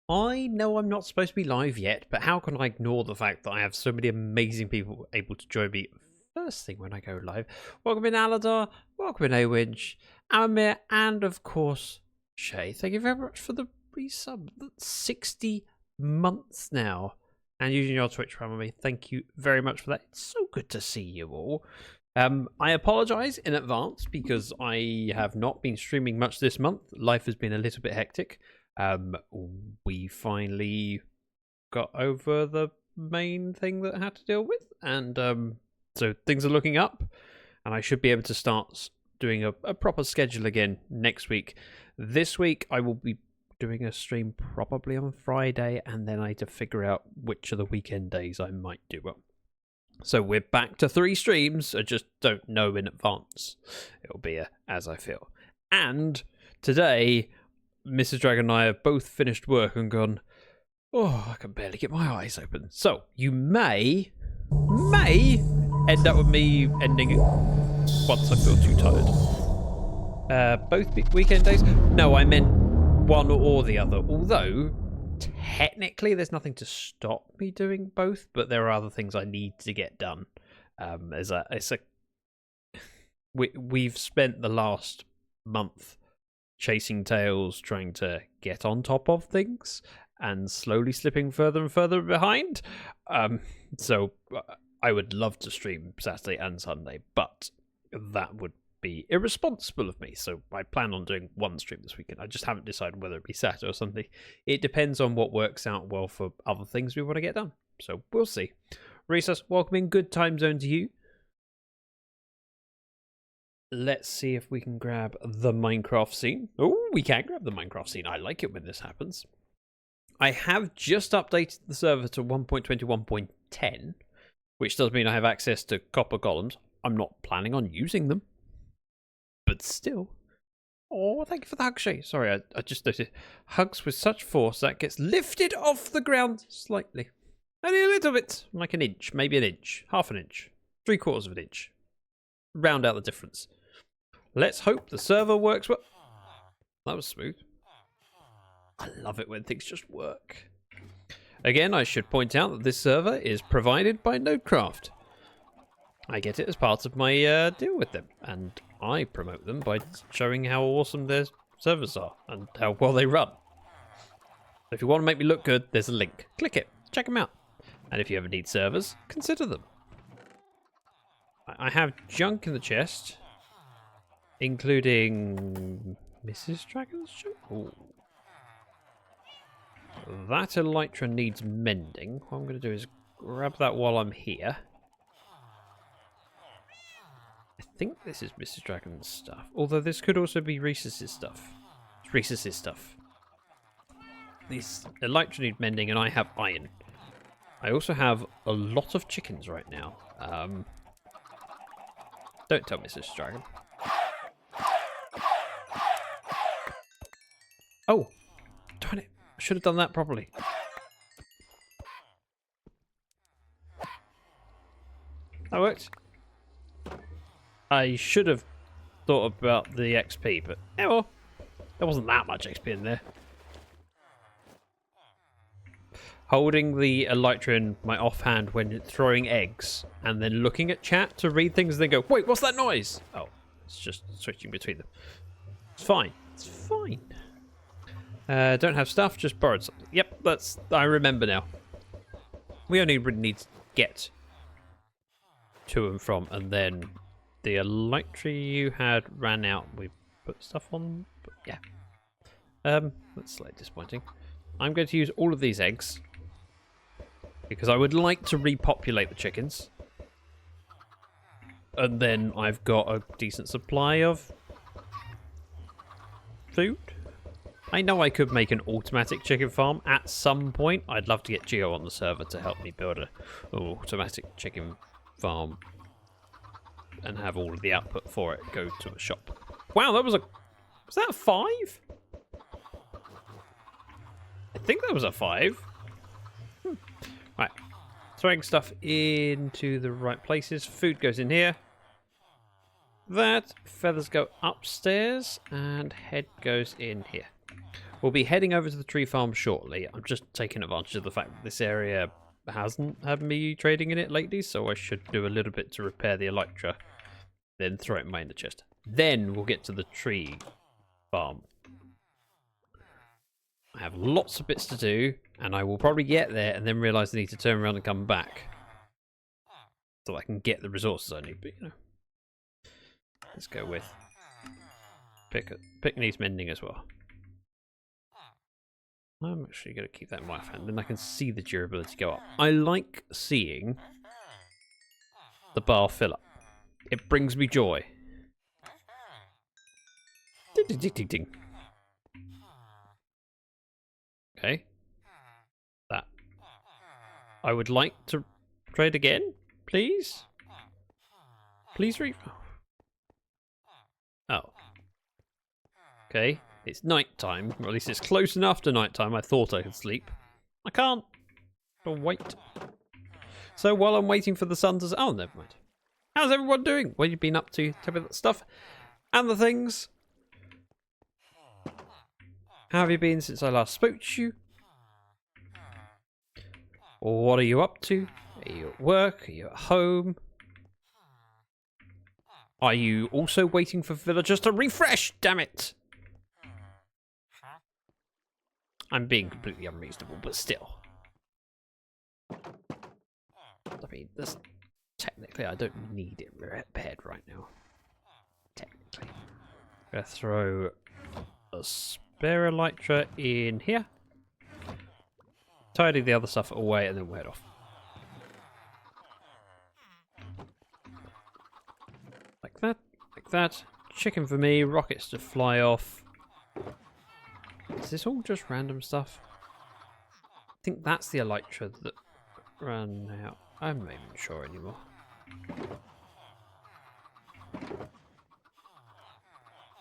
I know I'm not supposed to be live yet, but how can I ignore the fact that I have so many amazing people able to join me first thing when I go live? Welcome in Aladar, welcome in Awinch, Amir, and of course, Shay. Thank you very much for the resub. That's 60 months now. And using your Twitch Prime with me. Thank you very much for that. It's so good to see you all. I apologise in advance because I have not been streaming much this month. Life has been a little bit hectic. We finally got over the main thing that I had to deal with, and so things are looking up, and I should be able to start doing a proper schedule again next week. This week I will be doing a stream probably on Friday, and then I need to figure out which of the weekend days I might do it. So we're back to 3 streams. I just don't know in advance. It'll be as I feel. And today, Mrs. Dragon and I have both finished work and gone, oh, I can barely get my eyes open. So you may end up with me ending it once I feel too tired. Both weekend days? No, I meant one or the other. Although technically there's nothing to stop me doing both, but there are other things I need to get done. We've spent the last month chasing tails, trying to get on top of things, and slowly slipping further and further behind. So I would love to stream Saturday and Sunday, but that would be irresponsible of me. So I plan on doing one stream this weekend. I just haven't decided whether it be Saturday or Sunday. It depends on what works out well for other things we want to get done. So we'll see. Recess, welcome in. Good time zone to you. Let's see if we can grab the Minecraft scene. Oh, we can grab the Minecraft scene. I like it when this happens. I have just updated the server to 1.21.10, which does mean I have access to copper columns. I'm not planning on using them, but still. Oh, thank you for the hug, Shay. Sorry, I just noticed. Hugs with such force that gets lifted off the ground slightly. Only a little bit, like an inch, maybe an inch, half an inch, 3/4 of an inch. Round out the difference. Let's hope the server works well. That was smooth. I love it when things just work. Again, I should point out that this server is provided by Nodecraft. I get it as part of my deal with them, and I promote them by showing how awesome their servers are and how well they run. If you want to make me look good, there's a link. Click it. Check them out. And if you ever need servers, consider them. I have junk in the chest, including Mrs. Dragon's junk. Ooh. That elytra needs mending. What I'm going to do is grab that while I'm here. I think this is Mrs. Dragon's stuff, although this could also be Reese's stuff. It's Reese's stuff. These elytra need mending, and I have iron. I also have a lot of chickens right now. Don't tell Mrs. Dragon. Oh, darn it. I should have done that properly. That worked. I should have thought about the XP, but well, there wasn't that much XP in there. Holding the elytra in my offhand when throwing eggs, and then looking at chat to read things, and then go, wait, what's that noise? Oh, it's just switching between them. It's fine. It's fine. Don't have stuff, just borrowed something. Yep, I remember now. We only really need to get to and from, and then the elytra you had ran out. We put stuff on, but yeah. That's slightly disappointing. I'm going to use all of these eggs because I would like to repopulate the chickens. And then I've got a decent supply of food. I know I could make an automatic chicken farm at some point. I'd love to get Geo on the server to help me build an automatic chicken farm and have all of the output for it go to a shop. Wow, was that a 5? I think that was a 5. Right, throwing stuff into the right places. Food goes in here. That feathers go upstairs and head goes in here. We'll be heading over to the tree farm shortly. I'm just taking advantage of the fact that this area hasn't had me trading in it lately, so I should do a little bit to repair the elytra, then throw it in my ender chest. Then we'll get to the tree farm. I have lots of bits to do, and I will probably get there and then realise I need to turn around and come back so I can get the resources I need. But you know, let's go with pick needs mending as well. I'm actually going to keep that in my hand, then I can see the durability go up. I like seeing the bar fill up. It brings me joy. Ding, ding, ding, ding, ding. Okay. That. I would like to trade again, please. Please Oh. Okay. It's night time, or at least it's close enough to night time. I thought I could sleep. I can't. I'll wait. So while I'm waiting for the sun to... Oh, never mind. How's everyone doing? What have you been up to? Tell me that stuff. And the things. How have you been since I last spoke to you? What are you up to? Are you at work? Are you at home? Are you also waiting for villagers to refresh? Damn it! I'm being completely unreasonable, but still. I mean, this, technically I don't need it repaired right now. Technically. I'm going to throw a spare elytra in here. Tidy the other stuff away and then we'll head off. Like that, like that. Chicken for me, rockets to fly off. Is this all just random stuff? I think that's the elytra that ran out. I'm not even sure anymore.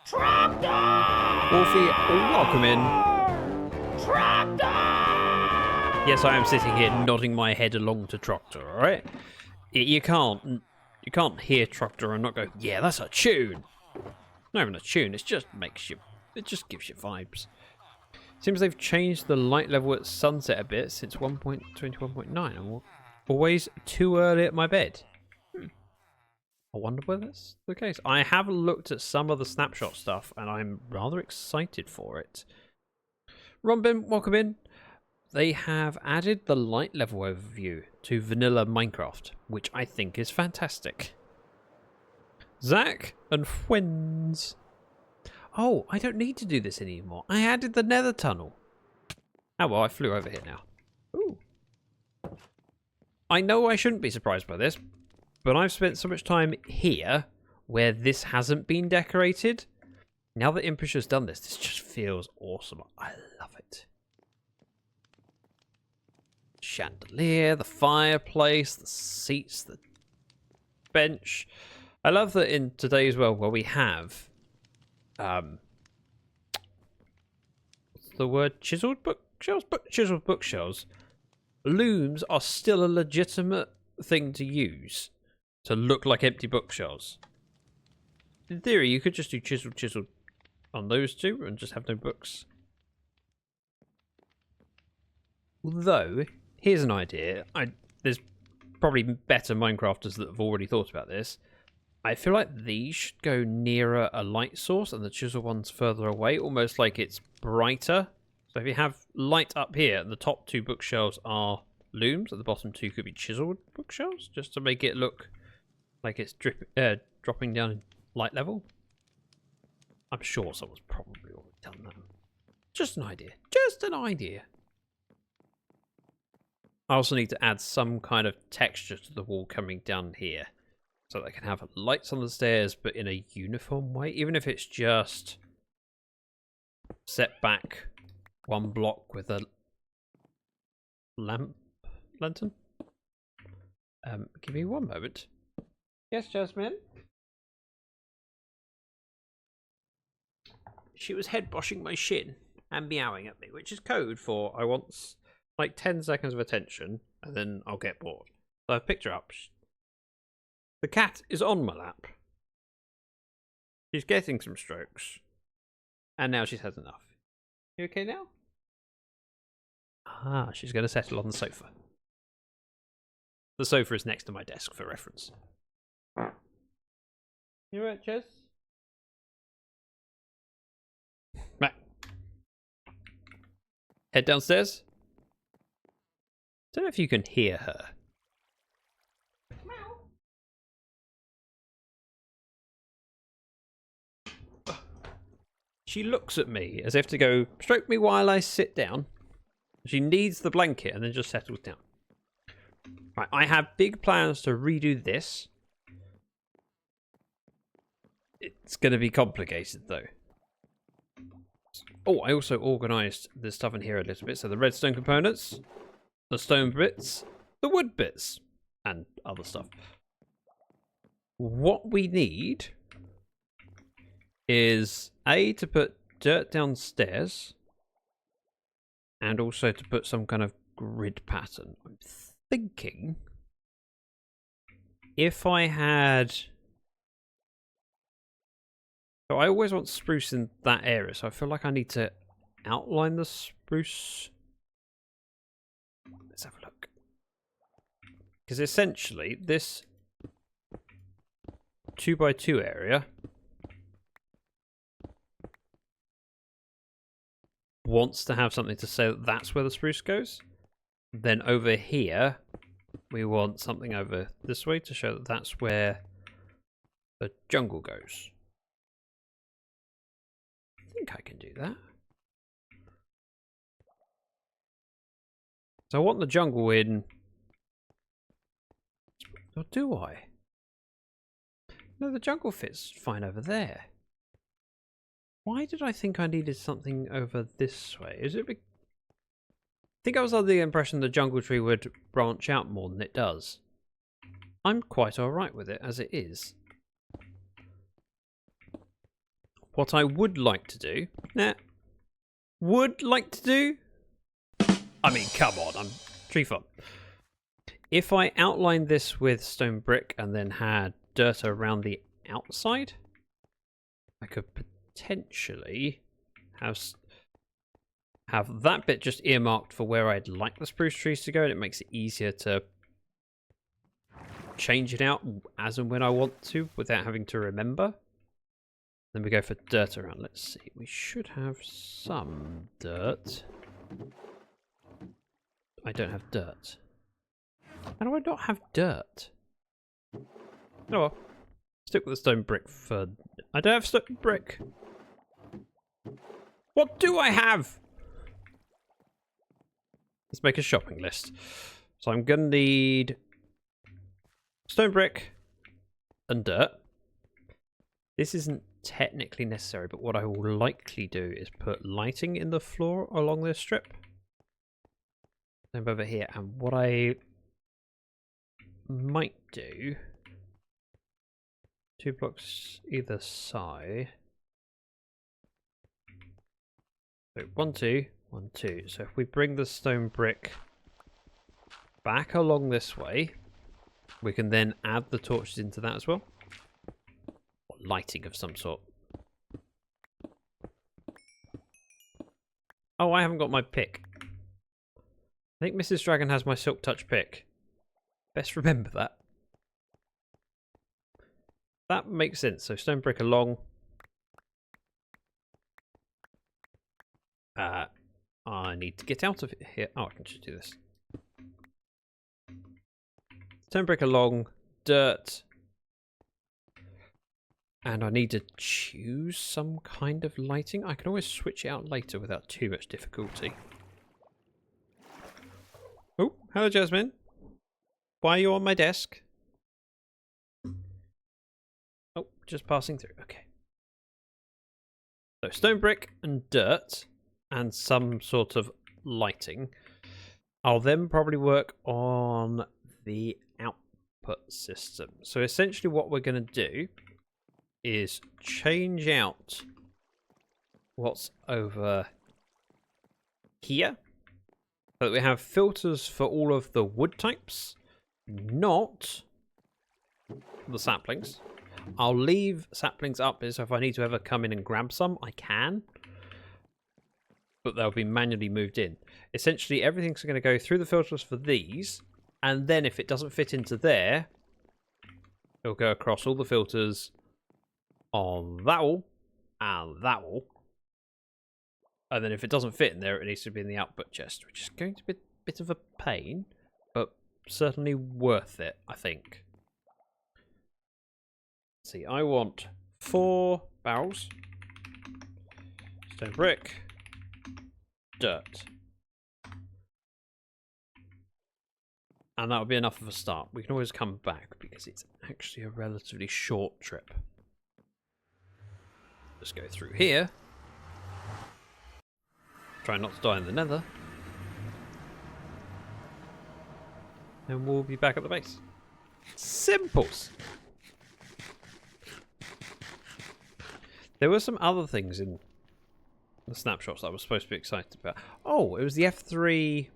Tractor! Wolfie, welcome in. Tractor! Yes, I am sitting here nodding my head along to Tractor, alright? You can't hear Tractor and not go, yeah, that's a tune. Not even a tune, it just gives you vibes. Seems they've changed the light level at sunset a bit since 1.21.9. I'm always too early at my bed. I wonder whether that's the case. I have looked at some of the snapshot stuff and I'm rather excited for it. Rombin, welcome in. They have added the light level overview to vanilla Minecraft, which I think is fantastic. Zach and friends. Oh, I don't need to do this anymore. I added the nether tunnel. Oh well, I flew over here now. Ooh. I know I shouldn't be surprised by this, but I've spent so much time here where this hasn't been decorated. Now that Impish has done this just feels awesome. I love it. Chandelier, the fireplace, the seats, the bench. I love that in today's world where we have what's the word? Chiseled bookshelves? Chiseled bookshelves. Looms are still a legitimate thing to use to look like empty bookshelves. In theory, you could just do chiseled on those two and just have no books. Although, here's an idea. There's probably better Minecrafters that have already thought about this. I feel like these should go nearer a light source and the chisel ones further away, almost like it's brighter. So if you have light up here, and the top two bookshelves are looms, and the bottom two could be chiseled bookshelves, just to make it look like it's dropping down in light level. I'm sure someone's probably already done that. Just an idea. Just an idea. I also need to add some kind of texture to the wall coming down here. So that I can have lights on the stairs, but in a uniform way. Even if it's just set back one block with a lantern. Give me one moment. Yes, Jasmine? She was head boshing my shin and meowing at me, which is code for I want like 10 seconds of attention and then I'll get bored. So I've picked her up. The cat is on my lap. She's getting some strokes. And now she's had enough. You okay now? Ah, she's going to settle on the sofa. The sofa is next to my desk for reference. You alright, Jess? Right. Head downstairs. Don't know if you can hear her. She looks at me as if to go, stroke me while I sit down. She needs the blanket and then just settles down. Right, I have big plans to redo this. It's going to be complicated though. Oh, I also organised the stuff in here a little bit. So the redstone components, the stone bits, the wood bits, and other stuff. What we need is to put dirt downstairs and also to put some kind of grid pattern. I'm thinking if I had... So I always want spruce in that area, so I feel like I need to outline the spruce. Let's have a look. Because essentially this 2x2 area wants to have something to say that that's where the spruce goes. Then over here, we want something over this way to show that that's where the jungle goes. I think I can do that. So I want the jungle in... Or do I? No, the jungle fits fine over there. Why did I think I needed something over this way? Is it... I think I was under the impression the jungle tree would branch out more than it does. I'm quite alright with it as it is. What I would like to do... I mean, come on, I'm tree farm. If I outlined this with stone brick and then had dirt around the outside, I could potentially have that bit just earmarked for where I'd like the spruce trees to go, and it makes it easier to change it out as and when I want to without having to remember. Then we go for dirt around. Let's see. We should have some dirt. I don't have dirt. How do I not have dirt? Oh well. Stick with the stone brick for... I don't have stone brick. What do I have? Let's make a shopping list. So I'm going to need stone brick and dirt. This isn't technically necessary, but what I will likely do is put lighting in the floor along this strip. Same over here. And what I might do, 2 blocks either side. So 1, 2, 1, 2. So if we bring the stone brick back along this way, we can then add the torches into that as well. Or lighting of some sort. Oh, I haven't got my pick. I think Mrs. Dragon has my silk touch pick. Best remember that. That makes sense. So stone brick along. I need to get out of here. Oh, I can just do this. Stone brick along, dirt. And I need to choose some kind of lighting. I can always switch it out later without too much difficulty. Oh, hello Jasmine. Why are you on my desk? Oh, just passing through. Okay. So stone brick and dirt and some sort of lighting. I'll then probably work on the output system. So essentially what we're going to do is change out what's over here. So that we have filters for all of the wood types, not the saplings. I'll leave saplings up so if I need to ever come in and grab some, I can. but they'll be manually moved in. Essentially, everything's going to go through the filters for these, and then if it doesn't fit into there, it'll go across all the filters on that wall and that wall. And then if it doesn't fit in there, it needs to be in the output chest, which is going to be a bit of a pain, but certainly worth it, I think. Let's see, I want 4 barrels, stone brick, dirt. And that'll be enough of a start. We can always come back because it's actually a relatively short trip. Just go through here. Try not to die in the nether. And we'll be back at the base. Simples! There were some other things in the snapshots that I was supposed to be excited about. Oh, it was the F3...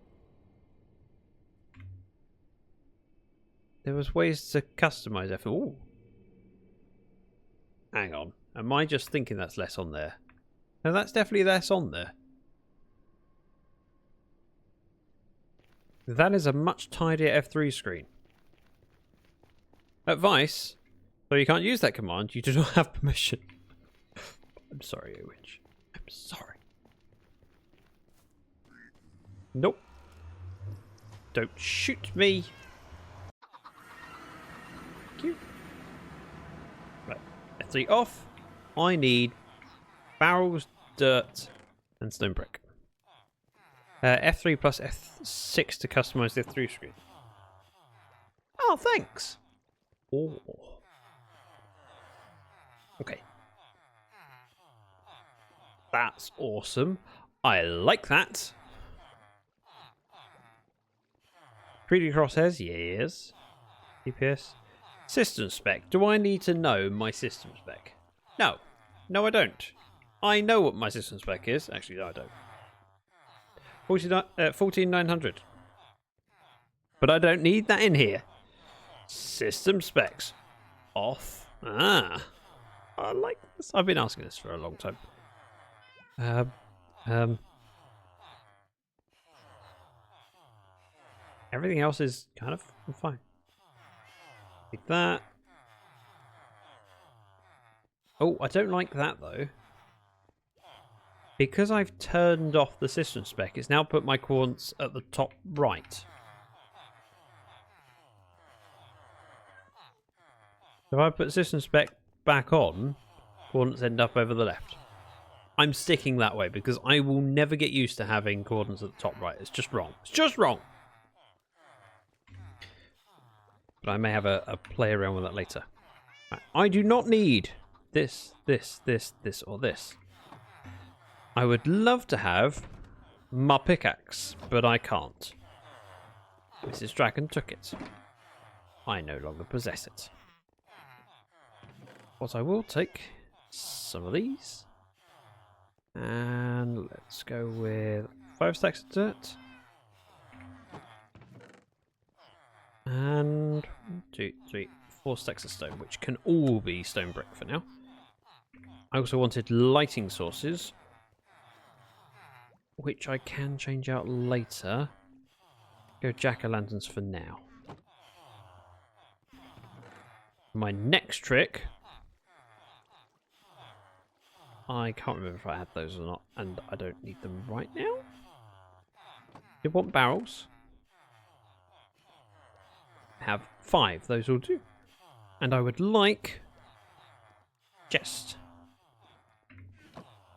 There was ways to customize F3. Ooh. Hang on. Am I just thinking that's less on there? No, that's definitely less on there. That is a much tidier F3 screen. Advice. So you can't use that command. You do not have permission. I'm sorry, Owitch. I'm sorry. Nope. Don't shoot me. Thank you. Right. F3 off. I need barrels, dirt, and stone brick. F3 plus F6 to customize the F3 screen. Oh, thanks. Oh. Okay. That's awesome. I like that. 3D crosshairs, yes. DPS. System spec. Do I need to know my system spec? No. No, I don't. I know what my system spec is. Actually, no, I don't. 14900. But I don't need that in here. System specs. Off. Ah. I like this. I've been asking this for a long time. Everything else is kind of fine. Like that. Oh, I don't like that though. Because I've turned off the system spec, it's now put my coordinates at the top right. If I put system spec back on, coordinates end up over the left. I'm sticking that way because I will never get used to having coordinates at the top right. It's just wrong. It's just wrong. But I may have a play around with that later. Right. I do not need this, or this. I would love to have my pickaxe, but I can't. Mrs. Dragon took it. I no longer possess it. What I will take, some of these. And let's go with 5 stacks of dirt. And 1, 2, 3, 4 stacks of stone, which can all be stone brick for now. I also wanted lighting sources, which I can change out later. Go jack-o'-lanterns for now. My next trick, I can't remember if I had those or not, and I don't need them right now. You want barrels? Have 5, those will do. And I would like chest.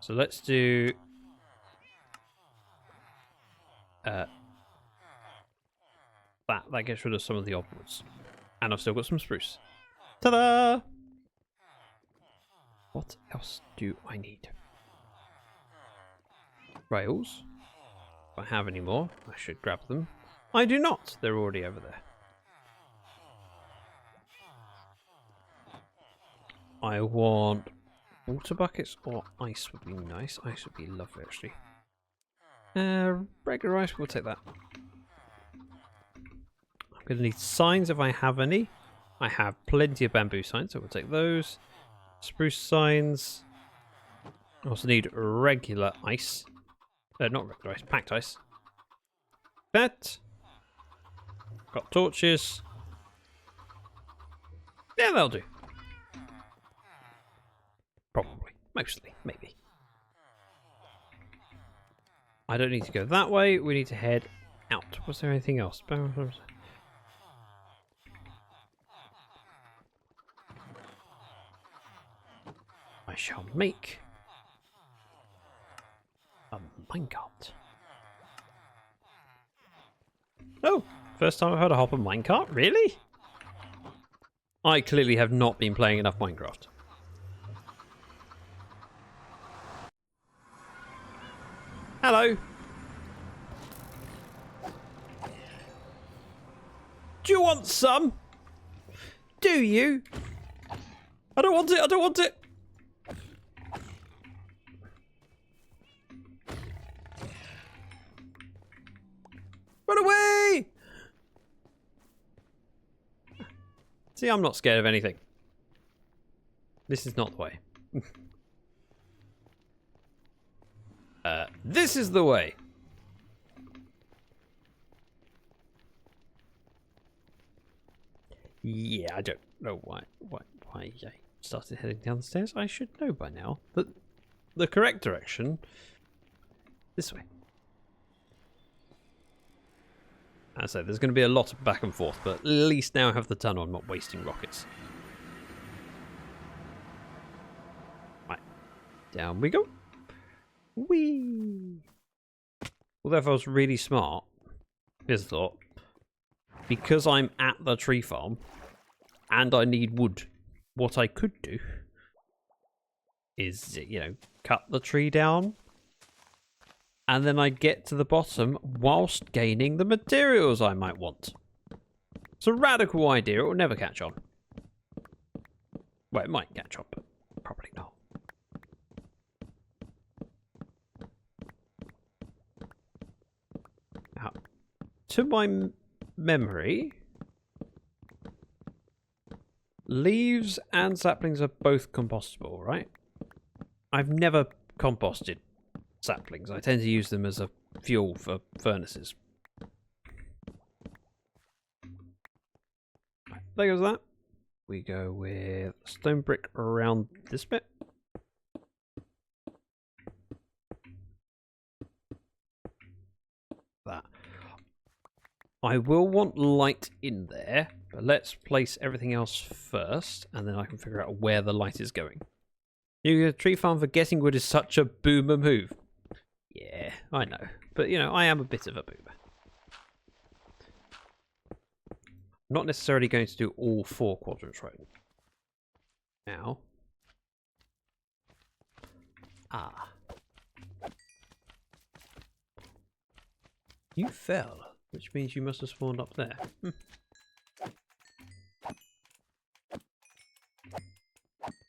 So let's do that gets rid of some of the oddwoods. And I've still got some spruce. Ta-da! What else do I need? Rails. If I have any more, I should grab them. I do not. They're already over there. I want water buckets or ice would be nice. Ice would be lovely, actually. Regular ice, we'll take that. I'm going to need signs if I have any. I have plenty of bamboo signs, so we'll take those. Spruce signs. I also need regular ice. Not regular ice, packed ice. That. Got torches. Yeah, they'll do. Probably. Mostly. Maybe. I don't need to go that way. We need to head out. Was there anything else? I shall make a minecart. Oh, first time I've heard a hopper minecart? Really? I clearly have not been playing enough Minecraft. Hello. Do you want some? Do you? I don't want it, I don't want it. Run away! See, I'm not scared of anything. This is not the way. This is the way. Yeah, I don't know why I started heading down the stairs. I should know by now that the correct direction this way. As I said, there's going to be a lot of back and forth, but at least now I have the tunnel. I'm not wasting rockets. Right, down we go. Whee! Although if I was really smart, here's a thought. Because I'm at the tree farm and I need wood, what I could do is, you know, cut the tree down and then I get to the bottom whilst gaining the materials I might want. It's a radical idea. It will never catch on. Well, it might catch on, but probably not. Now, to my memory, leaves and saplings are both compostable, right? I've never composted saplings. I tend to use them as a fuel for furnaces. Right, there goes that. We go with stone brick around this bit. That. I will want light in there, but let's place everything else first, and then I can figure out where the light is going. Your tree farm for getting wood is such a boomer move. Yeah, I know. But, you know, I am a bit of a boomer. Not necessarily going to do all 4 quadrants right now. Ah. You fell. Which means you must have spawned up there.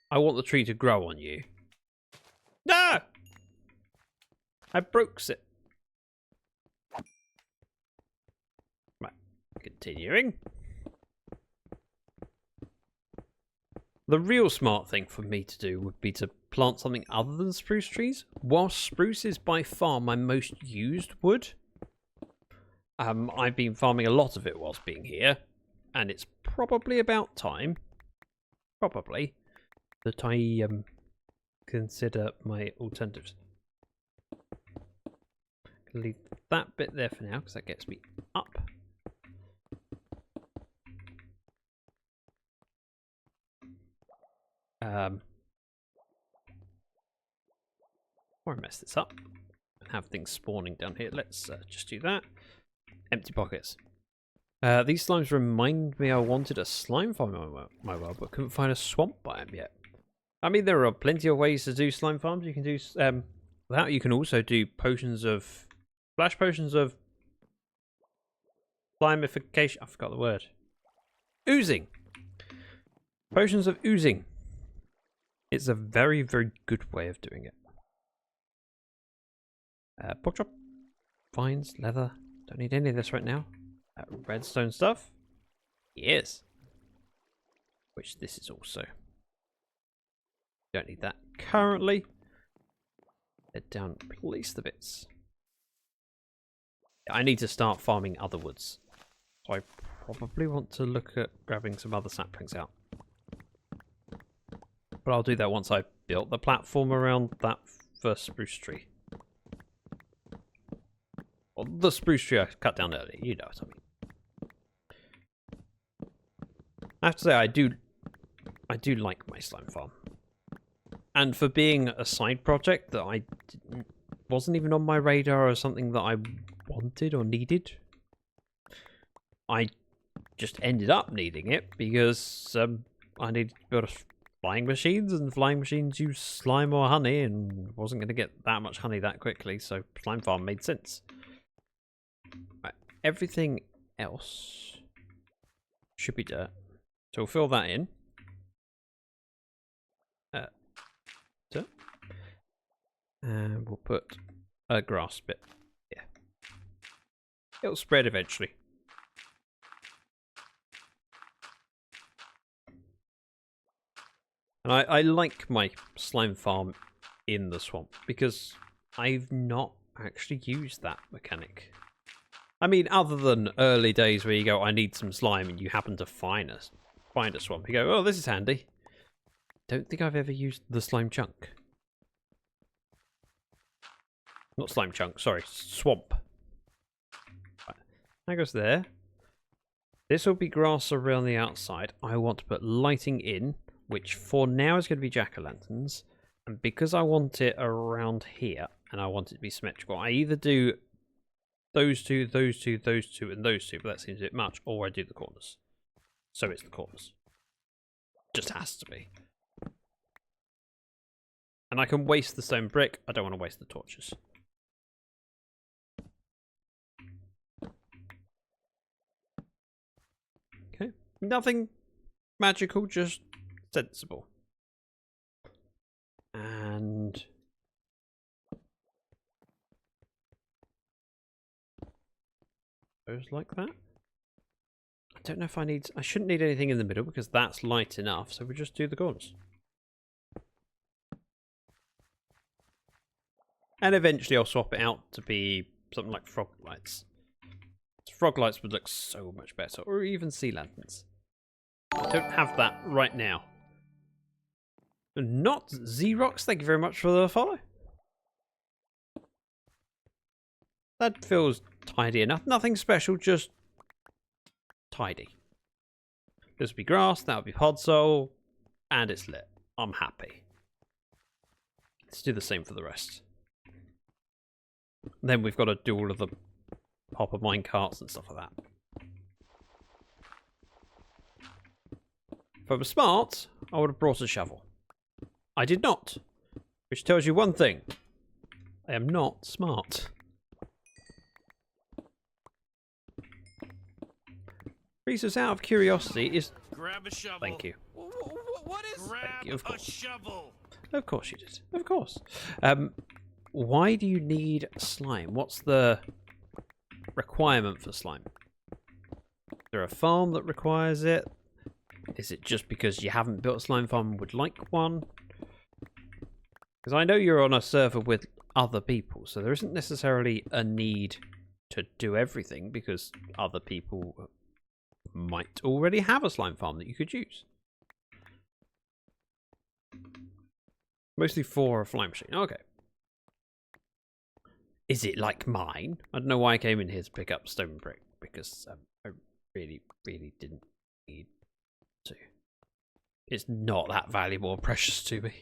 I want the tree to grow on you. No! I broke it. Right, continuing. The real smart thing for me to do would be to plant something other than spruce trees. Whilst spruce is by far my most used wood, I've been farming a lot of it whilst being here, and it's probably about time, that I consider my alternatives. I'll leave that bit there for now, because that gets me up. Or I mess this up and have things spawning down here. Let's just do that. Empty pockets. These slimes remind me I wanted a slime farm in my world, but couldn't find a swamp biome yet. I mean, there are plenty of ways to do slime farms. You can do that. You can also do potions of flash potions of slimification. I forgot the word. Oozing. Potions of oozing. It's a very, very good way of doing it. Pork chop, vines, leather. Don't need any of this right now. Redstone stuff. Yes. Which this is also. Don't need that currently. Head down, place the bits I need to start farming other woods. So I probably want to look at grabbing some other saplings out. But I'll do that once I've built the platform around that first spruce tree. Or the spruce tree I cut down earlier, you know what I mean. I have to say, I do like my slime farm. And for being a side project that wasn't even on my radar or something that I wanted or needed, I just ended up needing it because I needed to build flying machines, and flying machines use slime or honey, and wasn't going to get that much honey that quickly, so slime farm made sense. Right, everything else should be dirt, so we'll fill that in. Dirt. And we'll put a grass bit here. It'll spread eventually. And I like my slime farm in the swamp because I've not actually used that mechanic. I mean, other than early days where you go, I need some slime, and you happen to find a swamp. You go, oh, this is handy. Don't think I've ever used the slime chunk. Not slime chunk, sorry, swamp. Right. That goes there. This will be grass around the outside. I want to put lighting in, which for now is going to be jack-o'-lanterns. And because I want it around here, and I want it to be symmetrical, I either do those two, those two, those two, and those two, but that seems a bit much, or I do the corners. So it's the corners. Just has to be. And I can waste the stone brick. I don't want to waste the torches. Okay. Nothing magical, just sensible. And goes like that. I don't know if I shouldn't need anything in the middle because that's light enough, so we'll just do the corners. And eventually I'll swap it out to be something like frog lights. Frog lights would look so much better, or even sea lanterns. I don't have that right now. Not Xerox, thank you very much for the follow. That feels tidy enough. Nothing special, just tidy. This would be grass, that would be podzol, and it's lit. I'm happy. Let's do the same for the rest. Then we've got to do all of the hopper mine carts and stuff like that. If I was smart, I would have brought a shovel. I did not. Which tells you one thing. I am not smart. Reese's out of curiosity is... Grab a shovel. Thank you. What is... Grab a shovel. Of course you did. Of course. Why do you need slime? What's the requirement for slime? Is there a farm that requires it? Is it just because you haven't built a slime farm and would like one? Because I know you're on a server with other people, so there isn't necessarily a need to do everything because other people might already have a slime farm that you could use. Mostly for a flying machine. Okay. Is it like mine? I don't know why I came in here to pick up stone brick, because I really, really didn't need to. It's not that valuable or precious to me.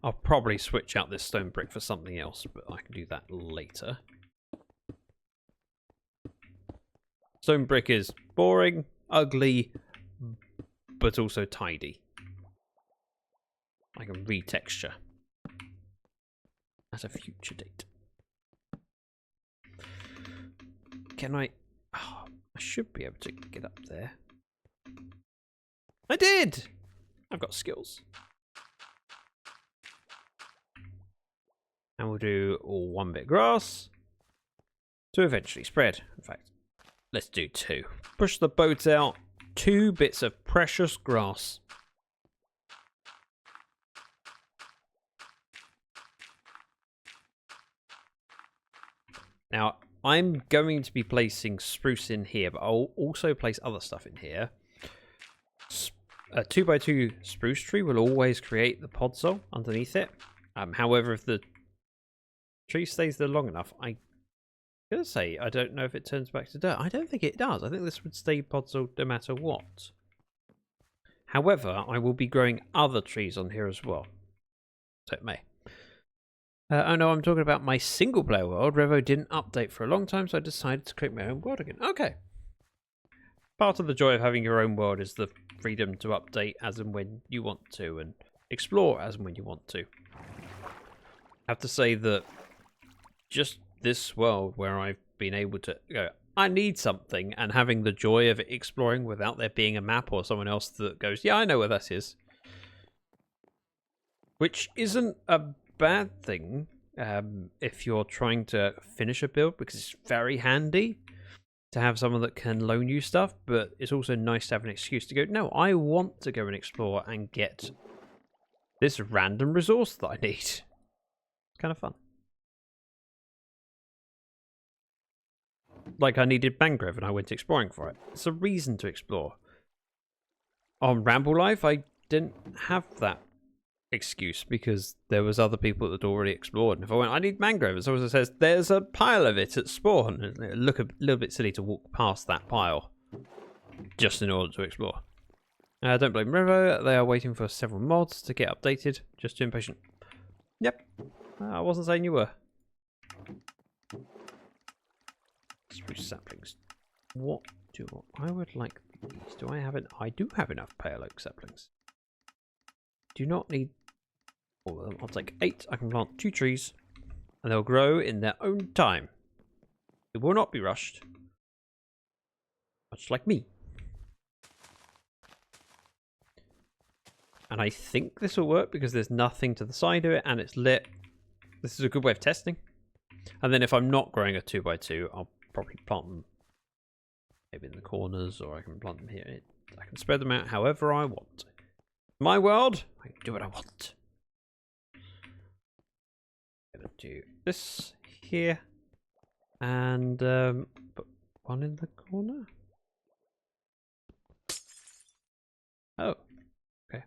I'll probably switch out this stone brick for something else, but I can do that later. Stone brick is boring, ugly, but also tidy. I can retexture at a future date. Can I... Oh, I should be able to get up there. I did! I've got skills. And we'll do all one bit grass to eventually spread. In fact, let's do two. Push the boat out. 2 bits of precious grass. Now, I'm going to be placing spruce in here, but I'll also place other stuff in here. A 2x2 spruce tree will always create the podzol underneath it. However, if the tree stays there long enough, I'm going to say I don't know if it turns back to dirt. I don't think it does. I think this would stay podzol no matter what. However, I will be growing other trees on here as well. So it may. Oh no, I'm talking about my single player world. Revo didn't update for a long time, so I decided to create my own world again. Okay. Part of the joy of having your own world is the freedom to update as and when you want to, and explore as and when you want to. I have to say that just this world where I've been able to go, I need something, and having the joy of exploring without there being a map or someone else that goes, yeah, I know where that is. Which isn't a bad thing if you're trying to finish a build, because it's very handy to have someone that can loan you stuff, but it's also nice to have an excuse to go, no, I want to go and explore and get this random resource that I need. It's kind of fun. Like I needed mangrove and I went exploring for it. It's a reason to explore. On Ramble Life, I didn't have that excuse because there was other people that had already explored, and if I went, I need mangrove, and someone says there's a pile of it at spawn, and it look a little bit silly to walk past that pile just in order to explore. Don't blame Revo, they are waiting for several mods to get updated. Just too impatient. Yep, I wasn't saying you were. Spruce saplings. What do I would like these? Do I have it? I do have enough pale oak saplings. Do not need all of them. I'll take 8. I can plant 2 trees, and they'll grow in their own time. It will not be rushed, much like me. And I think this will work because there's nothing to the side of it, and it's lit. This is a good way of testing. And then if I'm not growing a 2x2, I'll probably plant them maybe in the corners, or I can plant them here. I can spread them out however I want. My world, I can do what I want. I'm gonna do this here, and put one in the corner. Oh, okay,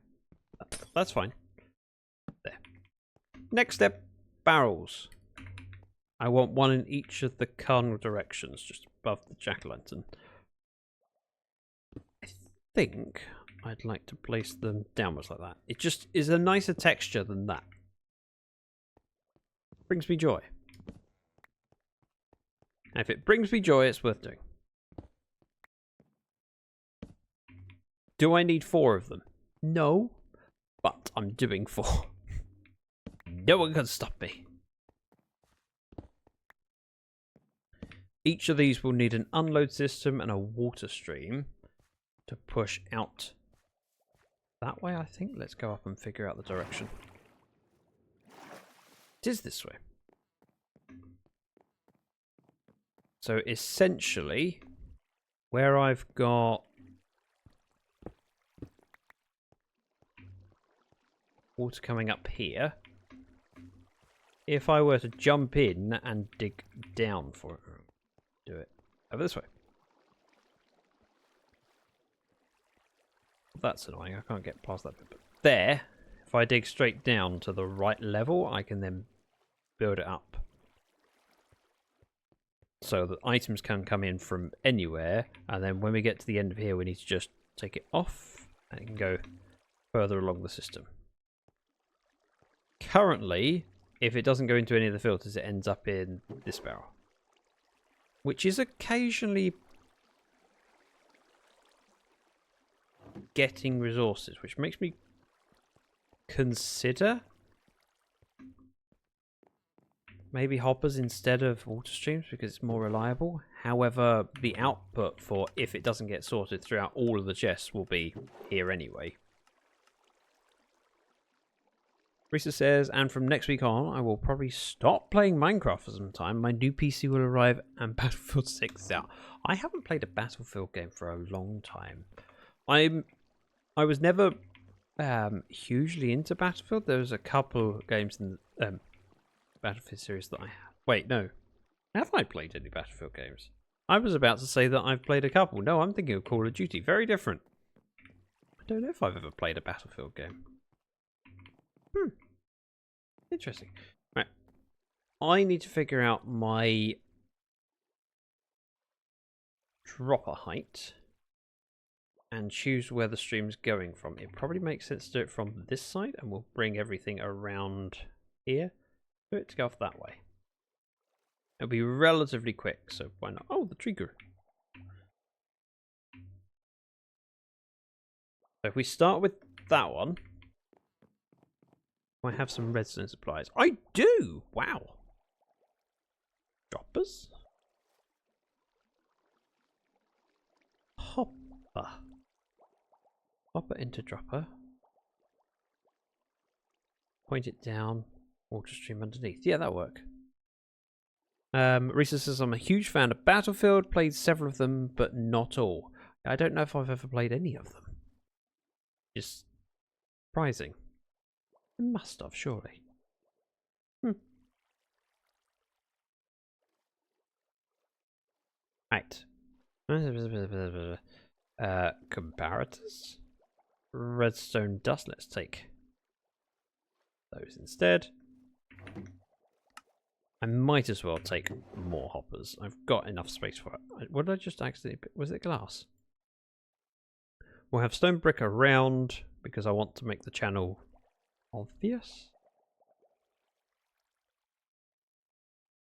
that's fine. There. Next step, barrels. I want one in each of the cardinal directions, just above the jack-o'-lantern. I think I'd like to place them downwards like that. It just is a nicer texture than that. Brings me joy. And if it brings me joy, it's worth doing. Do I need 4 of them? No, but I'm doing 4. No one can stop me. Each of these will need an unload system and a water stream to push out that way, I think. Let's go up and figure out the direction. It is this way. So essentially, where I've got water coming up here, if I were to jump in and dig down for it, do it over this way. That's annoying. I can't get past that bit. But there, if I dig straight down to the right level, I can then build it up so that items can come in from anywhere, and then when we get to the end of here, we need to just take it off and it can go further along the system. Currently, if it doesn't go into any of the filters, it ends up in this barrel, which is occasionally getting resources, which makes me consider maybe hoppers instead of water streams because it's more reliable. However, the output for if it doesn't get sorted throughout all of the chests will be here anyway. Risa says, and from next week on, I will probably stop playing Minecraft for some time. My new PC will arrive and Battlefield 6 is out. I haven't played a Battlefield game for a long time. I was never hugely into Battlefield. There was a couple games in the Battlefield series that I... Wait, no. Have I played any Battlefield games? I was about to say that I've played a couple. No, I'm thinking of Call of Duty. Very different. I don't know if I've ever played a Battlefield game. Interesting. Right. I need to figure out my dropper height and choose where the stream's going from. It probably makes sense to do it from this side, and we'll bring everything around here for it to go off that way. It'll be relatively quick, so why not? Oh, the tree grew. So if we start with that one, I have some redstone supplies. I do! Wow. Droppers? Hopper. Hopper into dropper. Point it down. Water stream underneath. Yeah, that'll work. Risa says, I'm a huge fan of Battlefield. Played several of them, but not all. I don't know if I've ever played any of them. Just surprising. I must have, surely. Right. Comparators? Redstone dust. Let's take those instead. I might as well take more hoppers. I've got enough space for it. What did I just accidentally pick? Was it glass? We'll have stone brick around because I want to make the channel obvious.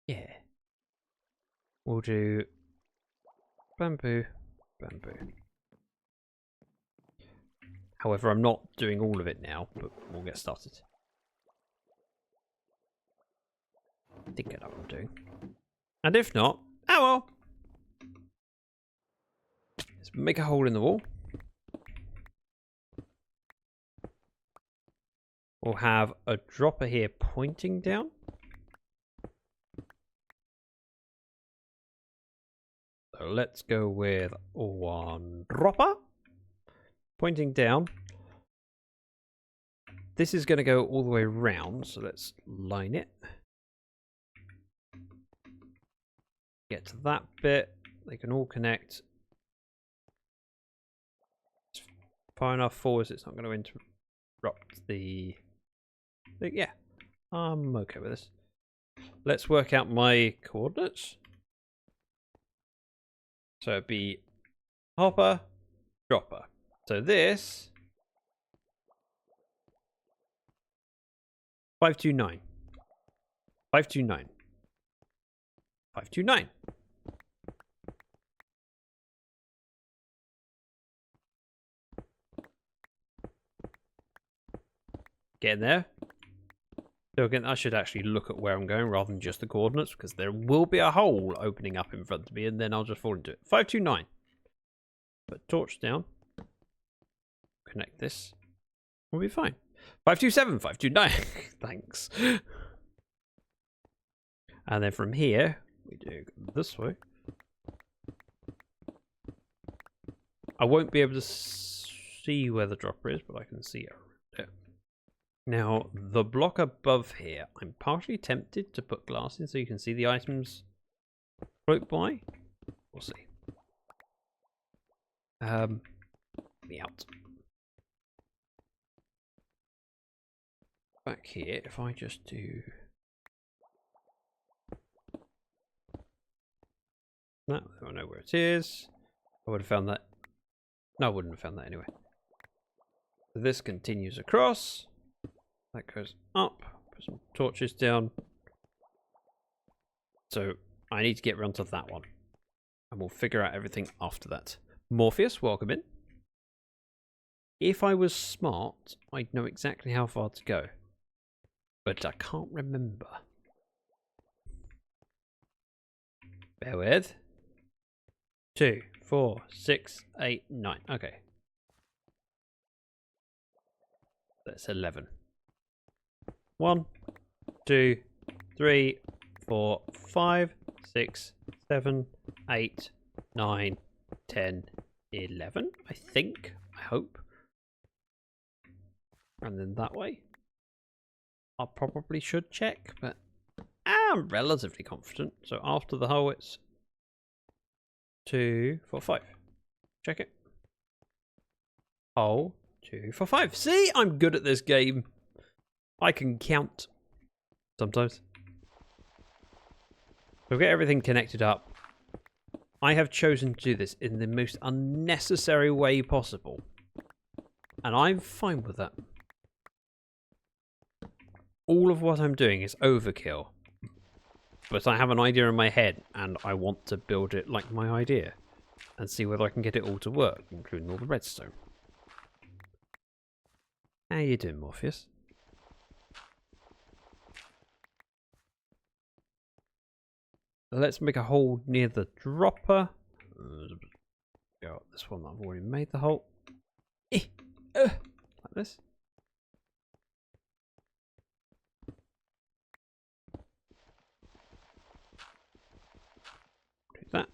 Yeah. We'll do bamboo, bamboo. However, I'm not doing all of it now, but we'll get started. I think I know what I'm doing. And if not, oh well. Let's make a hole in the wall. We'll have a dropper here pointing down. So let's go with one dropper pointing down. This is going to go all the way around, so let's line it. Get to that bit. They can all connect. It's far enough forward, it's not going to interrupt the... Yeah, I'm okay with this. Let's work out my coordinates. So it'd be hopper, dropper. So this 529. 529. 529. Getting there. So again, I should actually look at where I'm going rather than just the coordinates, because there will be a hole opening up in front of me and then I'll just fall into it. 529. Put torch down. Connect this. We'll be fine. 527, 529. Thanks. And then from here, we do this way. I won't be able to see where the dropper is, but I can see it. Now, the block above here, I'm partially tempted to put glass in so you can see the items float by. We'll see. Me out. Back here, if I just do that, I know where it is. I would have found that. No, I wouldn't have found that anyway. So this continues across. That goes up. Put some torches down. So I need to get around to that one. And we'll figure out everything after that. Morpheus, welcome in. If I was smart, I'd know exactly how far to go. But I can't remember. Bear with. 2, 4, 6, 8, 9. Okay. That's 11. 1, 2, 3, 4, 5, 6, 7, 8, 9, 10, 11. I think. I hope. And then that way. I probably should check, but am relatively confident. So after the hole, it's 2, 4, 5. Check it. Hole 2, 4, 5. See, I'm good at this game. I can count sometimes. We'll get everything connected up. I have chosen to do this in the most unnecessary way possible. And I'm fine with that. All of what I'm doing is overkill. But I have an idea in my head and I want to build it like my idea. And see whether I can get it all to work, including all the redstone. How you doing, Morpheus? Let's make a hole near the dropper. Go this one that I've already made the hole. Like this. Do that.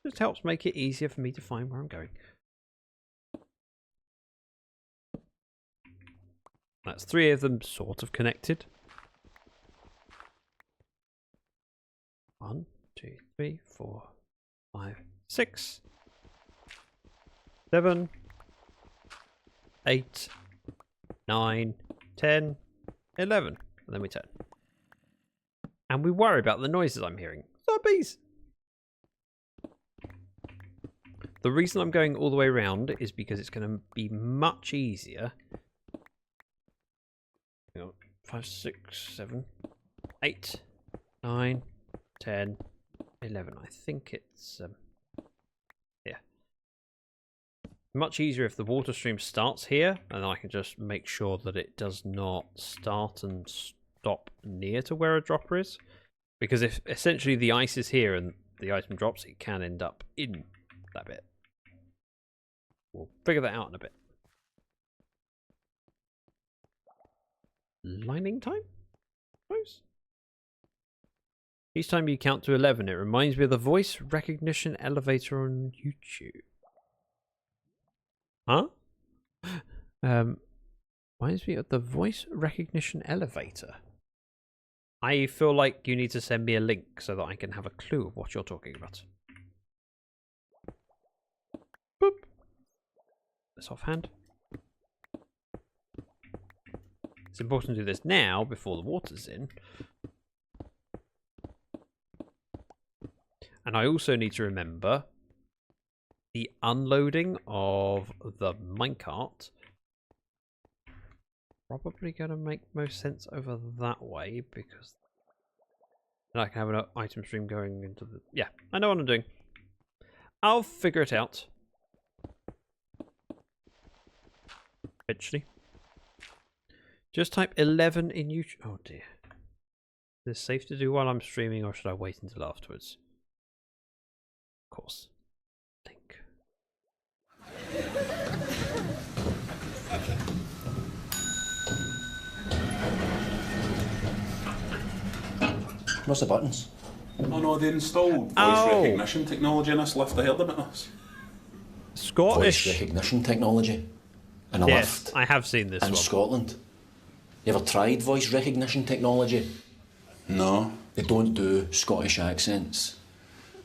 Just helps make it easier for me to find where I'm going. That's 3 of them sort of connected. 1, 2, 3, 4, 5, 6, 7, 8, 9, 10, 11. And then we turn. And we worry about the noises I'm hearing. Zombies! The reason I'm going all the way around is because it's going to be much easier. 5, 6, 7, 8, 9, 10, 11. I think it's yeah. Much easier if the water stream starts here, and I can just make sure that it does not start and stop near to where a dropper is. Because if essentially the ice is here and the item drops, it can end up in that bit. We'll figure that out in a bit. Lining time? I suppose. Each time you count to 11, it reminds me of the voice recognition elevator on YouTube. Huh? Reminds me of the voice recognition elevator. I feel like you need to send me a link so that I can have a clue of what you're talking about. Boop. This offhand. It's important to do this now before the water's in. And I also need to remember the unloading of the minecart. Probably going to make most sense over that way because then I can have an item stream going into the... Yeah, I know what I'm doing. I'll figure it out. Eventually. Just type 11 in YouTube. Oh dear. Is this safe to do while I'm streaming or should I wait until afterwards? Of course. Link. What's the buttons? Oh no, they installed voice recognition technology in this lift. I heard about this. Scottish. Voice recognition technology in a lift. I have seen this in one. Scotland. You ever tried voice recognition technology? No. They don't do Scottish accents.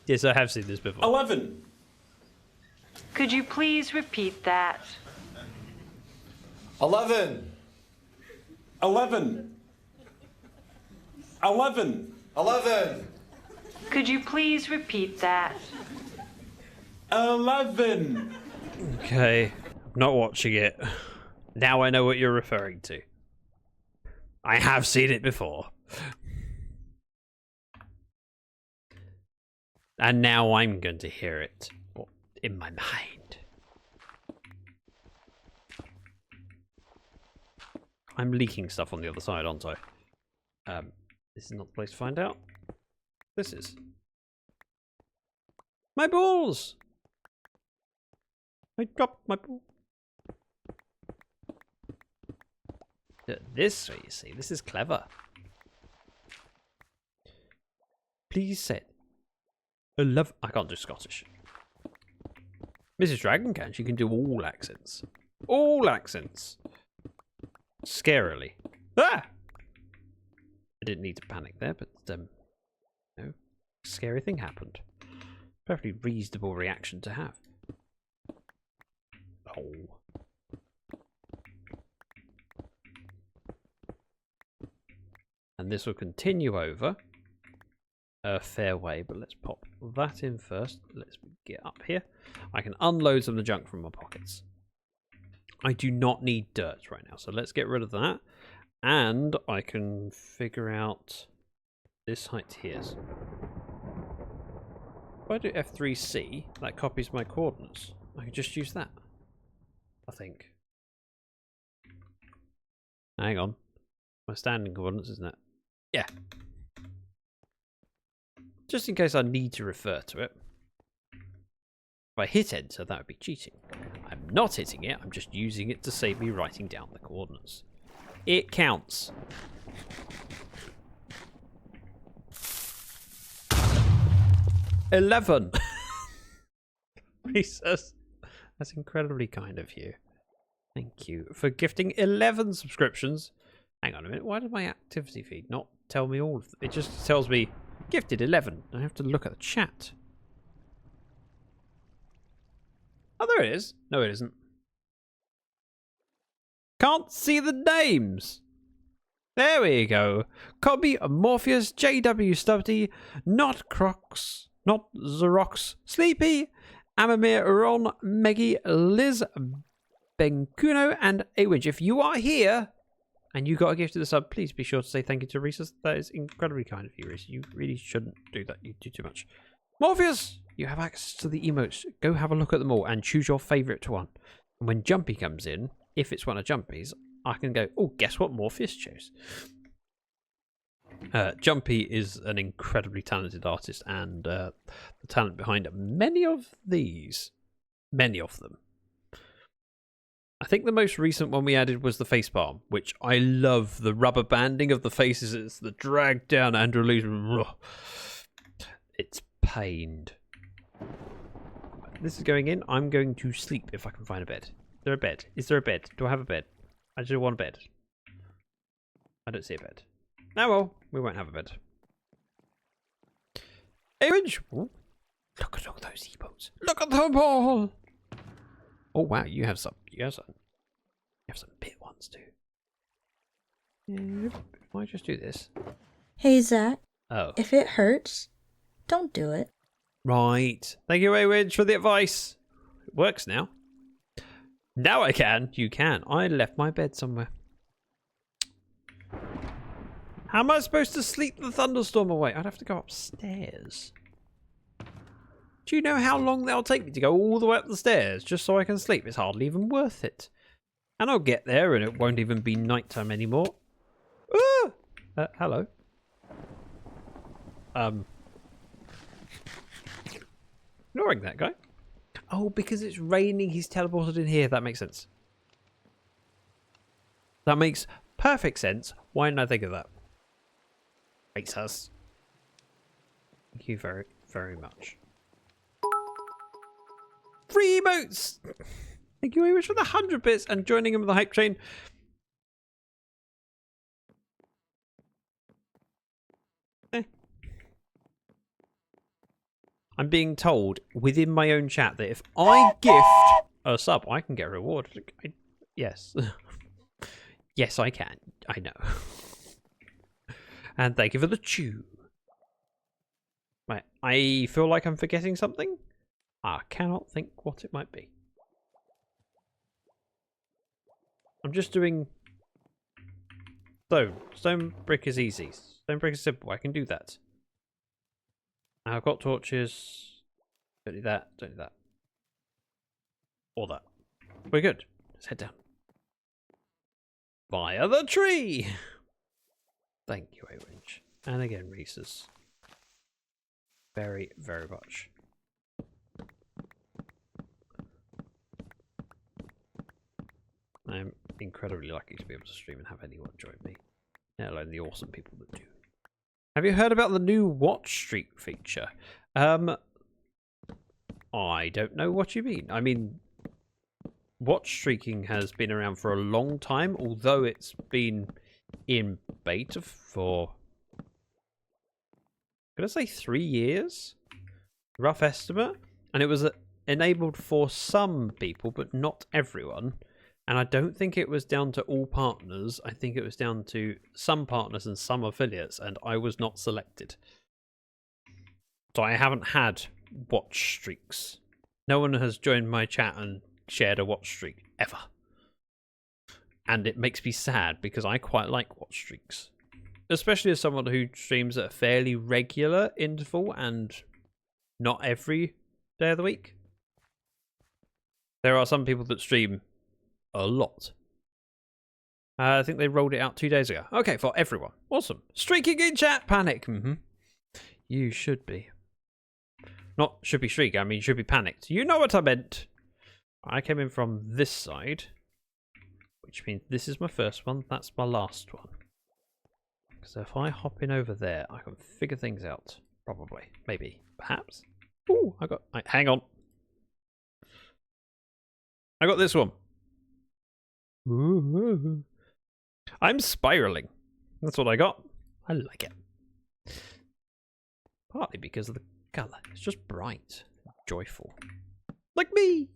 Yes, I have seen this before. 11. Could you please repeat that? 11. 11. 11. 11. Could you please repeat that? 11. Okay, I'm not watching it. Now I know what you're referring to. I have seen it before. And now I'm going to hear it in my mind. I'm leaking stuff on the other side, aren't I? This is not the place to find out. This is. My balls! I dropped my ball. This way, you see. This is clever. Please say it. I can't do Scottish. Mrs. Dragon can. She can do all accents. All accents. Scarily. Ah! I didn't need to panic there, but no, scary thing happened. Perfectly reasonable reaction to have. Oh. And this will continue over a fair way, but let's pop that in first. Let's get up here. I can unload some of the junk from my pockets. I do not need dirt right now, so let's get rid of that. And I can figure out this height here. If I do F3C, that copies my coordinates. I can just use that, I think. Hang on. My standing coordinates, isn't it? Yeah. Just in case I need to refer to it. If I hit enter, that would be cheating. I'm not hitting it, I'm just using it to save me writing down the coordinates. It counts. $11. Resus. That's incredibly kind of you. Thank you for gifting 11 subscriptions. Hang on a minute. Why did my activity feed not tell me all of it? It just tells me gifted 11. I have to look at the chat. Oh, there it is. No, it isn't. Can't see the names. There we go. Cobby, Morpheus, JW Stubty, Not Crocs, Not Xerox, Sleepy, Amamir, Ron, Meggie, Liz, Benkuno, and Awinch. If you are here and you got a gift to the sub, please be sure to say thank you to Resus. That is incredibly kind of you, Reese. You really shouldn't do that. You do too much. Morpheus, you have access to the emotes. Go have a look at them all and choose your favourite one. And when Jumpy comes in, if it's one of Jumpy's, I can go, oh, guess what Morpheus chose? Jumpy is an incredibly talented artist, and the talent behind many of these. Many of them. I think the most recent one we added was the face palm, which I love. The rubber banding of the faces. It's the drag down Andrew Lee's. It's pained. This is going in. I'm going to sleep if I can find a bed. Is there a bed? Is there a bed? Do I have a bed? I just want a bed. I don't see a bed. Oh well, we won't have a bed. Image. Ooh. Look at all those emotes. Look at them all. Oh wow, you have some. You have some bit ones too. If I just do this. Hey Zach. Oh. If it hurts, don't do it. Right. Thank you, Waywinch, for the advice. It works now. Now I can. You can. I left my bed somewhere. How am I supposed to sleep the thunderstorm away? I'd have to go upstairs. Do you know how long that'll take me to go all the way up the stairs just so I can sleep? It's hardly even worth it. And I'll get there and it won't even be nighttime anymore. Hello. Ignoring that guy. Oh, because it's raining, he's teleported in here. That makes sense. That makes perfect sense. Why didn't I think of that? Makes us. Thank you very, very much. Free emotes! Thank you very much for the 100 bits and joining him with the hype train. I'm being told within my own chat that if I gift a sub, I can get a reward. Yes. Yes, I can. I know. And thank you for the chew. Right, I feel like I'm forgetting something. I cannot think what it might be. I'm just doing stone. Stone brick is easy. Stone brick is simple. I can do that. I've got torches. Don't do that. Don't do that. Or that. We're good. Let's head down. Via the tree! Thank you, Awinch. And again, Reese's. Very, very much. I'm incredibly lucky to be able to stream and have anyone join me. Let alone the awesome people that do. Have you heard about the new watch streak feature? I don't know what you mean. I mean, watch streaking has been around for a long time, although it's been in beta for, I'm gonna say 3 years, rough estimate, and it was enabled for some people, but not everyone. And I don't think it was down to all partners. I think it was down to some partners and some affiliates, and I was not selected. So I haven't had watch streaks. No one has joined my chat and shared a watch streak ever. And it makes me sad because I quite like watch streaks. Especially as someone who streams at a fairly regular interval and not every day of the week. There are some people that stream a lot. I think they rolled it out 2 days ago. Okay, for everyone. Awesome. Streaking in chat, panic. You should be. Not should be streak, I mean should be panicked. You know what I meant. I came in from this side, which means this is my first one, that's my last one. So if I hop in over there, I can figure things out. Probably. Maybe. Perhaps. Ooh, hang on. I got this one. Ooh. I'm spiraling. That's what I got. I like it. Partly because of the colour. It's just bright. Joyful. Like me!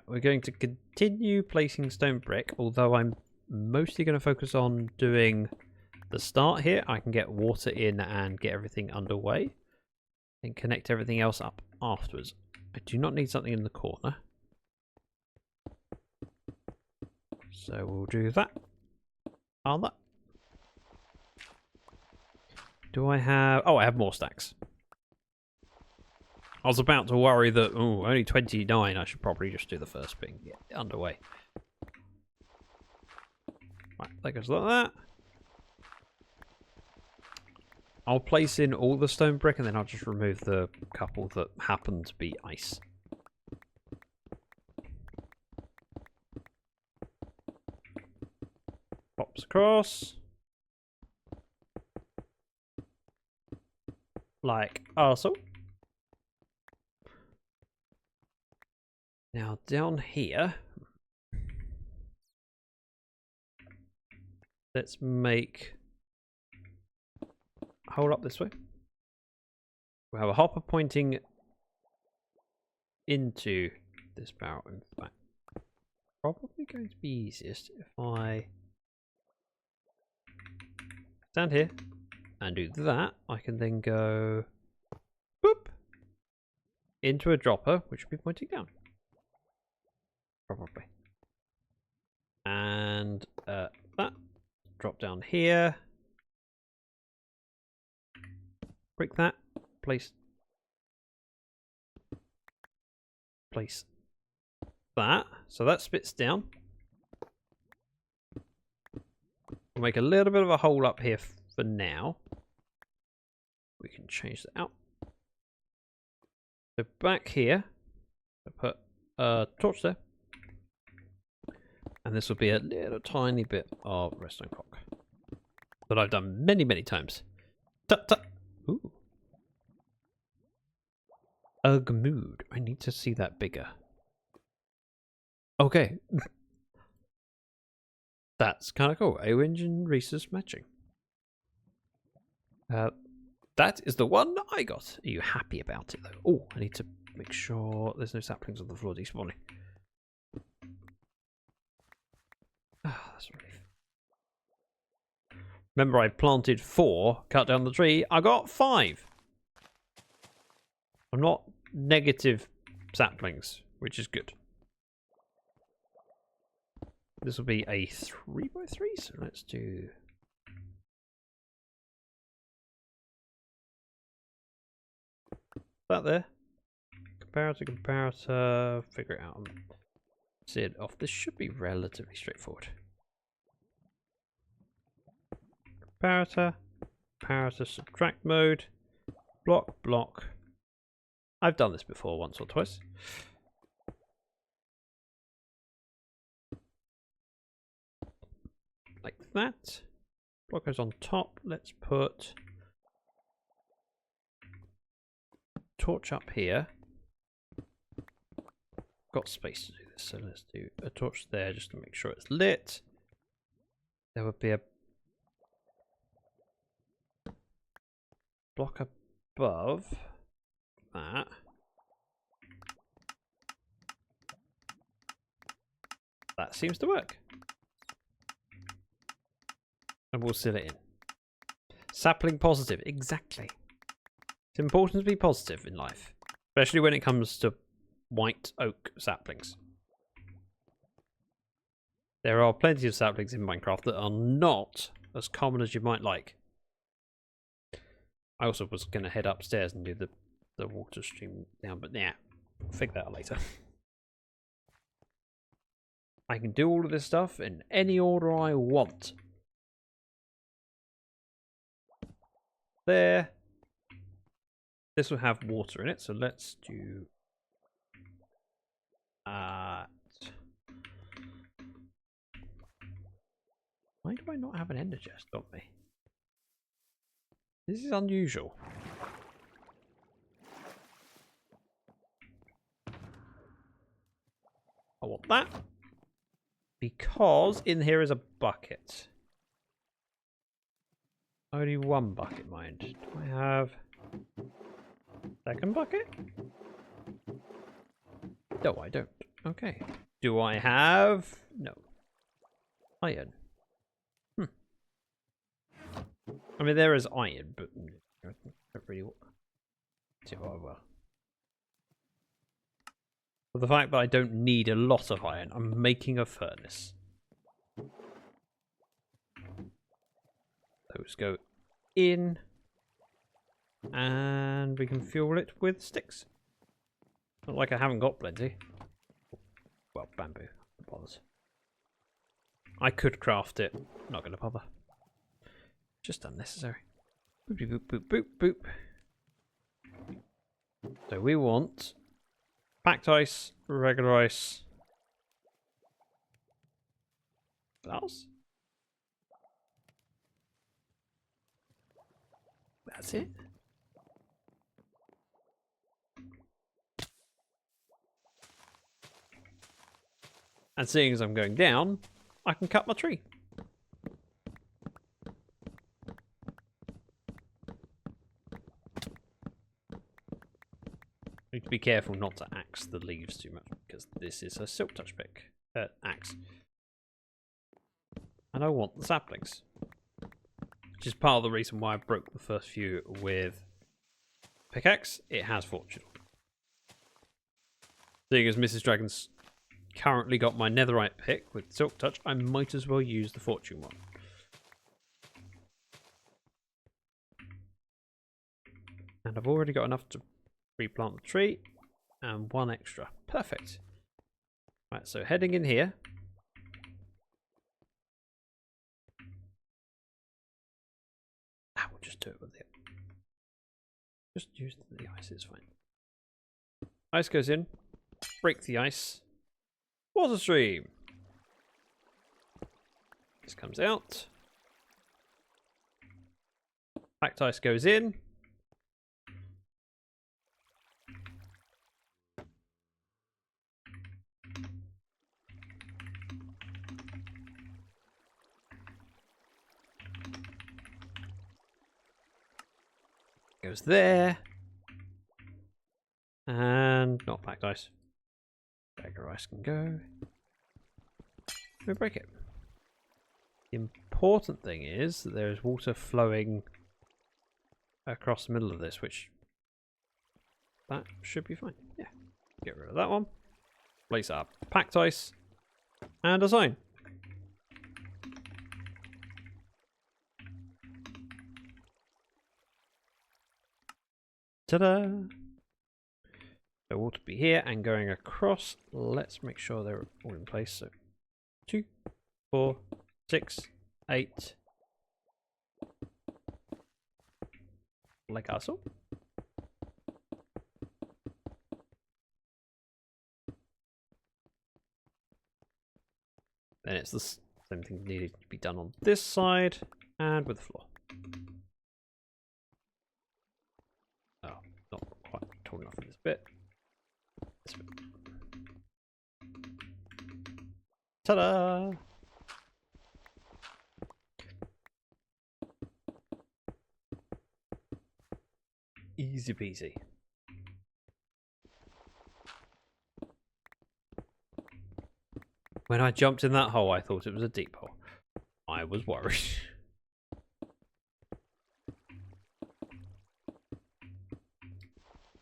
We're going to continue placing stone brick, although I'm mostly going to focus on doing the start here. I can get water in and get everything underway. And connect everything else up afterwards. I do not need something in the corner. So we'll do that. On that. Do I have... Oh, I have more stacks. I was about to worry that, oh, only 29. I should probably just do the first thing. Get it underway. Right, that goes like that. I'll place in all the stone brick and then I'll just remove the couple that happen to be ice. Pops across. Like so. Now down here, let's make, hold up this way. We have a hopper pointing into this barrel. In fact, probably going to be easiest if I stand here and do that. I can then go boop into a dropper, which will be pointing down. Probably. And that. Drop down here. Break that. Place that. So that spits down. We'll make a little bit of a hole up here for now. We can change that out. So back here, I put a torch there. And this will be a little tiny bit of redstone clock that I've done many, many times. Tut tut. Ooh. Ugh mood. I need to see that bigger. Okay. That's kind of cool. Awinge and Reese's matching. That is the one I got. Are you happy about it though? Oh, I need to make sure there's no saplings on the floor despawning. Ah, that's a relief. Remember, I planted 4, cut down the tree. I got 5. I'm not negative saplings, which is good. This will be a 3x3, so let's do... that there. Comparator, figure it out. See it off. This should be relatively straightforward. Comparator, subtract mode, block. I've done this before once or twice. Like that. Block goes on top. Let's put torch up here. got space to do this, so let's do a torch there just to make sure it's lit. There would be a block above that. That seems to work. And we'll seal it in. Sapling positive, exactly. It's important to be positive in life, especially when it comes to white oak saplings. There are plenty of saplings in Minecraft that are not as common as you might like. I also was going to head upstairs and do the water stream down, but yeah, we'll figure that out later. I can do all of this stuff in any order I want. There. This will have water in it, so let's do why do I not have an ender chest on me? This is unusual. I want that because in here is a bucket. Only one bucket, mind. Do I have second bucket? No, I don't. Okay. Do I have no iron? I mean, there is iron, but I don't really want to. Well. For the fact that I don't need a lot of iron, I'm making a furnace. Those go in, and we can fuel it with sticks. Not like I haven't got plenty. Well, bamboo. No bothers. I could craft it. Not going to bother. Just unnecessary. Boop, boop, boop, boop, boop. So we want packed ice, regular ice. What else? That's it. And seeing as I'm going down, I can cut my tree. Need to be careful not to axe the leaves too much because this is a silk touch pick axe. And I want the saplings. Which is part of the reason why I broke the first few with pickaxe. It has fortune. Seeing as Mrs. Dragon's currently got my netherite pick with silk touch, I might as well use the fortune one. And I've already got enough to replant the tree and one extra. Perfect. Right, so heading in here. We'll just do it with it. Just use the ice, it's fine. Ice goes in, break the ice. Water stream. This comes out. Packed ice goes in. Goes there. And not packed ice. Regular ice can go. We break it. The important thing is that there is water flowing across the middle of this, which that should be fine. Yeah. Get rid of that one. Place up packed ice and a sign. Ta-da! So water be here and going across. Let's make sure they're all in place. So 2, 4, 6, 8. Like so. Then it's the same thing needed to be done on this side and with the floor. Oh, not quite tall enough in this bit. This bit. Ta-da! Easy peasy. When I jumped in that hole, I thought it was a deep hole. I was worried.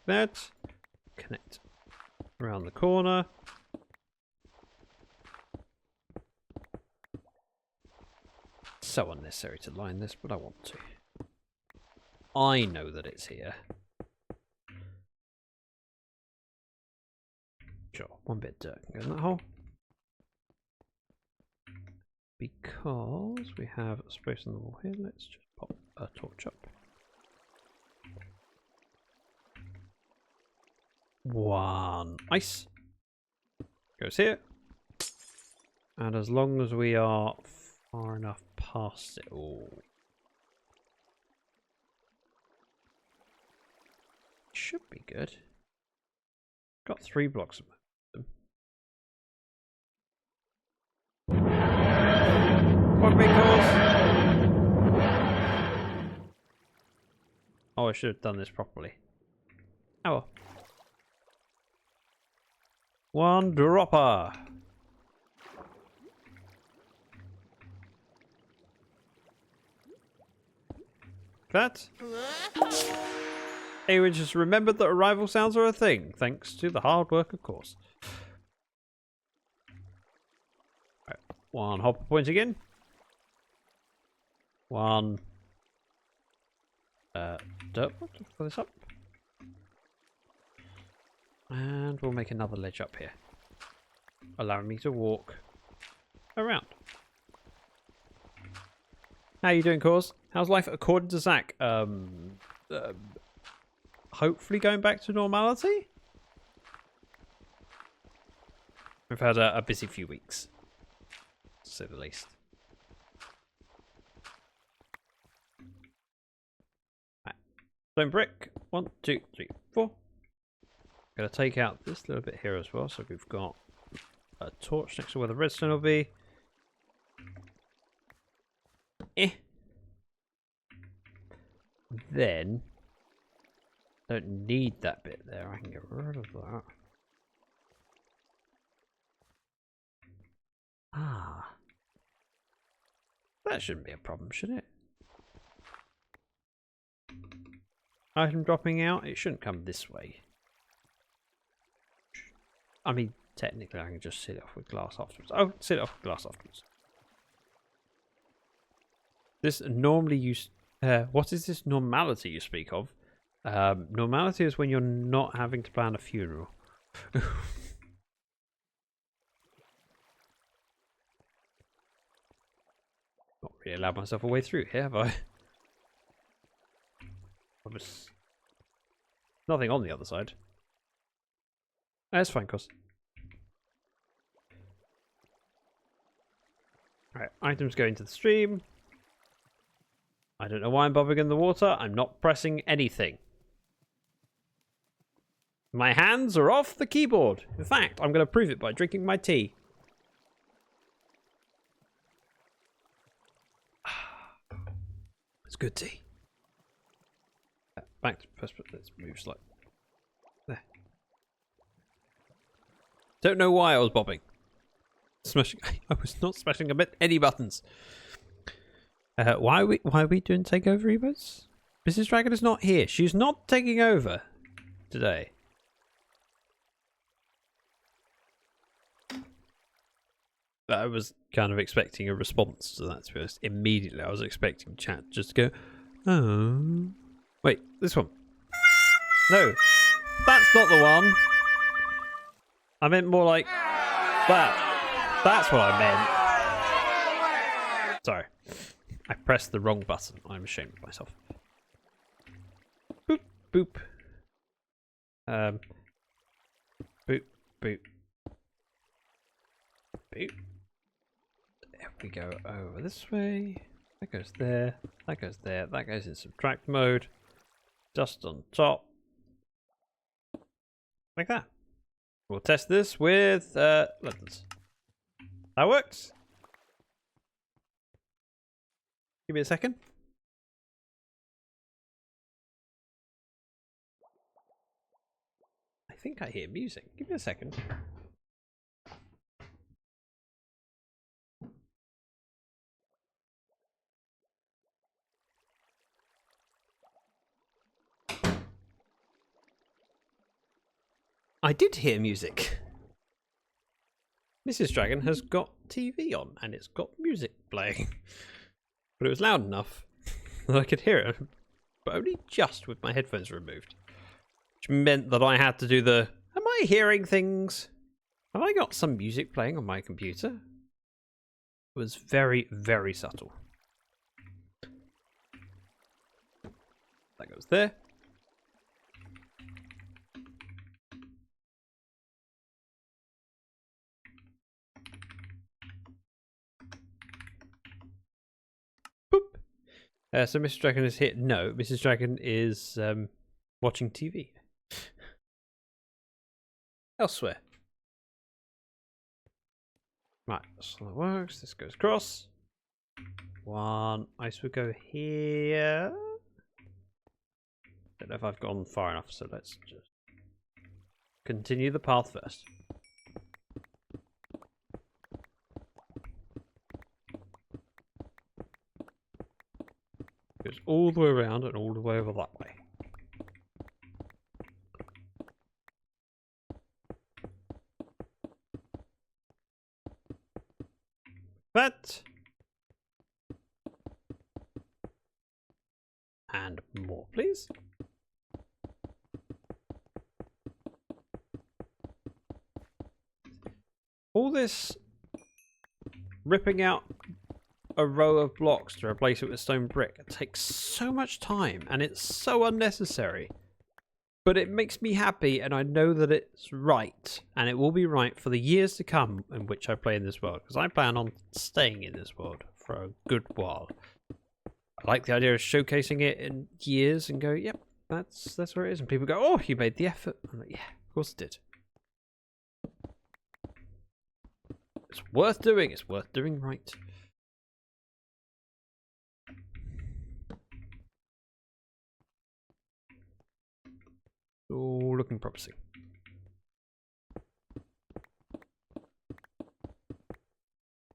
That connect around the corner. So unnecessary to line this, but I want to. I know that it's here. Sure, one bit of dirt can go in that hole. Because we have space on the wall here, let's just pop a torch up. One ice goes here. And as long as we are far enough past it all, should be good. Got 3 blocks of them. What because? Oh, I should have done this properly. Oh well. One dropper. That. Hey, we just remembered that arrival sounds are a thing, thanks to the hard work, of course. Right, one hopper point again. One dirt pot to fill this up. And we'll make another ledge up here, allowing me to walk around. How you doing, Cause? How's life according to Zach? Hopefully going back to normality? We've had a busy few weeks, to say the least. Right. Stone brick. 1, 2, 3, 4. Gonna take out this little bit here as well, so we've got a torch next to where the redstone will be. Then don't need that bit there. I can get rid of that. Ah, that shouldn't be a problem, should it? Item dropping out. It shouldn't come this way. I mean, technically, I can just sit it off with glass afterwards. Oh, sit it off with glass afterwards. This normally used. What is this normality you speak of? Normality is when you're not having to plan a funeral. Not really allowed myself a way through here, have I? I was nothing on the other side. That's fine, cos. Alright, items go into the stream. I don't know why I'm bobbing in the water. I'm not pressing anything. My hands are off the keyboard. In fact, I'm going to prove it by drinking my tea. It's good tea. Back to first, let's move slightly. There. Don't know why I was bobbing. Smashing. I was not smashing any buttons. Why are we doing takeover emotes? Mrs. Dragon is not here. She's not taking over today. I was kind of expecting a response to that, to be honest. Immediately, I was expecting chat just to go, oh. Wait, this one. No, that's not the one. I meant more like that. That's what I meant. Sorry. I pressed the wrong button. I'm ashamed of myself. Boop, boop. Boop, boop. Boop. There we go over this way. That goes there. That goes there. That goes in subtract mode. Just on top. Like that. We'll test this with letters. That works. Give me a second. I think I hear music. Give me a second. I did hear music. Mrs. Dragon has got TV on and it's got music playing. But it was loud enough that I could hear it, but only just with my headphones removed. Which meant that I had to do the, am I hearing things? Have I got some music playing on my computer? It was very, very subtle. That goes there. So Mrs. Dragon is here. No, Mrs. Dragon is watching TV. Elsewhere. Right, so that works. This goes across. One ice would go here. Don't know if I've gone far enough, so let's just continue the path first. Goes all the way around and all the way over that way. That. And more, please. All this ripping out a row of blocks to replace it with stone brick. It takes so much time and it's so unnecessary. But it makes me happy and I know that it's right. And it will be right for the years to come in which I play in this world. Because I plan on staying in this world for a good while. I like the idea of showcasing it in years and go, yep, that's where it is. And people go, oh, you made the effort. I'm like, yeah, of course I did. It's worth doing. It's worth doing right. All looking promising.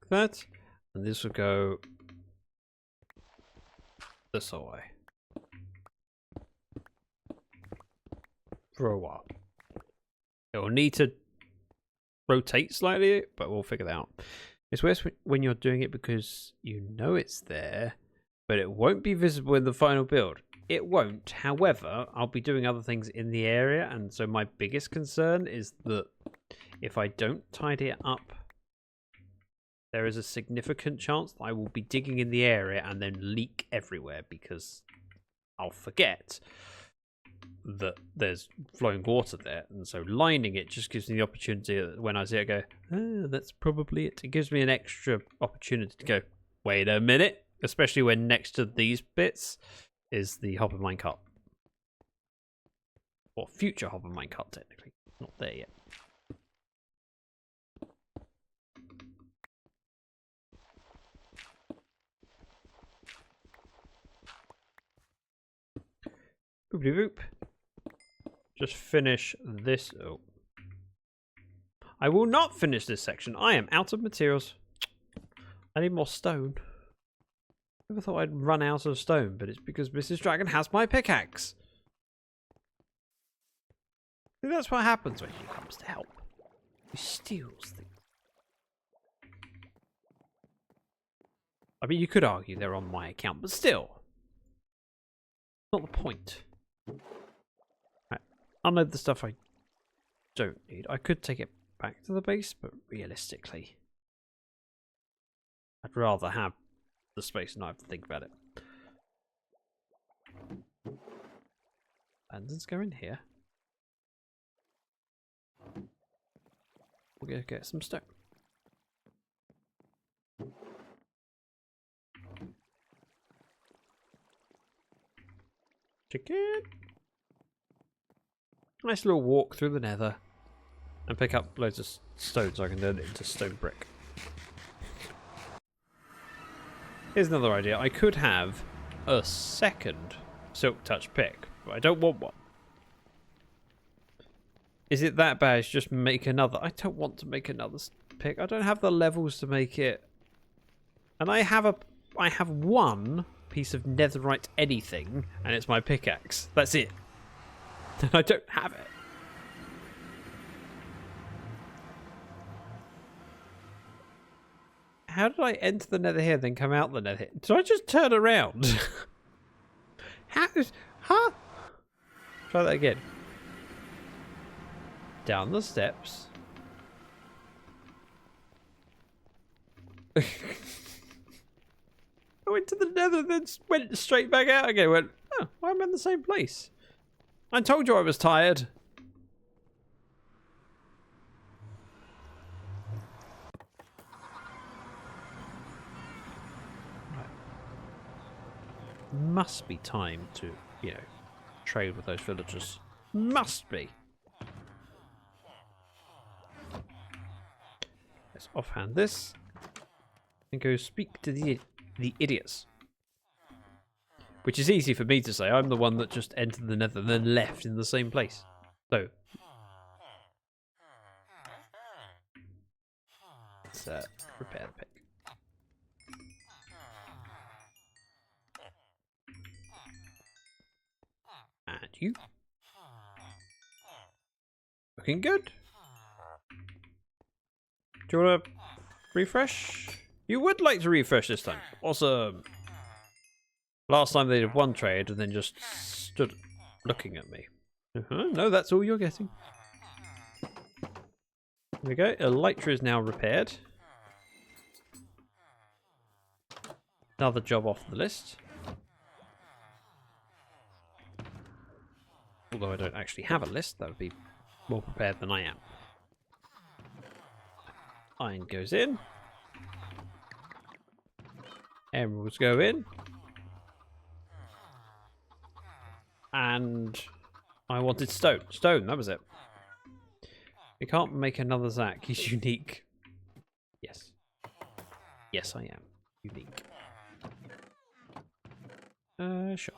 Like that, and this will go this way for a while. It will need to rotate slightly, but we'll figure that out. It's worse when you're doing it because you know it's there, but it won't be visible in the final build. It won't. However, I'll be doing other things in the area, and so my biggest concern is that if I don't tidy it up, there is a significant chance that I will be digging in the area and then leak everywhere because I'll forget that there's flowing water there, and so lining it just gives me the opportunity that when I see it, I go, oh, that's probably it. It gives me an extra opportunity to go, wait a minute, especially when next to these bits is the hopper minecart. Or future hopper minecart, technically. Not there yet. Boopity boop. Just finish this. Oh. I will not finish this section. I am out of materials. I need more stone. I never thought I'd run out of stone, but it's because Mrs. Dragon has my pickaxe. I think that's what happens when she comes to help. She steals things. I mean, you could argue they're on my account, but still. Not the point. Right. I'll load the stuff I don't need. I could take it back to the base, but realistically, I'd rather have the space and not have to think about it. Lanterns go in here. We'll go get some stone. Chicken. Nice little walk through the nether and pick up loads of stone so I can turn it into stone brick. Here's another idea. I could have a second Silk Touch pick, but I don't want one. Is it that bad? Just make another. I don't want to make another pick. I don't have the levels to make it. And I have one piece of netherite anything, and it's my pickaxe. That's it. And I don't have it. How did I enter the nether here, then come out the nether here? Did I just turn around? Huh? Try that again. Down the steps. I went to the nether, then went straight back out again. Went, oh, why am I in the same place? I told you I was tired. Right. Must be time to, you know, trade with those villagers. Must be. Let's offhand this and go speak to the idiots. Which is easy for me to say. I'm the one that just entered the nether and then left in the same place. So let's repair the pick. And you. Looking good. Do you want to refresh? You would like to refresh this time. Awesome. Last time they did one trade and then just stood looking at me. No, that's all you're getting. There we go. Elytra is now repaired. Another job off the list. Although I don't actually have a list, that would be more prepared than I am. Iron goes in. Emeralds go in. And I wanted stone. Stone, that was it. We can't make another Zach. He's unique. Yes. Yes, I am. Unique. Sure.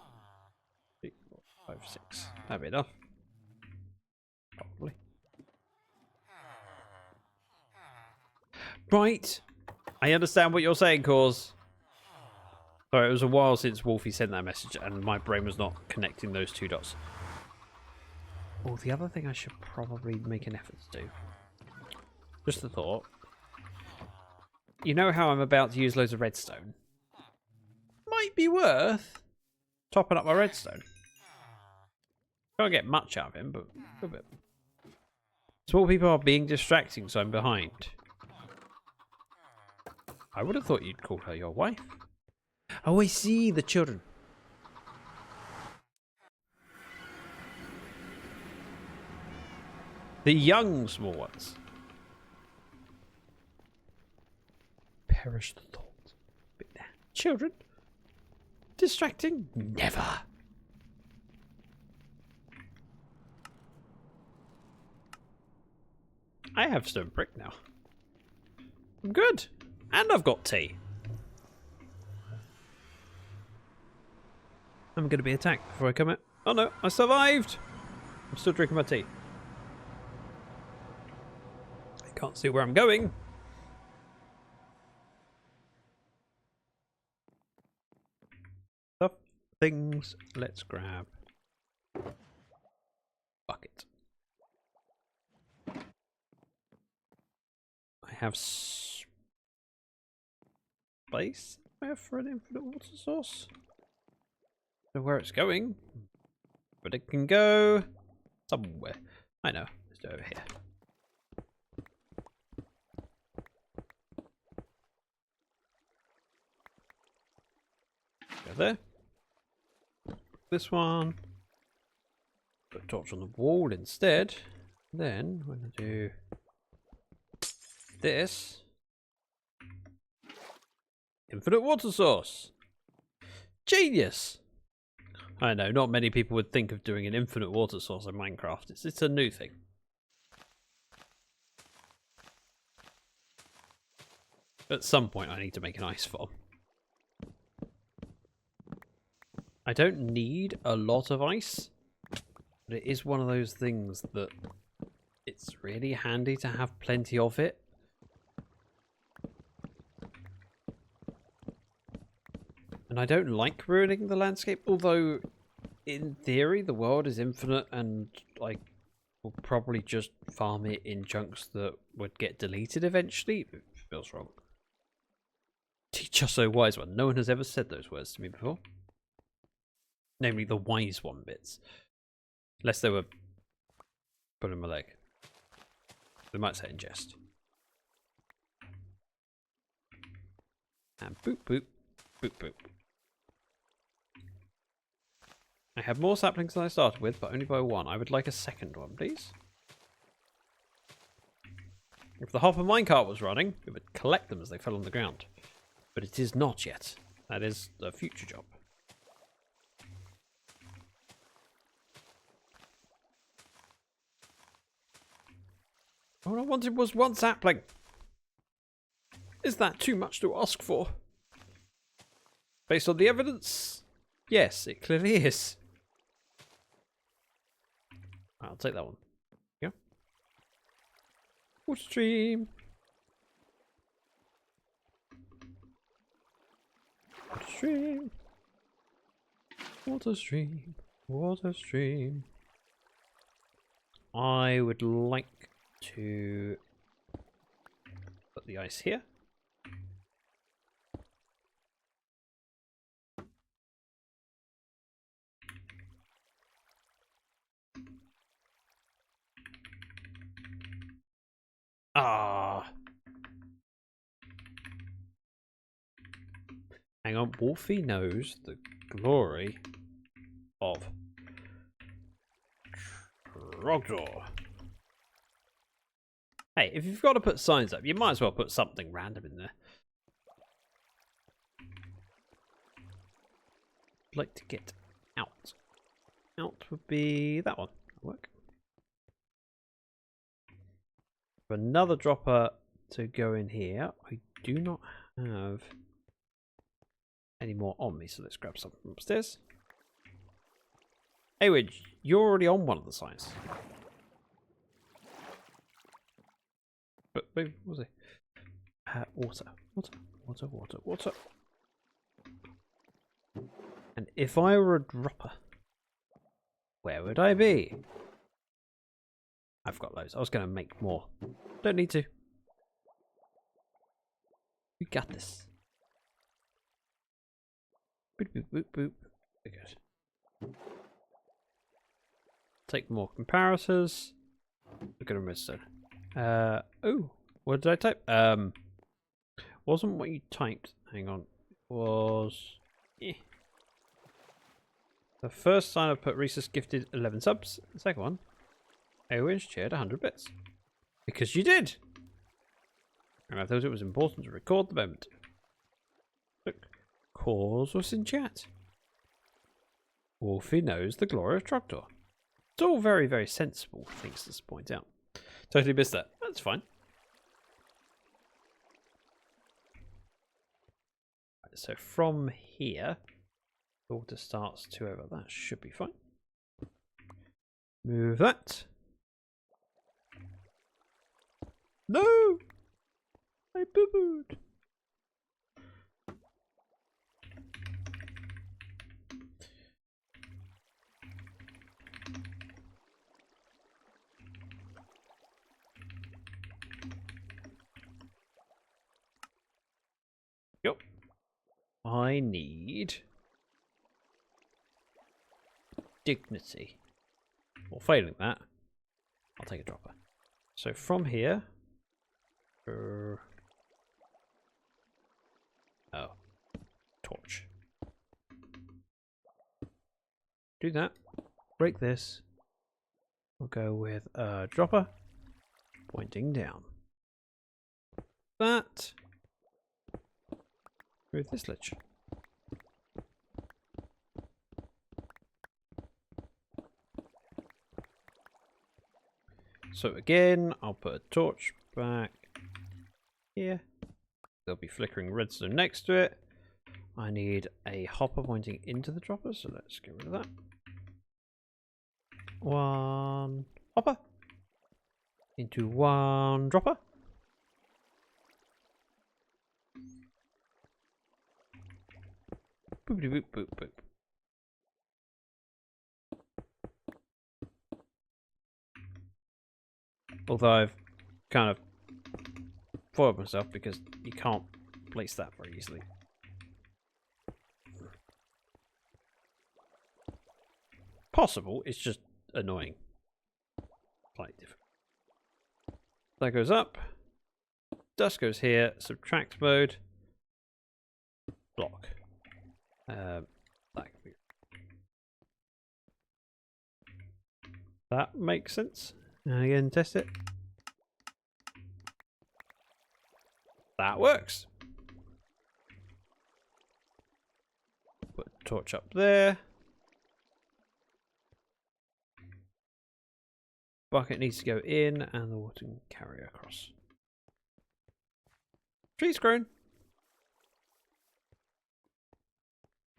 3, 4, 5, 6. That'd be enough. Probably. Right. I understand what you're saying, Cause. Sorry, it was a while since Wolfie sent that message and my brain was not connecting those two dots. Oh, the other thing I should probably make an effort to do. Just a thought. You know how I'm about to use loads of redstone? Might be worth topping up my redstone. Can't get much out of him, but a little bit. Small people are being distracting, so I'm behind. I would have thought you'd call her your wife. Oh, I see, the children. The young small ones. Perish the thought. Children? Distracting? Never. I have stone brick now. I'm good. And I've got tea. I'm going to be attacked before I come out. Oh no, I survived. I'm still drinking my tea. I can't see where I'm going. Stuff, things, let's grab bucket. I have space for an infinite water source. Don't know where it's going, but it can go somewhere. I know. Let's do it over here. Go there. This one. Put a torch on the wall instead. Then we're going to do this. Infinite water source. Genius. I know, not many people would think of doing an infinite water source in Minecraft. It's a new thing. At some point I need to make an ice farm. I don't need a lot of ice, but it is one of those things that it's really handy to have plenty of it. And I don't like ruining the landscape, although in theory the world is infinite and I will probably just farm it in chunks that would get deleted eventually. It feels wrong. Teach us, O wise one. No one has ever said those words to me before. Namely the wise one bits. Unless they were pulling my leg. They might say in jest. And boop boop. Boop boop. I have more saplings than I started with, but only by one. I would like a second one, please. If the hopper minecart was running, it would collect them as they fell on the ground. But it is not yet. That is a future job. All I wanted was one sapling. Is that too much to ask for? Based on the evidence? Yes, it clearly is. I'll take that one. Yeah. Water stream. Water stream. Water stream. Water stream. I would like to put the ice here. Ah. Hang on, Wolfie knows the glory of Trogdor. Hey, if you've got to put signs up, you might as well put something random in there. I'd like to get out. Out would be that one. That'll work. Another dropper to go in here. I do not have any more on me, so let's grab something from upstairs. Hey, Widge, you're already on one of the signs. But wait, what was it? Water, water, water, water, water. And if I were a dropper, where would I be? I've got loads. I was going to make more. Don't need to. We got this. Boop, boop, boop, boop. Very good. Take more comparators. Look at a redstone. Oh, what did I type? Wasn't what you typed. Hang on. It was... The first sign I put Reese's gifted 11 subs. The second one, Owen shared 100 bits. Because you did! And I thought it was important to record the moment. Look, Cause was in chat. Wolfie knows the glory of Trogdor. It's all very, very sensible things to point out. Totally missed that. That's fine. Right, so from here, the water starts to over. That should be fine. Move that. No! I boo-booed. Yep. I need dignity. Or failing that, I'll take a dropper. So from here, oh, torch. Do that. Break this. We'll go with a dropper pointing down. That. Move this ledge. So again, I'll put a torch back here. There'll be flickering redstone next to it. I need a hopper pointing into the dropper, so let's get rid of that. One hopper into one dropper. Boop boop boop boop. Although I've kind of foiled myself because you can't place that very easily. Possible, it's just annoying. Slightly different. That goes up. Dust goes here. Subtract mode. Block. That makes sense. And again, test it. That works. Put a torch up there. Bucket needs to go in, and the water can carry across. Tree's grown.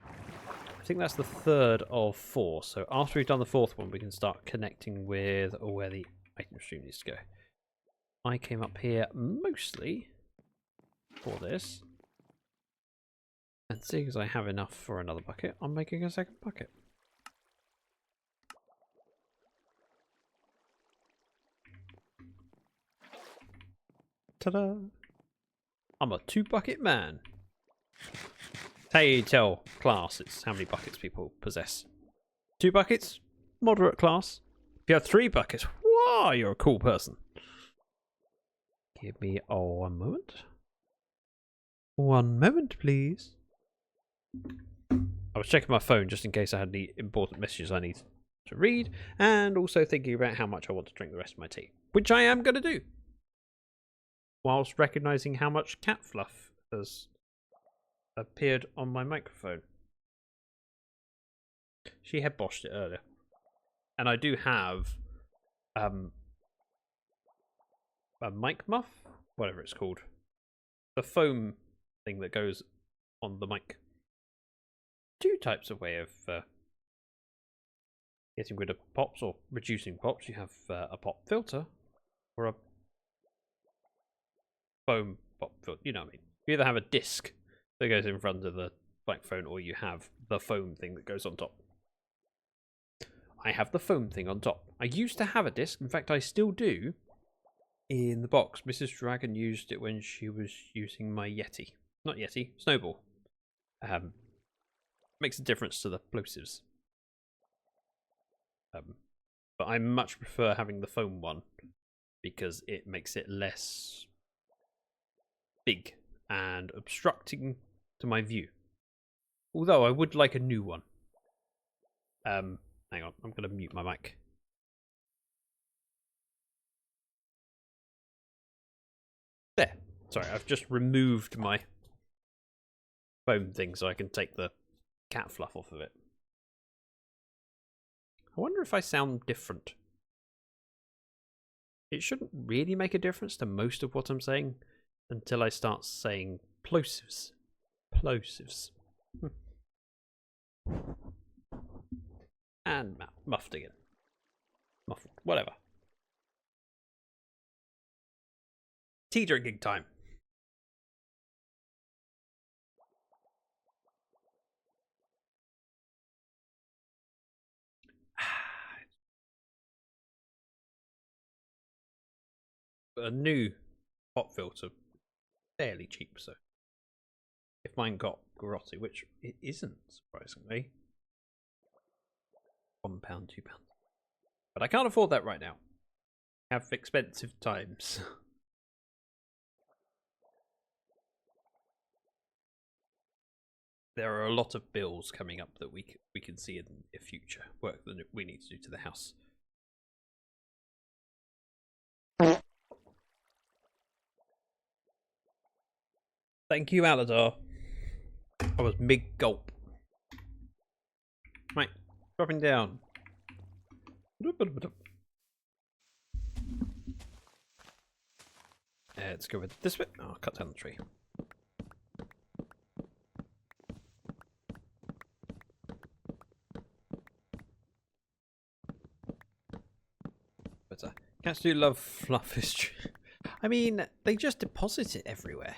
I think that's the third of 4. So after we've done the 4th one, we can start connecting with where the item stream needs to go. I came up here mostly for this. And seeing as I have enough for another bucket, I'm making a second bucket. Ta-da! I'm a 2-bucket man. How you tell class, it's how many buckets people possess. 2 buckets, moderate class. If you have 3 buckets, wow, you're a cool person. Give me 1 moment. 1 moment, please. I was checking my phone just in case I had any important messages I need to read, and also thinking about how much I want to drink the rest of my tea, which I am going to do, whilst recognising how much cat fluff has appeared on my microphone. She had boshed it earlier, and I do have a mic muff, whatever it's called, the foam thing that goes on the mic. 2 types of way of getting rid of pops or reducing pops. You have a pop filter or a foam pop filter. You know what I mean. You either have a disc that goes in front of the microphone, or you have the foam thing that goes on top. I have the foam thing on top. I used to have a disc. In fact, I still do. In the box, Mrs. Dragon used it when she was using my Yeti. Not Yeti, Snowball. Makes a difference to the plosives. But I much prefer having the foam one because it makes it less big and obstructing to my view. Although I would like a new one. Hang on, I'm going to mute my mic. There. Sorry, I've just removed my foam thing so I can take the cat fluff off of it. I wonder if I sound different. It shouldn't really make a difference to most of what I'm saying until I start saying plosives. Plosives. And muffed again. Muffled. Whatever. Tea drinking time. A new pop filter, fairly cheap, so if mine got grotty, which it isn't surprisingly, £1, £2, but I can't afford that right now. I have expensive times. There are a lot of bills coming up that we can see in the future, work that we need to do to the house. Thank you, Aladar. I was mid-gulp. Right, dropping down. Let's go with this bit. Oh, I'll cut down the tree. better. Cats do love fluff. I mean, they just deposit it everywhere.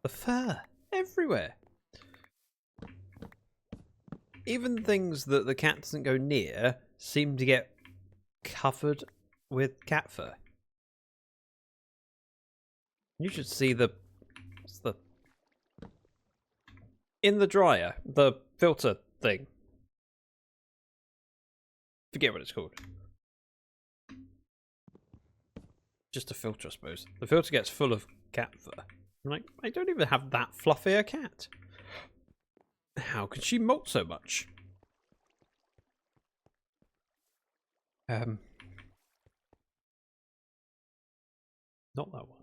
The fur everywhere. Even things that the cat doesn't go near seem to get covered with cat fur. You should see what's the in the dryer, the filter thing. Forget what it's called. Just a filter, I suppose. The filter gets full of cat fur. I'm like, I don't even have that fluffy a cat. How could she molt so much? Not that one.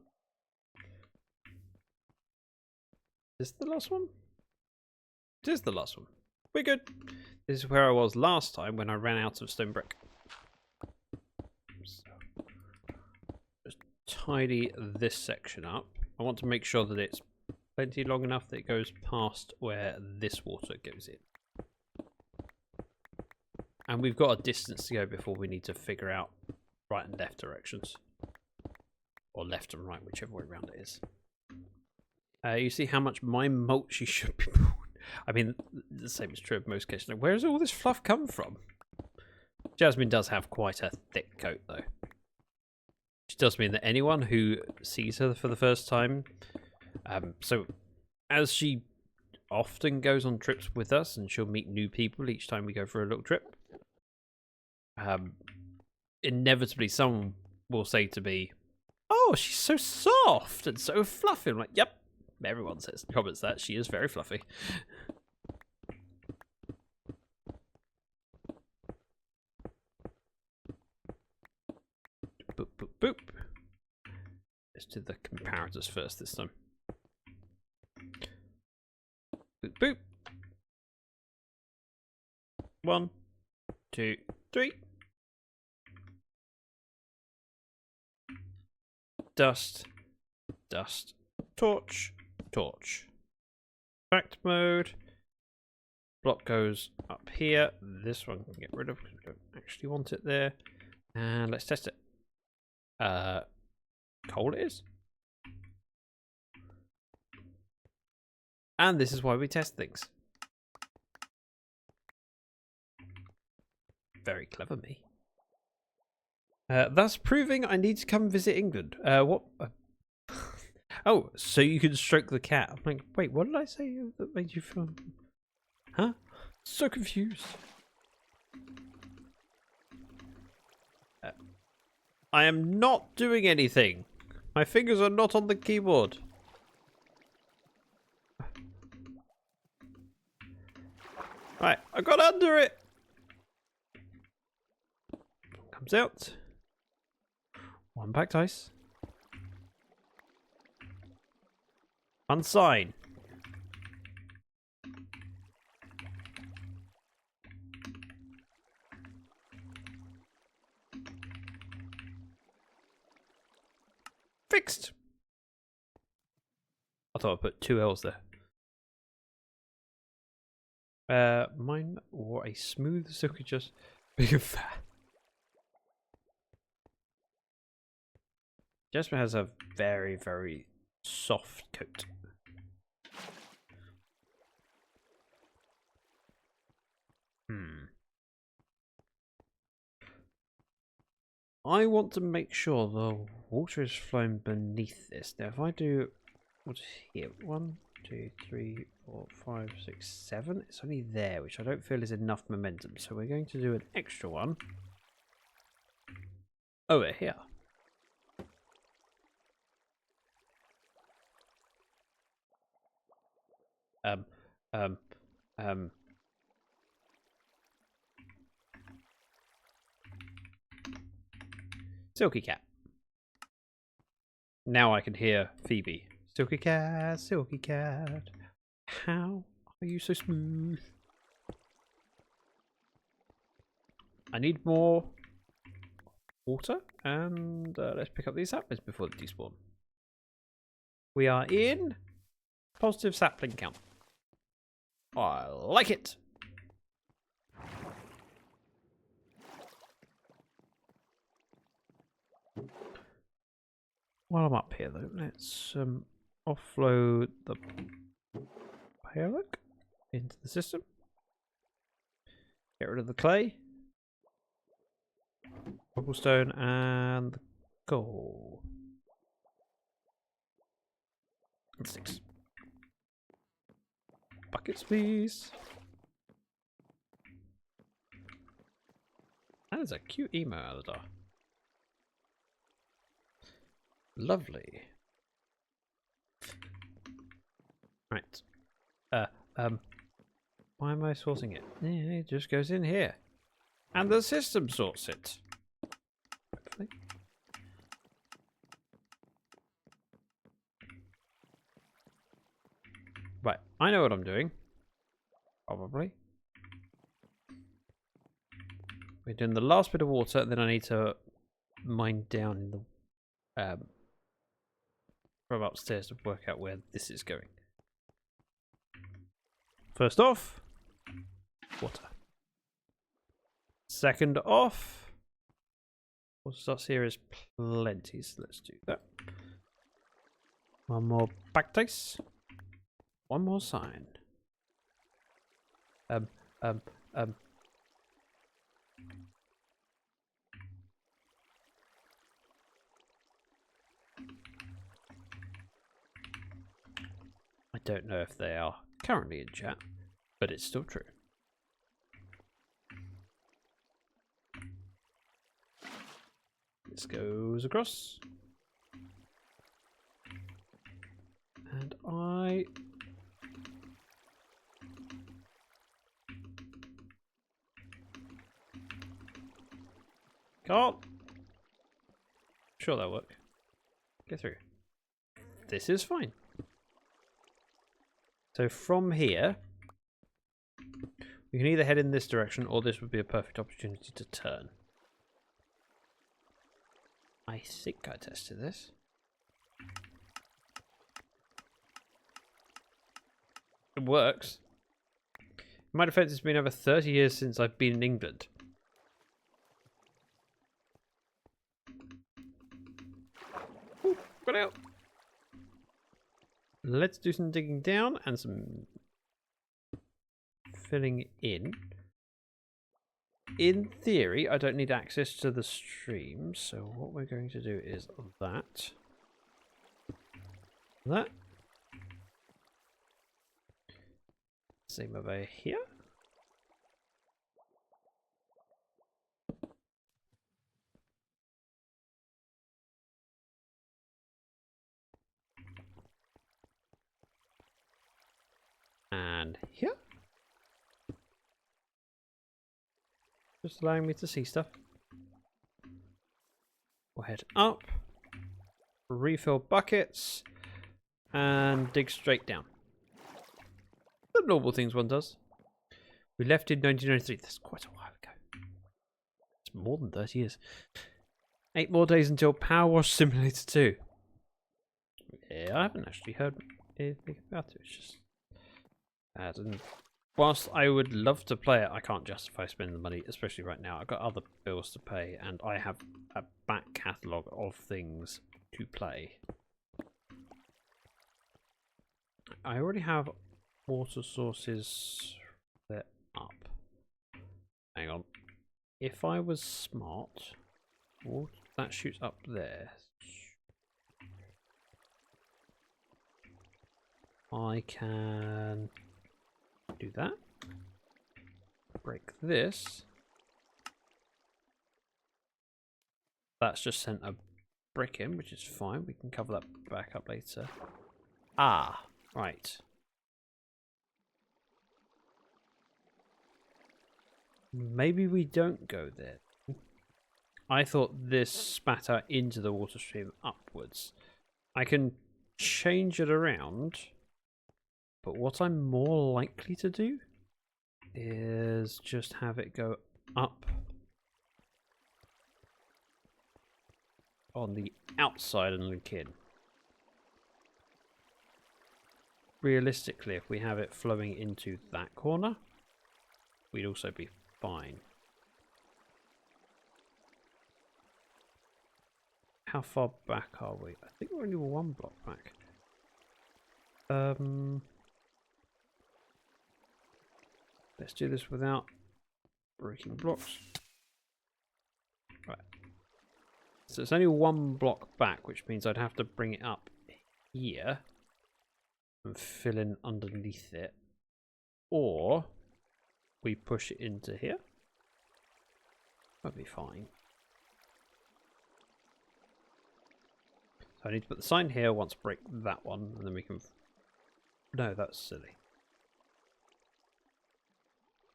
Is this the last one? It is the last one. We're good. This is where I was last time when I ran out of stone brick. So, just tidy this section up. I want to make sure that it's plenty long enough that it goes past where this water goes in. And we've got a distance to go before we need to figure out right and left directions. Or left and right, whichever way around it is. You see how much my mulchy should be born. I mean, the same is true of most cases. Where does all this fluff come from? Jasmine does have quite a thick coat, though. Which does mean that anyone who sees her for the first time... so, as she often goes on trips with us, and she'll meet new people each time we go for a little trip, inevitably someone will say to me, "Oh, she's so soft and so fluffy." I'm like, "Yep." Everyone says comments that she is very fluffy. Boop, boop, boop. Let's do the comparators first this time. Boop, boop. 1, 2, 3. Dust, dust, torch, torch. Fact mode. Block goes up here. This one can get rid of because we don't actually want it there. And let's test it. Coal it is. And this is why we test things. Very clever me. Thus proving I need to come visit England. What? Oh, so you can stroke the cat. I'm like, wait, what did I say that made you feel... Huh? So confused. I am not doing anything. My fingers are not on the keyboard. Right, I got under it. Comes out. One packed ice. Unsign. Fixed. I thought I put 2 L's there. Mine wore a smooth silky just big and fat. Jasmine has a very, very soft coat. I want to make sure the water is flowing beneath this. Now, if I do, what's here? 1, 2, 3, 4, 5, 6, 7. It's only there, which I don't feel is enough momentum. So we're going to do an extra one over here. Silky cat. Now I can hear Phoebe. Silky cat, how are you so smooth? I need more water, and let's pick up these saplings before they despawn. We are in positive sapling count. I like it. While I'm up here, though, let's offload the payload into the system. Get rid of the clay, cobblestone, and the coal. And sticks. Buckets, please. That is a cute email, Aladar. Lovely. Right. Why am I sorting it? Yeah, it just goes in here. And the system sorts it. Hopefully. Right, I know what I'm doing. Probably. We're doing the last bit of water, and then I need to mine down in the from upstairs to work out where this is going. First off, water. Second off, water starts here is plenty, so let's do that. One more backtace. One more sign. I don't know if they are currently in chat, but it's still true. This goes across. And I... can't. Sure that'll work. Get through. This is fine. So from here, we can either head in this direction, or this would be a perfect opportunity to turn. I think I tested this. It works. In my defense, it's been over 30 years since I've been in England. Ooh, got out. Let's do some digging down and some filling in. In theory, I don't need access to the stream, so what we're going to do is that. That. Same over here. And here. Just allowing me to see stuff. We'll head up. Refill buckets. And dig straight down. The normal things one does. We left in 1993. That's quite a while ago. It's more than 30 years. 8 more days until Power Wash Simulator 2. Yeah, I haven't actually heard anything about it. It's just... and whilst I would love to play it, I can't justify spending the money, especially right now. I've got other bills to pay, and I have a back catalogue of things to play. I already have water sources set up. Hang on. If I was smart, that shoots up there. I can do that. Break this. That's just sent a brick in, which is fine. We can cover that back up later. Ah, right. Maybe we don't go there. I thought this spat out into the water stream upwards. I can change it around, but what I'm more likely to do is just have it go up on the outside and link in. Realistically, if we have it flowing into that corner, we'd also be fine. How far back are we? I think we're only 1 block back. Let's do this without breaking blocks. Right. So it's only 1 block back, which means I'd have to bring it up here and fill in underneath it. Or we push it into here. That'd be fine. So I need to put the sign here, once break that one, and then we can... No, that's silly.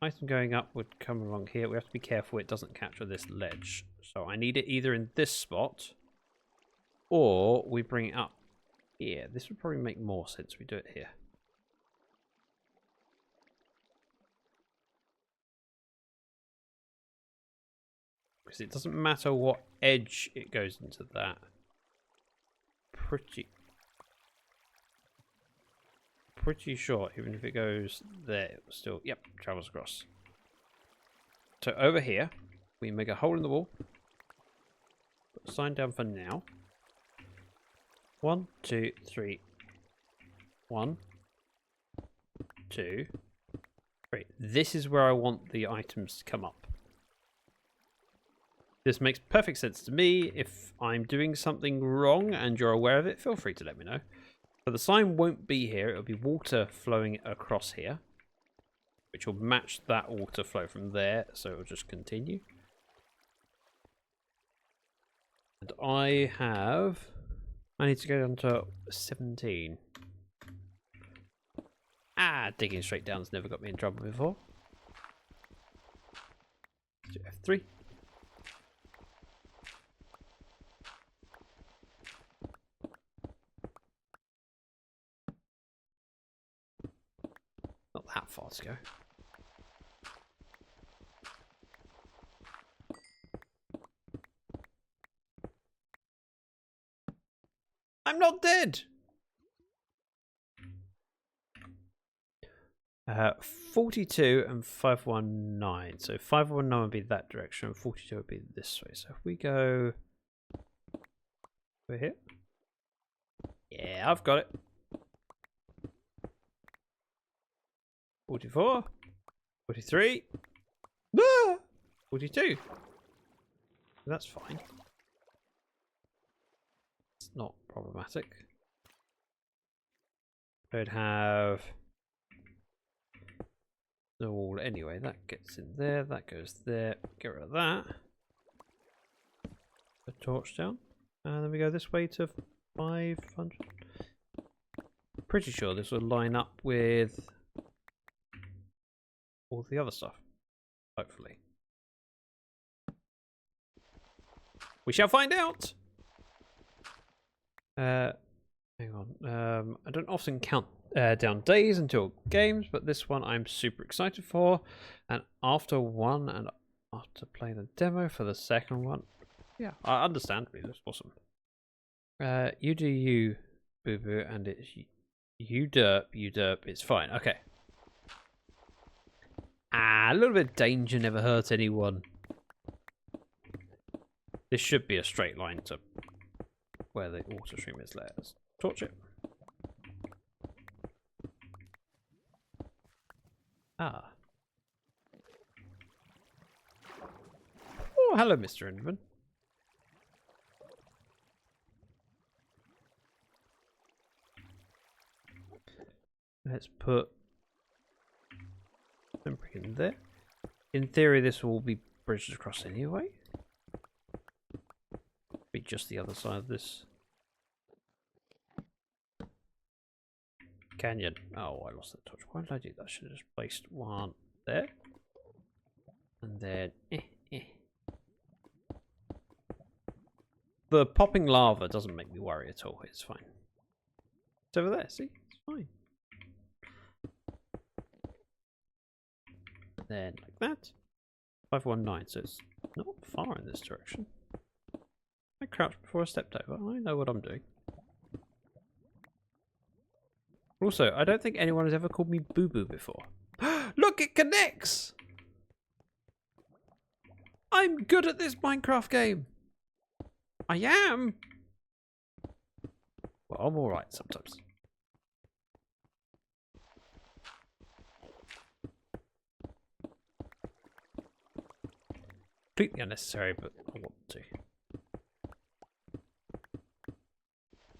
Item going up would come along here. We have to be careful it doesn't capture this ledge. So I need it either in this spot, or we bring it up here. This would probably make more sense we do it here. Because it doesn't matter what edge it goes into that. Pretty sure, even if it goes there, it will still, yep, travels across. So over here, we make a hole in the wall. Put a sign down for now. 1, 2, 3. 1, 2, 3. This is where I want the items to come up. This makes perfect sense to me. If I'm doing something wrong and you're aware of it, feel free to let me know. But the sign won't be here. It'll be water flowing across here, which will match that water flow from there. So it'll just continue. And I need to go down to 17. Digging straight down has never got me in trouble before. Let's do F3. Not that far to go. I'm not dead! 42 and 519. So 519 would be that direction, 42 would be this way. So if we go over here. Yeah, I've got it. 44. 43. Ah! 42. That's fine. It's not problematic. I'd have the wall anyway. That gets in there. That goes there. Get rid of that. The torch down. And then we go this way to 500. Pretty sure this will line up with all the other stuff. Hopefully. We shall find out! Hang on. I don't often count down days until games, but this one I'm super excited for. And after one, and after playing the demo for the second one, yeah, I understand. Really, that's awesome. You do you, boo boo, and it's you derp, it's fine. Okay. A little bit of danger never hurt anyone. This should be a straight line to where the water stream is. Let's torch it. Ah. Oh, hello, Mr. Enderman. Let's put some brick in there. In theory, this will be bridged across anyway. Be just the other side of this canyon. Oh, I lost that torch. Why did I do that? I should have just placed one there. And then the popping lava doesn't make me worry at all. It's fine. It's over there, see? It's fine. Then like that. 519, so it's not far in this direction. I crouched before I stepped over. I know what I'm doing. Also, I don't think anyone has ever called me Boo Boo before. Look, it connects! I'm good at this Minecraft game. I am. Well, I'm alright sometimes. Completely unnecessary, but I want to.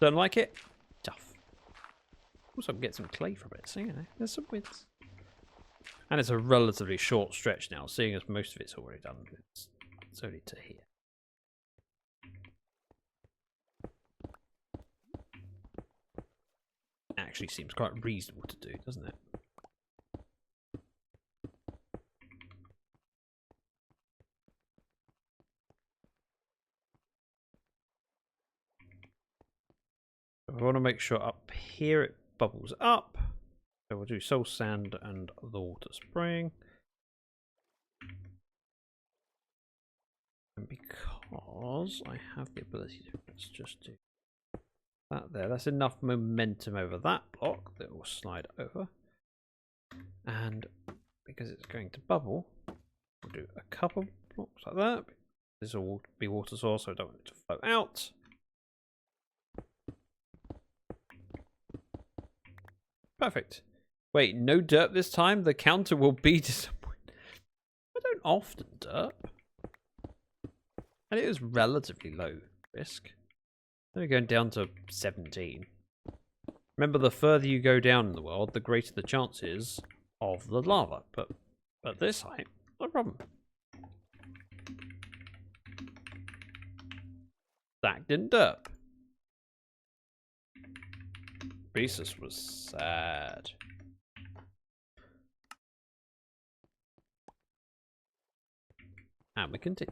Don't like it? Tough. Also, I can get some clay from it, so you know, there's some wins. And it's a relatively short stretch now, seeing as most of it's already done. It's only to here. Actually seems quite reasonable to do, doesn't it? I want to make sure up here it bubbles up. So we'll do soul sand and the water spraying. And because I have the ability to, let's just do that there. That's enough momentum over that block that will slide over. And because it's going to bubble, we'll do a couple blocks like that. This will be water source, so I don't want it to flow out. Perfect. Wait, no derp this time? The counter will be disappointed. I don't often derp. And it is relatively low risk. We're going down to 17. Remember, the further you go down in the world, the greater the chances of the lava. But at this height, no problem. Zach didn't derp. Rhesus was sad. And we continue.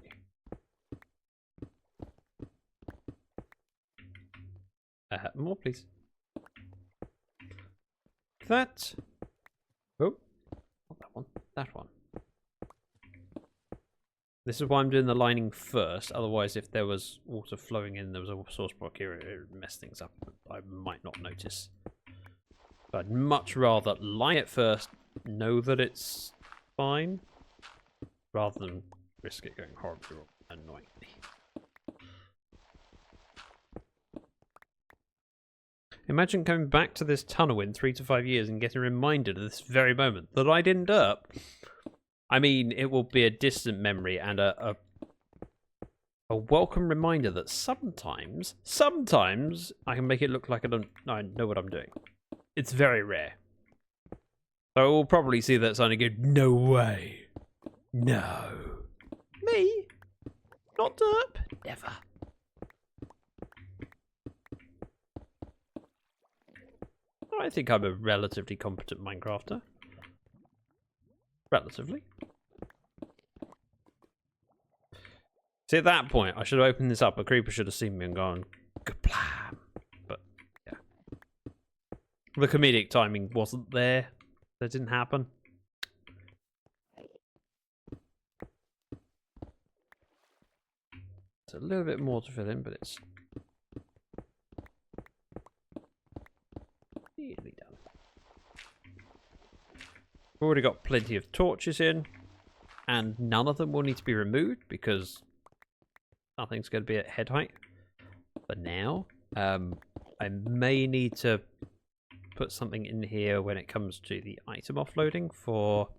More, please. That. Oh, not that one. That one. This is why I'm doing the lining first. Otherwise, if there was water flowing in, there was a source block here, it would mess things up. I might not notice. But I'd much rather line it first, know that it's fine, rather than risk it going horribly wrong and annoying me. Imagine coming back to this tunnel in 3 to 5 years and getting reminded of this very moment that I didn't derp. I mean, it will be a distant memory and a welcome reminder that sometimes I can make it look like I know what I'm doing. It's very rare. So I will probably see that sign and go, no way. No. Me? Not derp? Never. I think I'm a relatively competent Minecrafter. Relatively. See, at that point, I should have opened this up. A creeper should have seen me and gone, kablam. But, yeah. The comedic timing wasn't there. That didn't happen. It's a little bit more to fill in, but it's nearly done. We've already got plenty of torches in, and none of them will need to be removed because nothing's going to be at head height. But now, I may need to put something in here when it comes to the item offloading for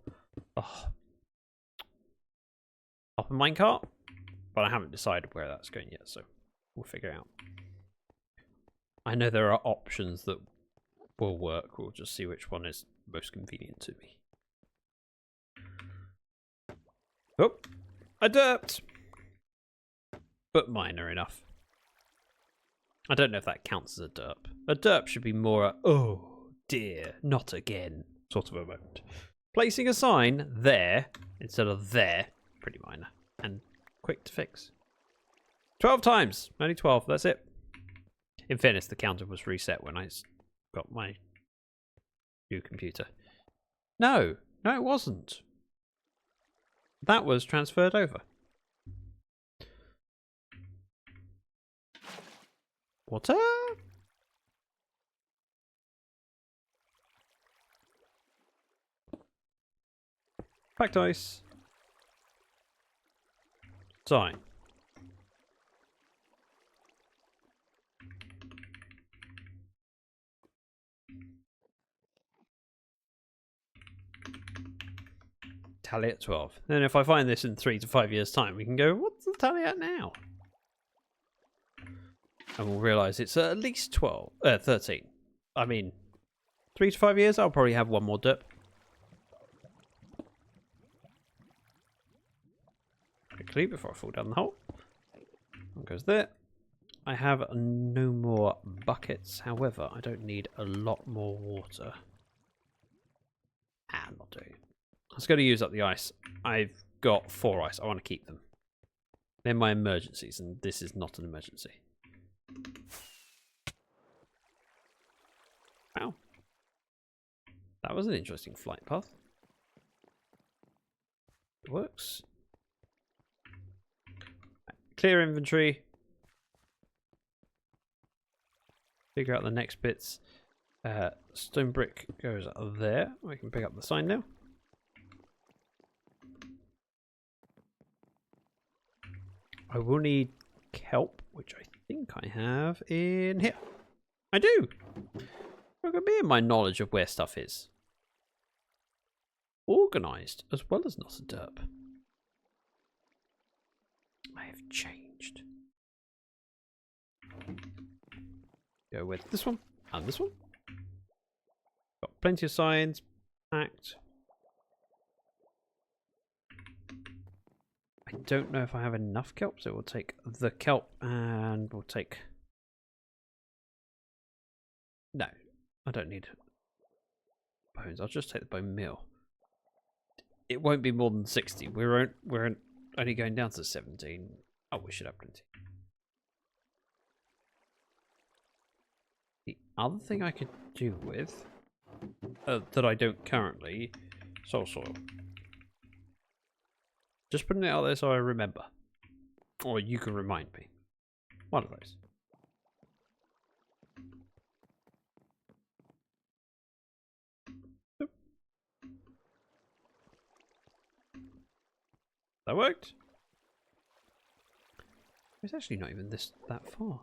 upper minecart, but I haven't decided where that's going yet, so we'll figure it out. I know there are options that will work. We'll just see which one is most convenient to me. Oh, I derped, but minor enough. I don't know if that counts as a derp. A derp should be more a, oh dear, not again sort of a moment. Placing a sign there instead of there, pretty minor and quick to fix. 12 times, only 12, that's it. In fairness, the counter was reset when I got my new computer. No, it wasn't. That was transferred over. Water? Packed ice. Sign. tally at 12. Then if I find this in 3 to 5 years' time, we can go, what's the tally at now? And we'll realise it's at least 13. I mean, 3 to 5 years, I'll probably have one more derp. Quickly, before I fall down the hole. One goes there. I have no more buckets. However, I don't need a lot more water. I'm not doing it. I was going to use up the ice. I've got 4 ice. I want to keep them. They're my emergencies, and this is not an emergency. Wow. That was an interesting flight path. It works. Clear inventory. Figure out the next bits. Stone brick goes there. I can pick up the sign now. I will need kelp, which I think I have in here. I do! Look at me and my knowledge of where stuff is. Organised, as well as not a derp. I have changed. Go with this one and this one. Got plenty of signs. Packed. I don't know if I have enough kelp, so we'll take the kelp and we'll take... No, I don't need bones. I'll just take the bone meal. It won't be more than 60. We're only going down to 17. Oh, we should have plenty. The other thing I could do with that I don't currently, soul soil. Just putting it out there so I remember, or you can remind me. One of those. Yep. That worked. It's actually not even that far.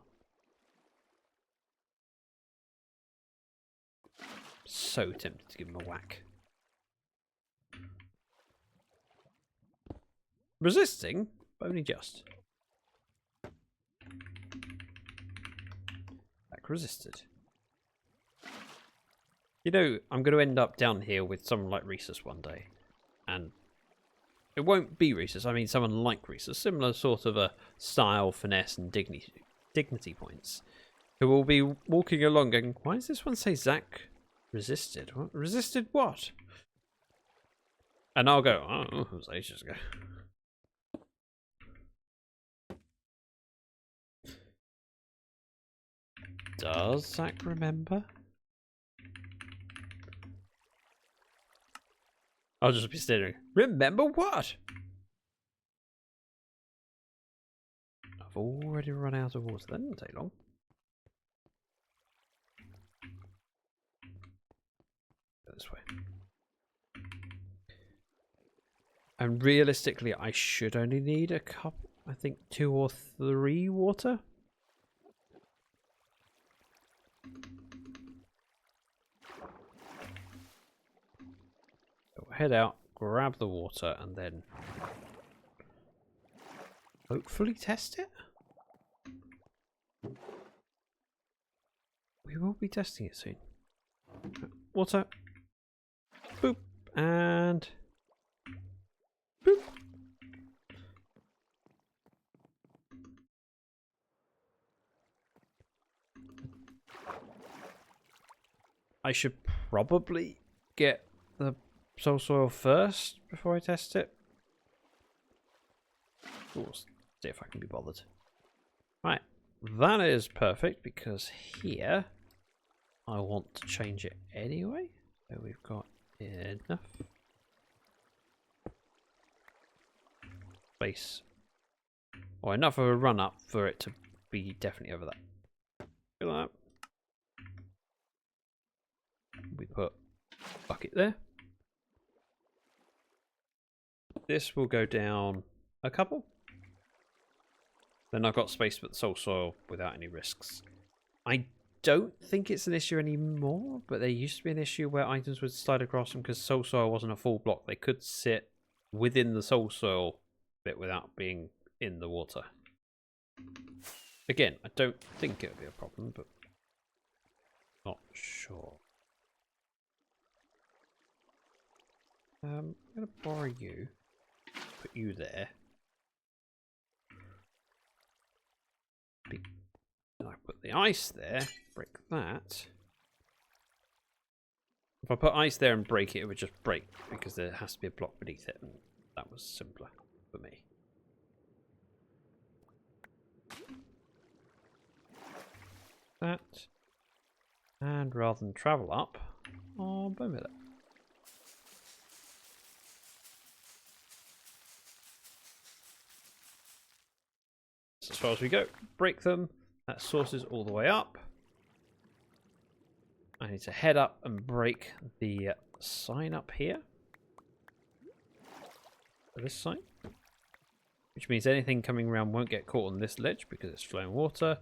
So tempted to give him a whack. Resisting, but only just. Back resisted. You know, I'm going to end up down here with someone like Rhesus one day. And it won't be Rhesus, I mean someone like Rhesus. Similar sort of a style, finesse and dignity points. Who will be walking along going, why does this one say Zach resisted? What? Resisted what? And I'll go, oh, it was ages ago. Does Zach remember? I'll just be staring. Remember what? I've already run out of water. That didn't take long. Go this way. And realistically, I should only need a couple, I think 2 or 3 water. Head out, grab the water, and then hopefully test it. We will be testing it soon. Water. Boop. And boop. I should probably get the soul soil first before I test it. We'll see if I can be bothered. Right, that is perfect because here I want to change it anyway. So we've got enough space, or enough of a run up for it to be definitely over that. Look at that. We put bucket there. This will go down a couple. Then I've got space to put the soul soil without any risks. I don't think it's an issue anymore, but there used to be an issue where items would slide across them because soul soil wasn't a full block. They could sit within the soul soil bit without being in the water. Again, I don't think it would be a problem, but not sure. I'm going to borrow you, put you there. I put the ice there, break that. If I put ice there and break it, it would just break because there has to be a block beneath it, and that was simpler for me. That. And rather than travel up, I'll boom it. As far as we go, break them. That sources all the way up. I need to head up and break the sign up here. This sign. Which means anything coming around won't get caught on this ledge because it's flowing water.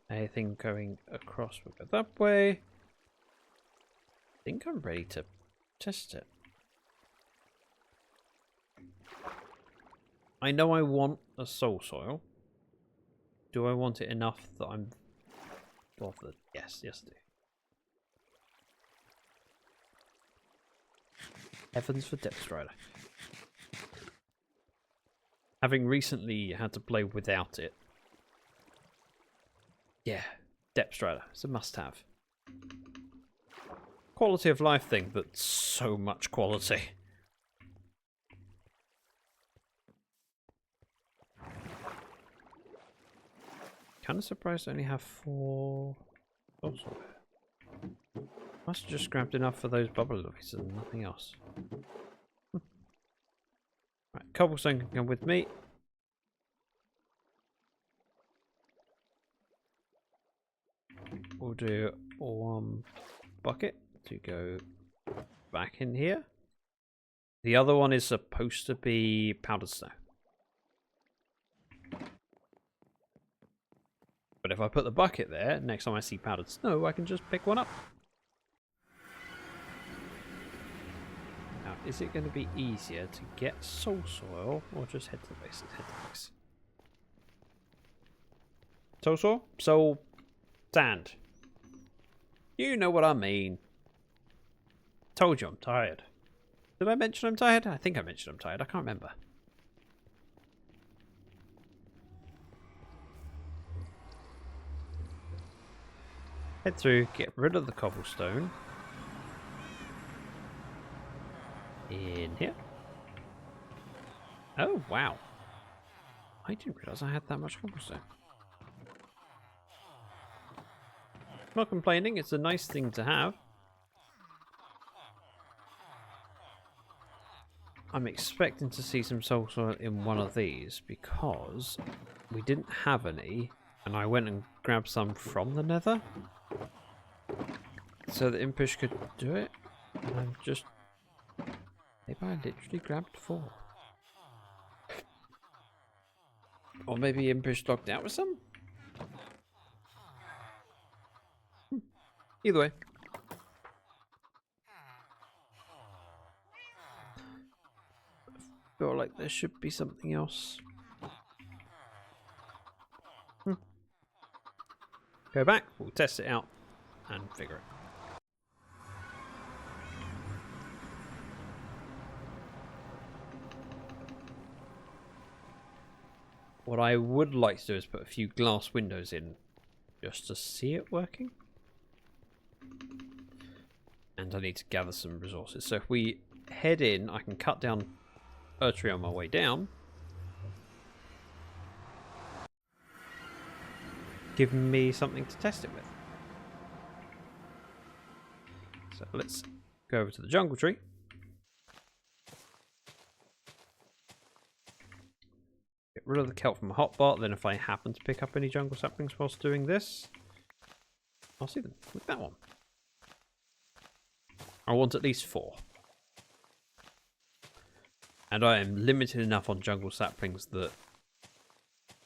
Anything going across will go that way. I think I'm ready to test it. I know I want a soul soil. Do I want it enough that I'm bothered? Yes, I do. Heavens for ZactheDragon. Having recently had to play without it. Yeah, ZactheDragon. It's a must-have. Quality of life thing, but so much quality. Kind of surprised I only have 4. Oh, sorry. Must have just grabbed enough for those bubble lookies and nothing else. Right, cobblestone can come with me. We'll do 1 bucket to go back in here. The other one is supposed to be powdered snow. But if I put the bucket there, next time I see powdered snow, I can just pick one up. Now, is it going to be easier to get soul soil or just head to the base? Head to the base. Soul soil? Soul sand. You know what I mean. Told you I'm tired. Did I mention I'm tired? I think I mentioned I'm tired. I can't remember. Head through, get rid of the cobblestone. In here. Oh, wow. I didn't realise I had that much cobblestone. Not complaining, it's a nice thing to have. I'm expecting to see some soul soil in one of these because we didn't have any and I went and grabbed some from the nether so that Impish could do it, and I'm just... maybe I literally grabbed 4. Or maybe Impish locked out with some? Either way. I feel like there should be something else. Go back, we'll test it out and figure it. What I would like to do is put a few glass windows in just to see it working. And I need to gather some resources. So if we head in, I can cut down a tree on my way down. Give me something to test it with. So let's go over to the jungle tree. Get rid of the kelp from my hotbar. Then if I happen to pick up any jungle saplings whilst doing this, I'll see them. Look at that one. I want at least 4. And I am limited enough on jungle saplings that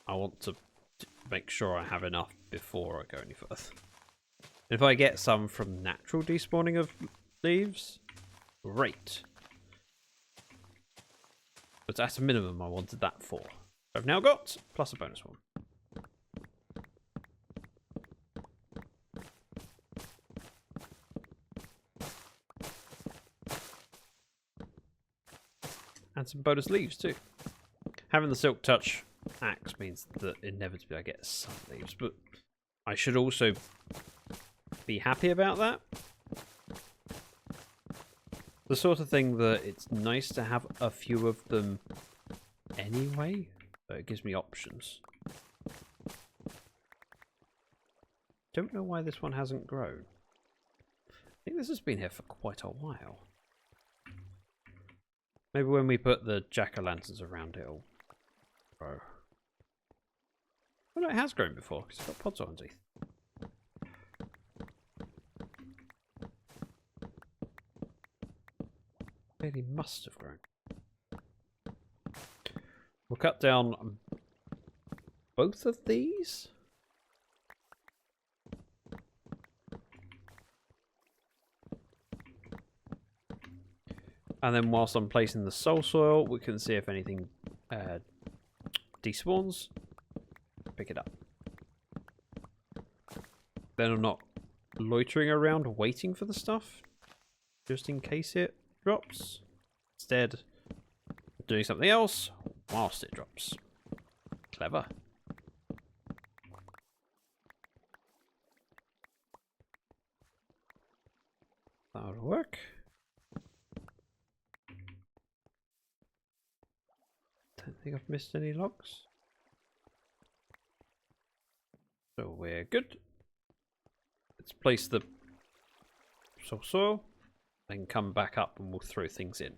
I want to make sure I have enough before I go any further. If I get some from natural despawning of leaves, great. But at a minimum, I wanted that 4. I've now got plus a bonus 1. And some bonus leaves too. Having the Silk Touch axe means that inevitably I get some leaves, but I should also be happy about that. The sort of thing that it's nice to have a few of them anyway, but it gives me options. Don't know why this one hasn't grown. I think this has been here for quite a while. Maybe when we put the jack-o'-lanterns around, it'll grow. Oh no, it has grown before, because it's got pods on teeth. Really must have grown. We'll cut down both of these. And then whilst I'm placing the soul soil, we can see if anything despawns. Pick it up. Then I'm not loitering around waiting for the stuff, just in case it drops. Instead, doing something else whilst it drops. Clever. That would work. Don't think I've missed any logs. So we're good. Let's place the soil, then come back up and we'll throw things in.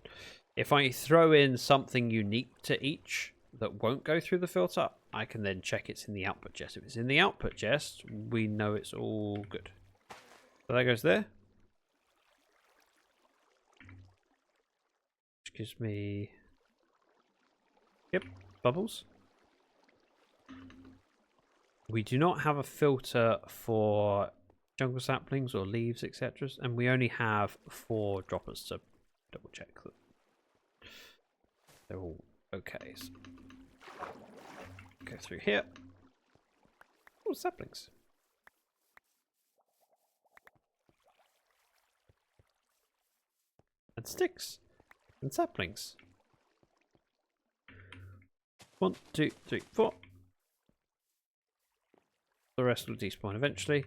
If I throw in something unique to each that won't go through the filter, I can then check it's in the output chest. If it's in the output chest, we know it's all good. So that goes there. Which gives me... Yep, bubbles. We do not have a filter for jungle saplings or leaves, etc. And we only have 4 droppers to double check that they're all okay. So go through here. Oh, saplings. And sticks. And saplings. 1, 2, 3, 4. The rest will despawn eventually.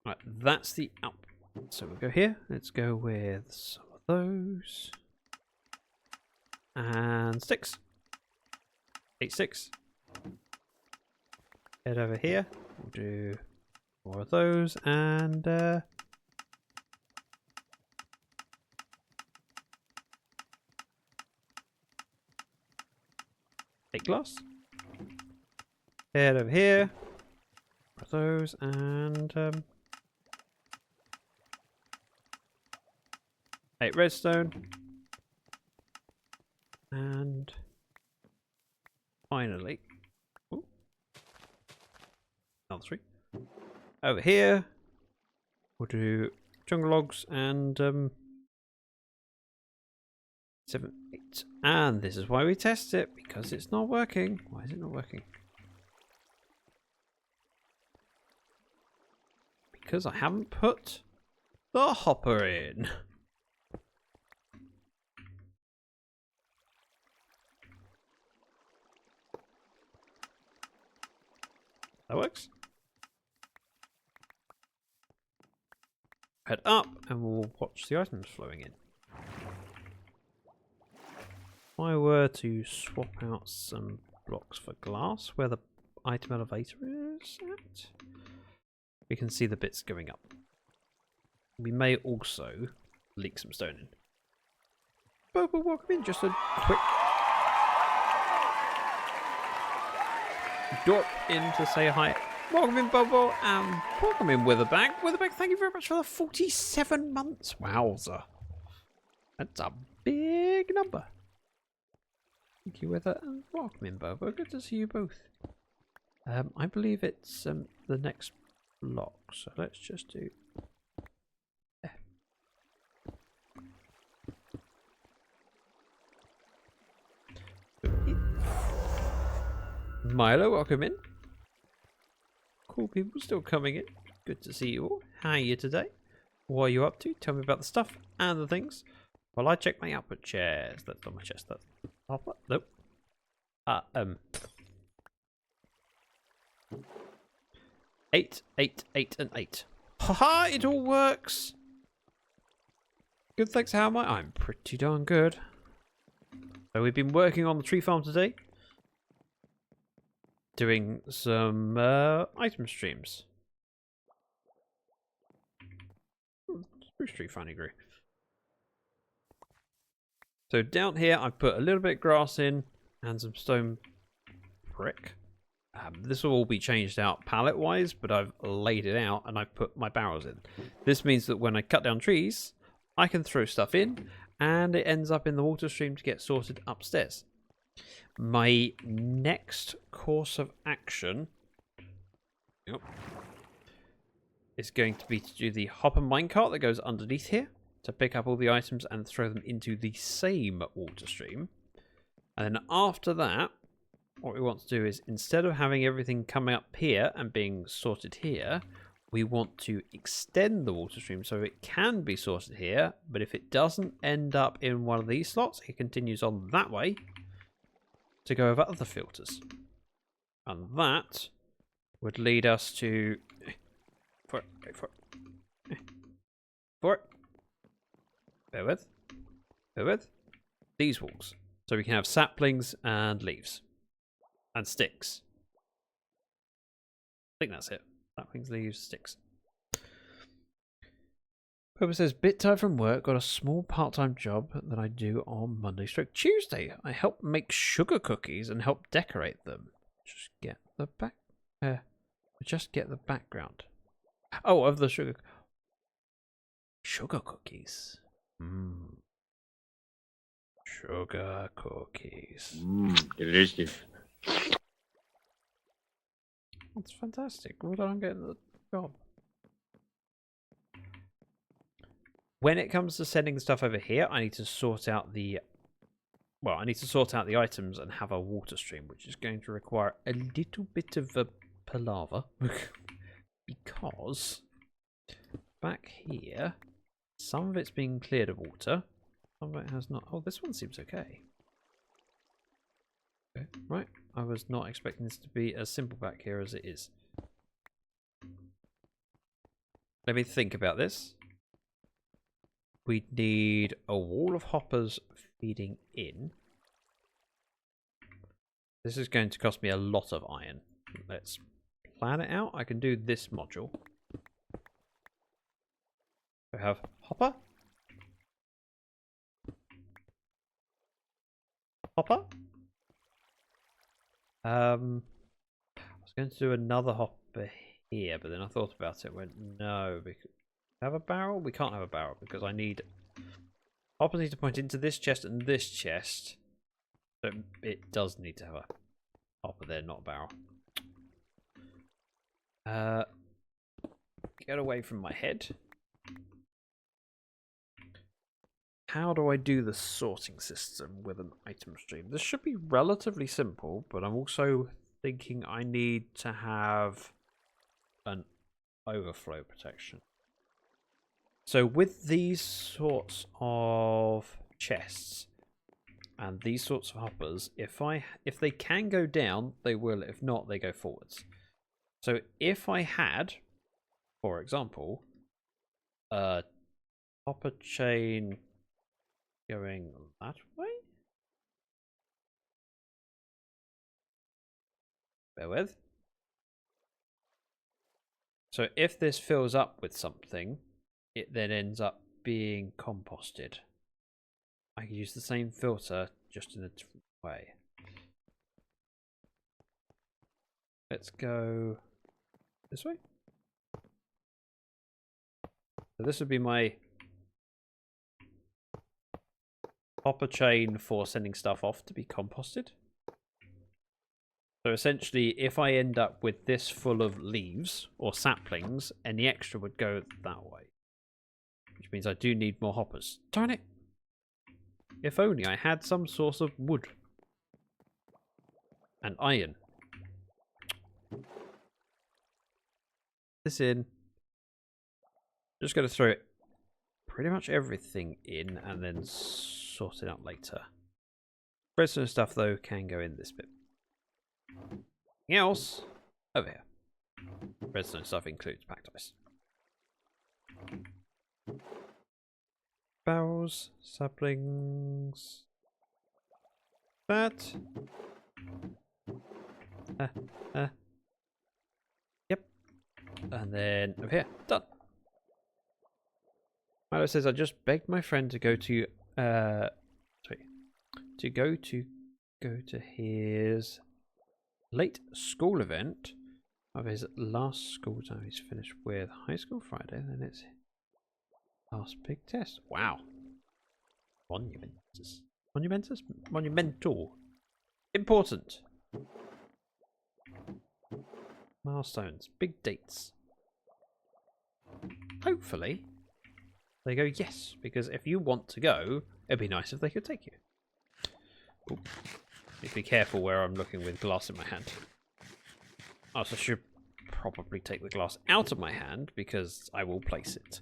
Right, that's the output. So we'll go here. Let's go with some of those. And sticks. 8 sticks. Head over here. We'll do more of those and 8 glass. Head over here. More of those and 8 redstone. And finally, ooh, another 3. Over here, we'll do jungle logs and 7, 8. And this is why we test it, because it's not working. Why is it not working? Because I haven't put the hopper in. That works. Head up and we'll watch the items flowing in. If I were to swap out some blocks for glass where the item elevator is at, we can see the bits going up. We may also leak some stone in. But we'll welcome in just a quick dorp in to say hi. Welcome in, Bobo, and welcome in, Witherbag. Witherbag, thank you very much for the 47 months. Wowza. That's a big number. Thank you, Wither, and welcome in, Bobo. Good to see you both. I believe it's the next block, so let's just do... there. Milo, welcome in. Cool people still coming in. Good to see you all. How are you today? What are you up to? Tell me about the stuff and the things. While I check my output chest. That's not my chest. That's hopper. Nope. 8, 8, 8, and 8. Haha! It all works. Good. Thanks. How am I? I'm pretty darn good. So we've been working on the tree farm today. Doing some item streams. Spruce tree finally grew. So down here I've put a little bit of grass in and some stone brick. This will all be changed out palette wise, but I've laid it out and I've put my barrels in. This means that when I cut down trees, I can throw stuff in and it ends up in the water stream to get sorted upstairs. My next course of action is going to be to do the hopper minecart that goes underneath here to pick up all the items and throw them into the same water stream. And then after that, what we want to do is, instead of having everything coming up here and being sorted here, we want to extend the water stream so it can be sorted here, but if it doesn't end up in one of these slots, it continues on that way to go over other filters. And that would lead us to... For it. Bear with. These walls. So we can have saplings and leaves. And sticks. I think that's it. Saplings, leaves, sticks. Purple says, bit tired from work, got a small part-time job that I do on Monday / Tuesday. I help make sugar cookies and help decorate them. Just get the background. Oh, of the sugar cookies. Sugar cookies. Delicious. That's fantastic. Well done on getting the job. When it comes to sending stuff over here, I need to sort out the... Well, I need to sort out the items and have a water stream, which is going to require a little bit of a palaver. Because back here, some of it's being cleared of water. Some of it has not. Oh, this one seems okay. Okay, right. I was not expecting this to be as simple back here as it is. Let me think about this. We need a wall of hoppers feeding in. This is going to cost me a lot of iron. Let's plan it out. I can do this module. We have hopper. Hopper. I was going to do another hopper here, but then I thought about it and went, no, because have a barrel? We can't have a barrel because I need hoppers need to point into this chest and this chest. So it does need to have a hopper there, not a barrel. Get away from my head. How do I do the sorting system with an item stream? This should be relatively simple, but I'm also thinking I need to have an overflow protection. So with these sorts of chests and these sorts of hoppers, if they can go down, they will. If not, they go forwards. So if I had, for example, a hopper chain going that way. Bear with. So if this fills up with something, it then ends up being composted. I can use the same filter just in a different way. Let's go this way. So this would be my hopper chain for sending stuff off to be composted. So essentially, if I end up with this full of leaves or saplings, any extra would go that way. Which means I do need more hoppers. Darn it! If only I had some source of wood. And iron. this in. Just going to throw pretty much everything in and then sort it out later. Redstone stuff, though, can go in this bit. Anything else? Over here. Redstone stuff includes packed ice. Barrels, saplings. That. Yep. And then over here. Done. Milo says, I just begged my friend to go to go to his late school event of his last school time. He's finished with high school Friday, then it's last big test. Wow. Monumental. Important. Milestones. Big dates. Hopefully they go yes, because if you want to go, it'd be nice if they could take you. Ooh. Need to be careful where I'm looking with glass in my hand. Oh, so I should probably take the glass out of my hand because I will place it.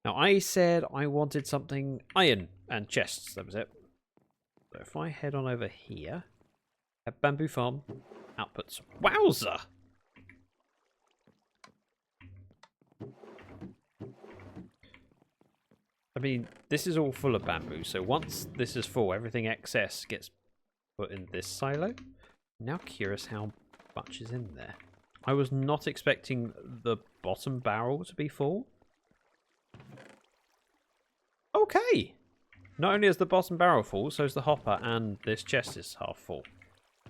Now, I said I wanted something iron and chests. That was it. So if I head on over here, at Bamboo Farm, outputs. Wowza! I mean, this is all full of bamboo, so once this is full, everything excess gets put in this silo. Now curious how much is in there. I was not expecting the bottom barrel to be full. Okay! Not only is the bottom barrel full, so is the hopper, and this chest is half full.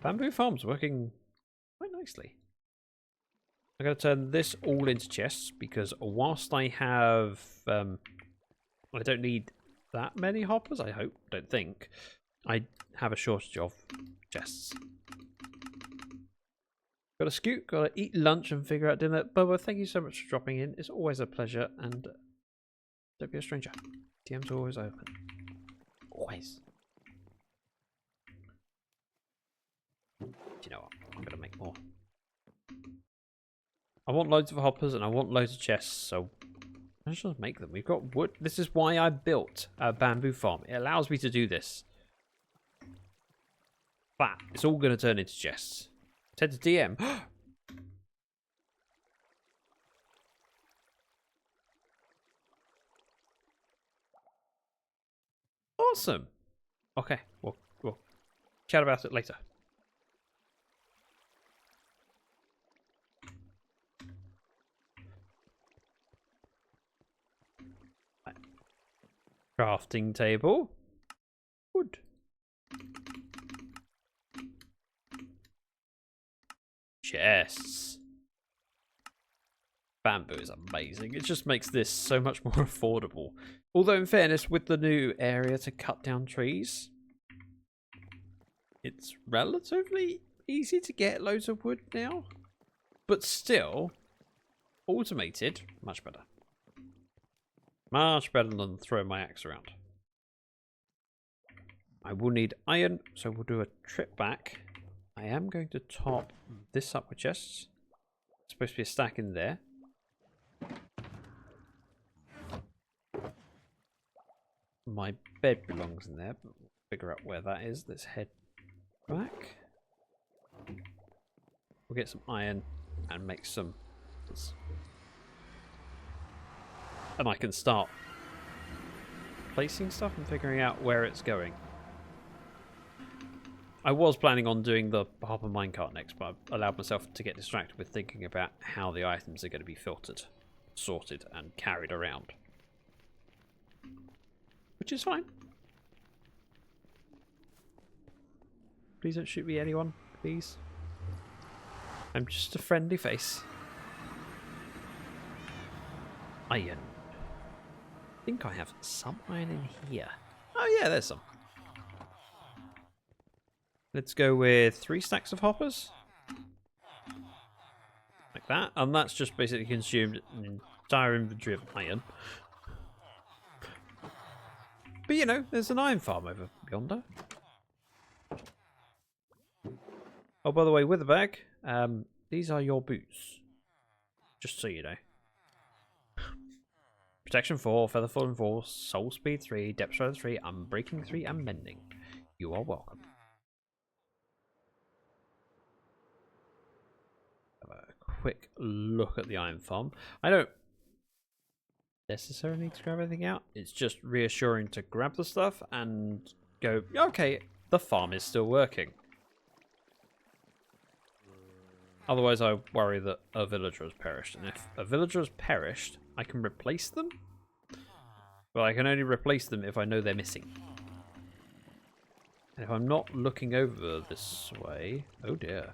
Bamboo Farm's working quite nicely. I'm going to turn this all into chests, because whilst I have... I don't need that many hoppers, I hope. Don't think. I have a shortage of chests. Got to scoot, got to eat lunch and figure out dinner. Bubba, thank you so much for dropping in. It's always a pleasure, and don't be a stranger. DMs are always open. Always. Do you know what? I'm going to make more. I want loads of hoppers and I want loads of chests, so let's just make them. We've got wood. This is why I built a bamboo farm. It allows me to do this. But it's all going to turn into chests. Head to DM. Awesome. Okay, we'll chat about it later. Crafting table. Wood. Chests. Bamboo is amazing. It just makes this so much more affordable. Although in fairness, with the new area to cut down trees, it's relatively easy to get loads of wood now. But still, automated, much better. Much better than throwing my axe around. I will need iron, so we'll do a trip back. I am going to top this up with chests. There's supposed to be a stack in there. My bed belongs in there, but we'll figure out where that is. Let's head back. We'll get some iron and make some... And I can start placing stuff and figuring out where it's going. I was planning on doing the hopper minecart next, but I allowed myself to get distracted with thinking about how the items are going to be filtered, sorted, and carried around. Which is fine. Please don't shoot me, anyone. Please. I'm just a friendly face. Iron. I think I have some iron in here. Oh yeah, there's some. Let's go with 3 stacks of hoppers. Like that. And that's just basically consumed an entire inventory of iron. But you know, there's an iron farm over yonder. Oh, by the way, with the bag, these are your boots. Just so you know. Protection 4, Feather Falling 4, Soul Speed 3, Depth Strider 3, Unbreaking 3, and Mending. You are welcome. Have a quick look at the iron farm. I don't necessarily need to grab anything out. It's just reassuring to grab the stuff and go, okay, the farm is still working. Otherwise, I worry that a villager has perished. And if a villager has perished, I can replace them. But I can only replace them if I know they're missing. And if I'm not looking over this way... Oh dear.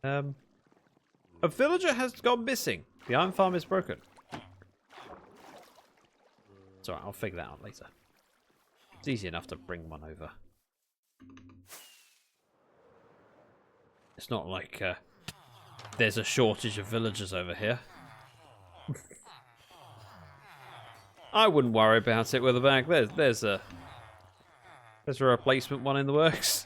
A villager has gone missing. The iron farm is broken. It's alright, I'll figure that out later. It's easy enough to bring one over. It's not like there's a shortage of villagers over here. I wouldn't worry about it with a bag. There's a replacement one in the works.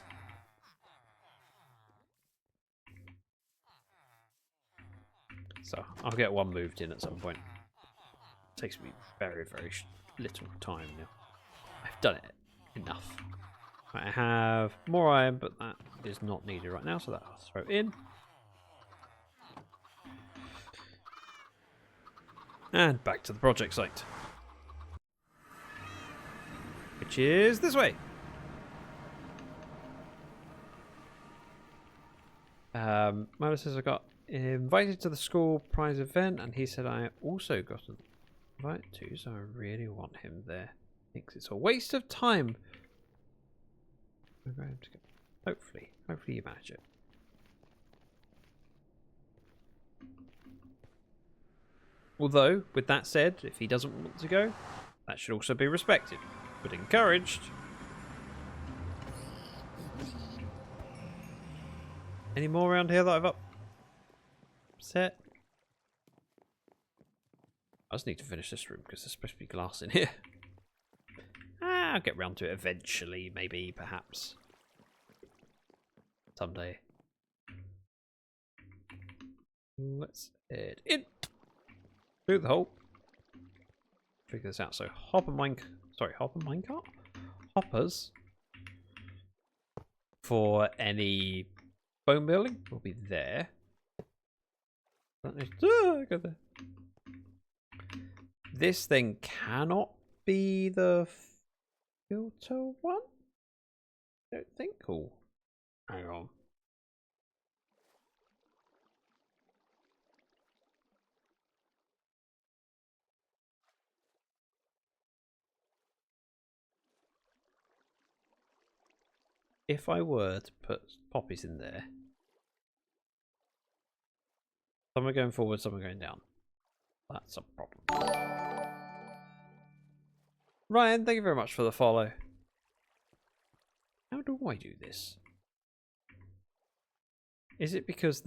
So I'll get one moved in at some point. It takes me very, very little time now. I've done it enough. I have more iron, but that is not needed right now, so that I'll throw in. And back to the project site. Which is this way. Milo says I got invited to the school prize event, and he said I also got an invite too, so I really want him there. Thinks it's a waste of time. Hopefully you manage it. Although, with that said, if he doesn't want to go, that should also be respected, but encouraged. Any more around here that I've upset? I just need to finish this room because there's supposed to be glass in here. I'll get round to it eventually, maybe, perhaps. Someday. Let's head in. Through the hole. Figure this out. So hopper minecart? Hoppers for any bone building will be there. Go there. This thing cannot be the filter one? I don't think. Oh, hang on. If I were to put poppies in there, some are going forward, some are going down. That's a problem. Ryan, thank you very much for the follow. How do I do this? Is it because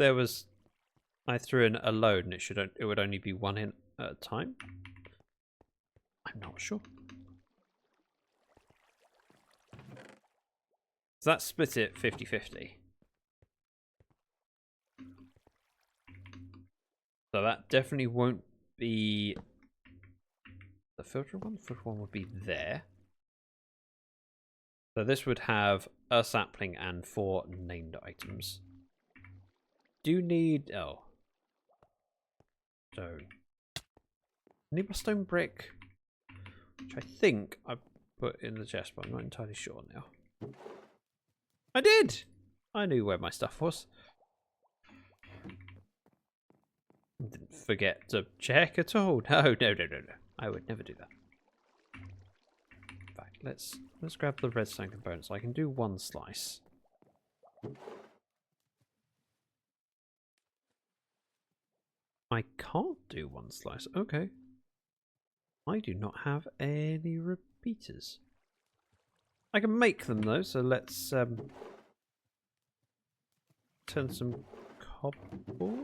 I threw in a load and it would only be one in at a time? I'm not sure. So that split it 50-50. So that definitely won't be the filter one. The filter one would be there. So this would have a sapling and 4 named items. Do need stone. I need my stone brick, which I think I put in the chest, but I'm not entirely sure now. I did! I knew where my stuff was. Didn't forget to check at all. No. I would never do that. In fact, let's grab the redstone components. I can do one slice. I can't do one slice. Okay. I do not have any repeaters. I can make them though, so let's turn some cobble.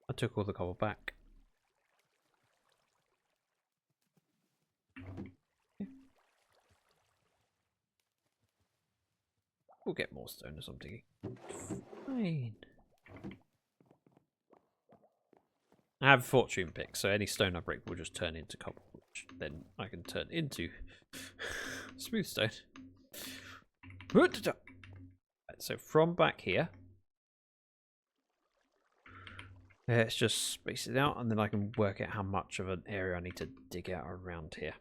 I took all the cobble back. Okay. We'll get more stone or something. Fine. I have a fortune pick, so any stone I break will just turn into cobble, which then I can turn into smooth stone. So from back here, let's just space it out, and then I can work out how much of an area I need to dig out around here.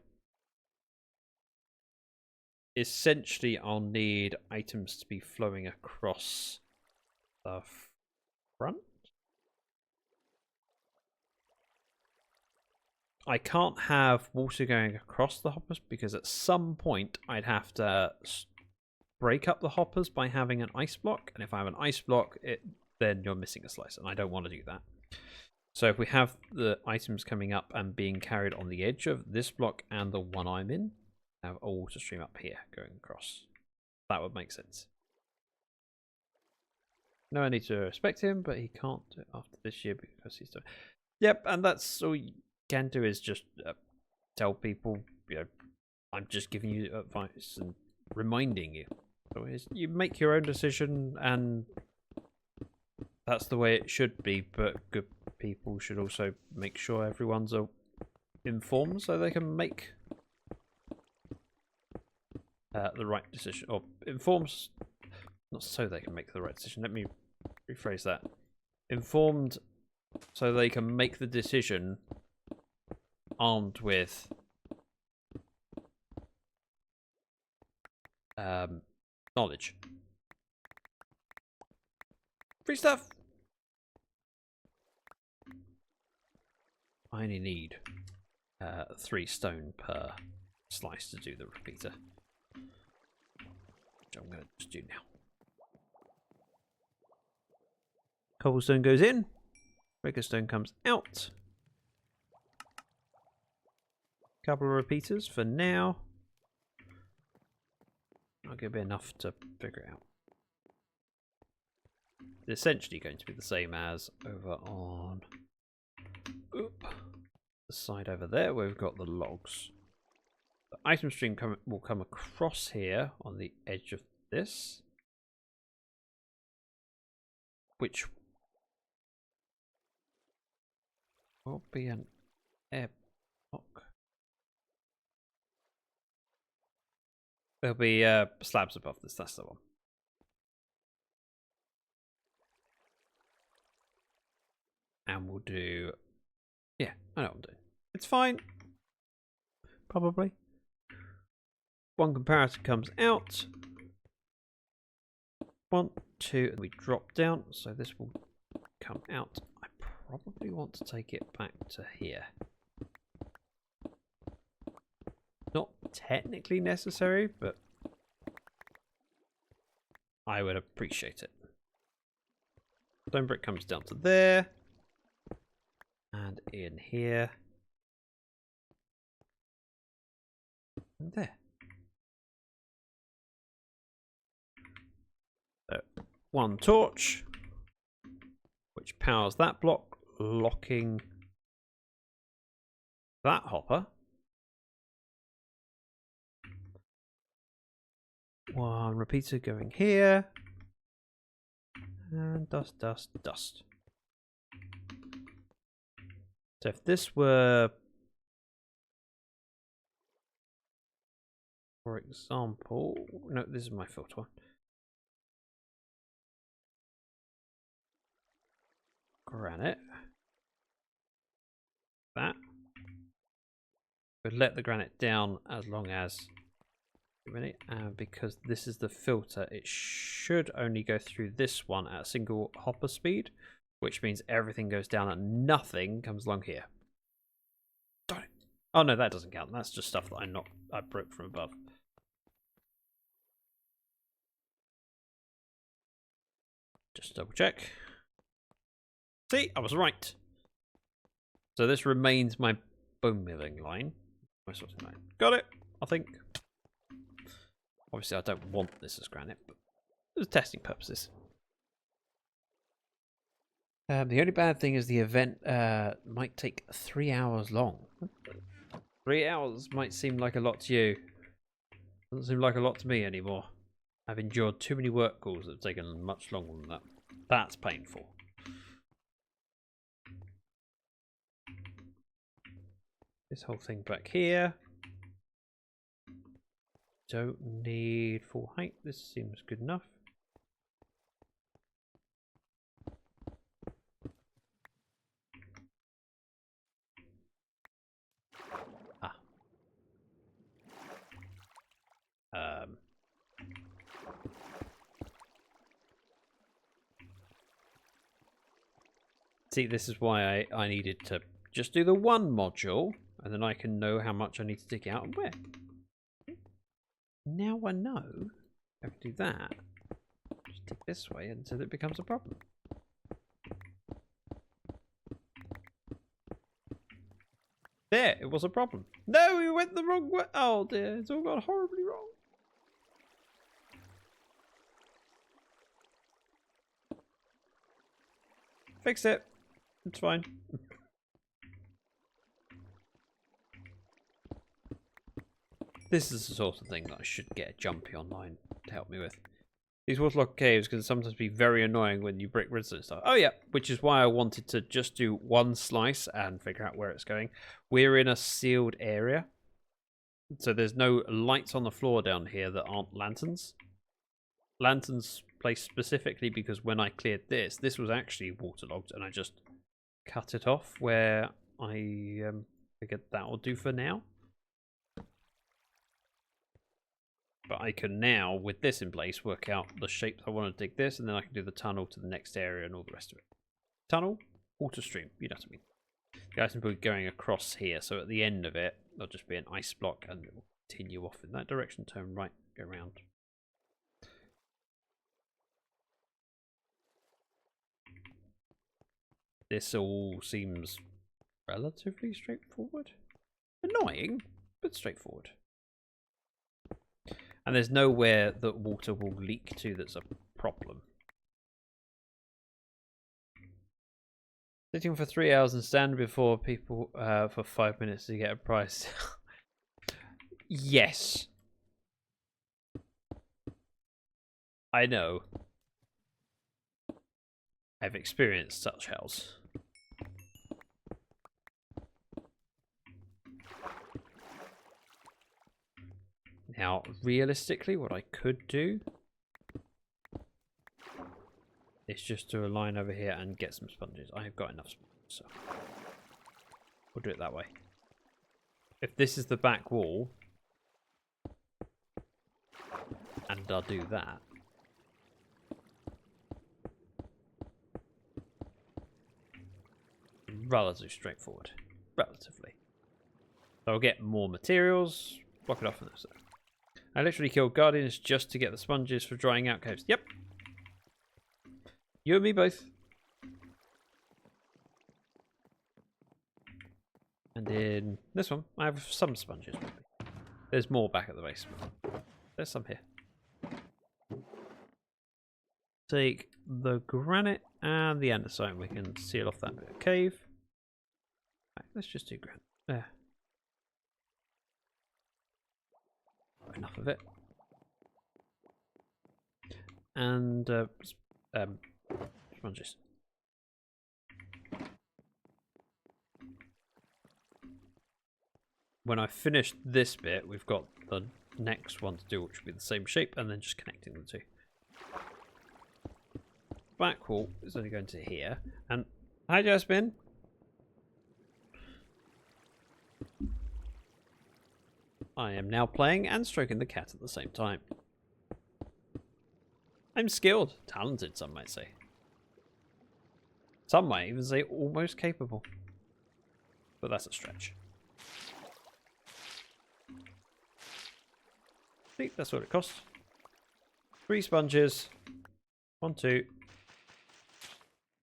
Essentially, I'll need items to be flowing across the front. I can't have water going across the hoppers because at some point I'd have to break up the hoppers by having an ice block, and if I have an ice block, then you're missing a slice, and I don't want to do that. So if we have the items coming up and being carried on the edge of this block and the one I'm in, I have a water stream up here going across. That would make sense. No, I need to respect him, but he can't do it after this year because he's done. Yep, and that's all you can do is just tell people, you know, I'm just giving you advice and reminding you. So you make your own decision, and that's the way it should be, but good people should also make sure everyone's informed so they can make the right decision, or informs, not so they can make the right decision. Let me rephrase that. Informed so they can make the decision armed with knowledge. Free stuff! I only need 3 stone per slice to do the repeater, which I'm going to just do now. Cobblestone goes in, regular stone comes out. Couple of repeaters for now. I'll give it enough to figure it out. It's essentially going to be the same as over on the side over there where we've got the logs. The item stream will come across here on the edge of this, which will be an airlock. There'll be slabs above this, that's the one. And we'll do... yeah, I know what I'm doing. It's fine. Probably. One comparator comes out. 1, 2, and we drop down, so this will come out. I probably want to take it back to here. Not technically necessary, but I would appreciate it. Stone brick comes down to there. And in here. And there. So, 1 torch, which powers that block, locking that hopper. 1 repeater going here. And dust, dust, dust. So if this were, for example, no, this is my filter one. Granite. That. We'd let the granite down as long as a minute, and because this is the filter, it should only go through this one at a single hopper speed, which means everything goes down and nothing comes along here. Darn it. Oh no, that doesn't count. That's just stuff that I broke from above. Just double check. See, I was right. So this remains my bone milling line. My sorting line. Got it, I think. Obviously I don't want this as granite, but for testing purposes. The only bad thing is the event might take 3 hours long. 3 hours might seem like a lot to you. Doesn't seem like a lot to me anymore. I've endured too many work calls that have taken much longer than that. That's painful. This whole thing back here. Don't need full height. This seems good enough. See, this is why I needed to just do the one module, and then I can know how much I need to dig out and where. Now I know I can do that. Just dig this way until it becomes a problem. There, it was a problem. No, we went the wrong way. Oh dear, it's all gone horribly wrong. Fixed it. It's fine. This is the sort of thing that I should get a Jumpy online to help me with. These waterlogged caves can sometimes be very annoying when you break redstone stuff. Oh yeah, which is why I wanted to just do one slice and figure out where it's going. We're in a sealed area, so there's no lights on the floor down here that aren't lanterns. Lanterns placed specifically because when I cleared this was actually waterlogged, and I just cut it off where I figured that will do for now. But I can now, with this in place, work out the shape I want to dig this, and then I can do the tunnel to the next area and all the rest of it. Tunnel, water stream, you know what I mean. The item will be going across here, so at the end of it, there'll just be an ice block, and it will continue off in that direction, turn right, go round. This all seems relatively straightforward. Annoying, but straightforward. And there's nowhere that water will leak to that's a problem. Sitting for 3 hours and stand before people for 5 minutes to get a price. Yes. I know. I've experienced such hells. Now, realistically, what I could do is just do a line over here and get some sponges. I have got enough sponges, so we'll do it that way. If this is the back wall, and I'll do that. Relatively straightforward. Relatively. So I'll get more materials, block it off, and so. I literally killed guardians just to get the sponges for drying out caves. Yep. You and me both. And in this one, I have some sponges. There's more back at the base. There's some here. Take the granite and the andesite. We can seal off that bit of cave. Right, let's just do granite. There. Enough of it. And sponges. When I finish this bit, we've got the next one to do, which will be the same shape, and then just connecting the two. Back wall is only going to here. And hi, Jasmine. I am now playing and stroking the cat at the same time. I'm skilled, talented, some might say. Some might even say almost capable. But that's a stretch. See, that's what it costs. 3 sponges. 1, 2,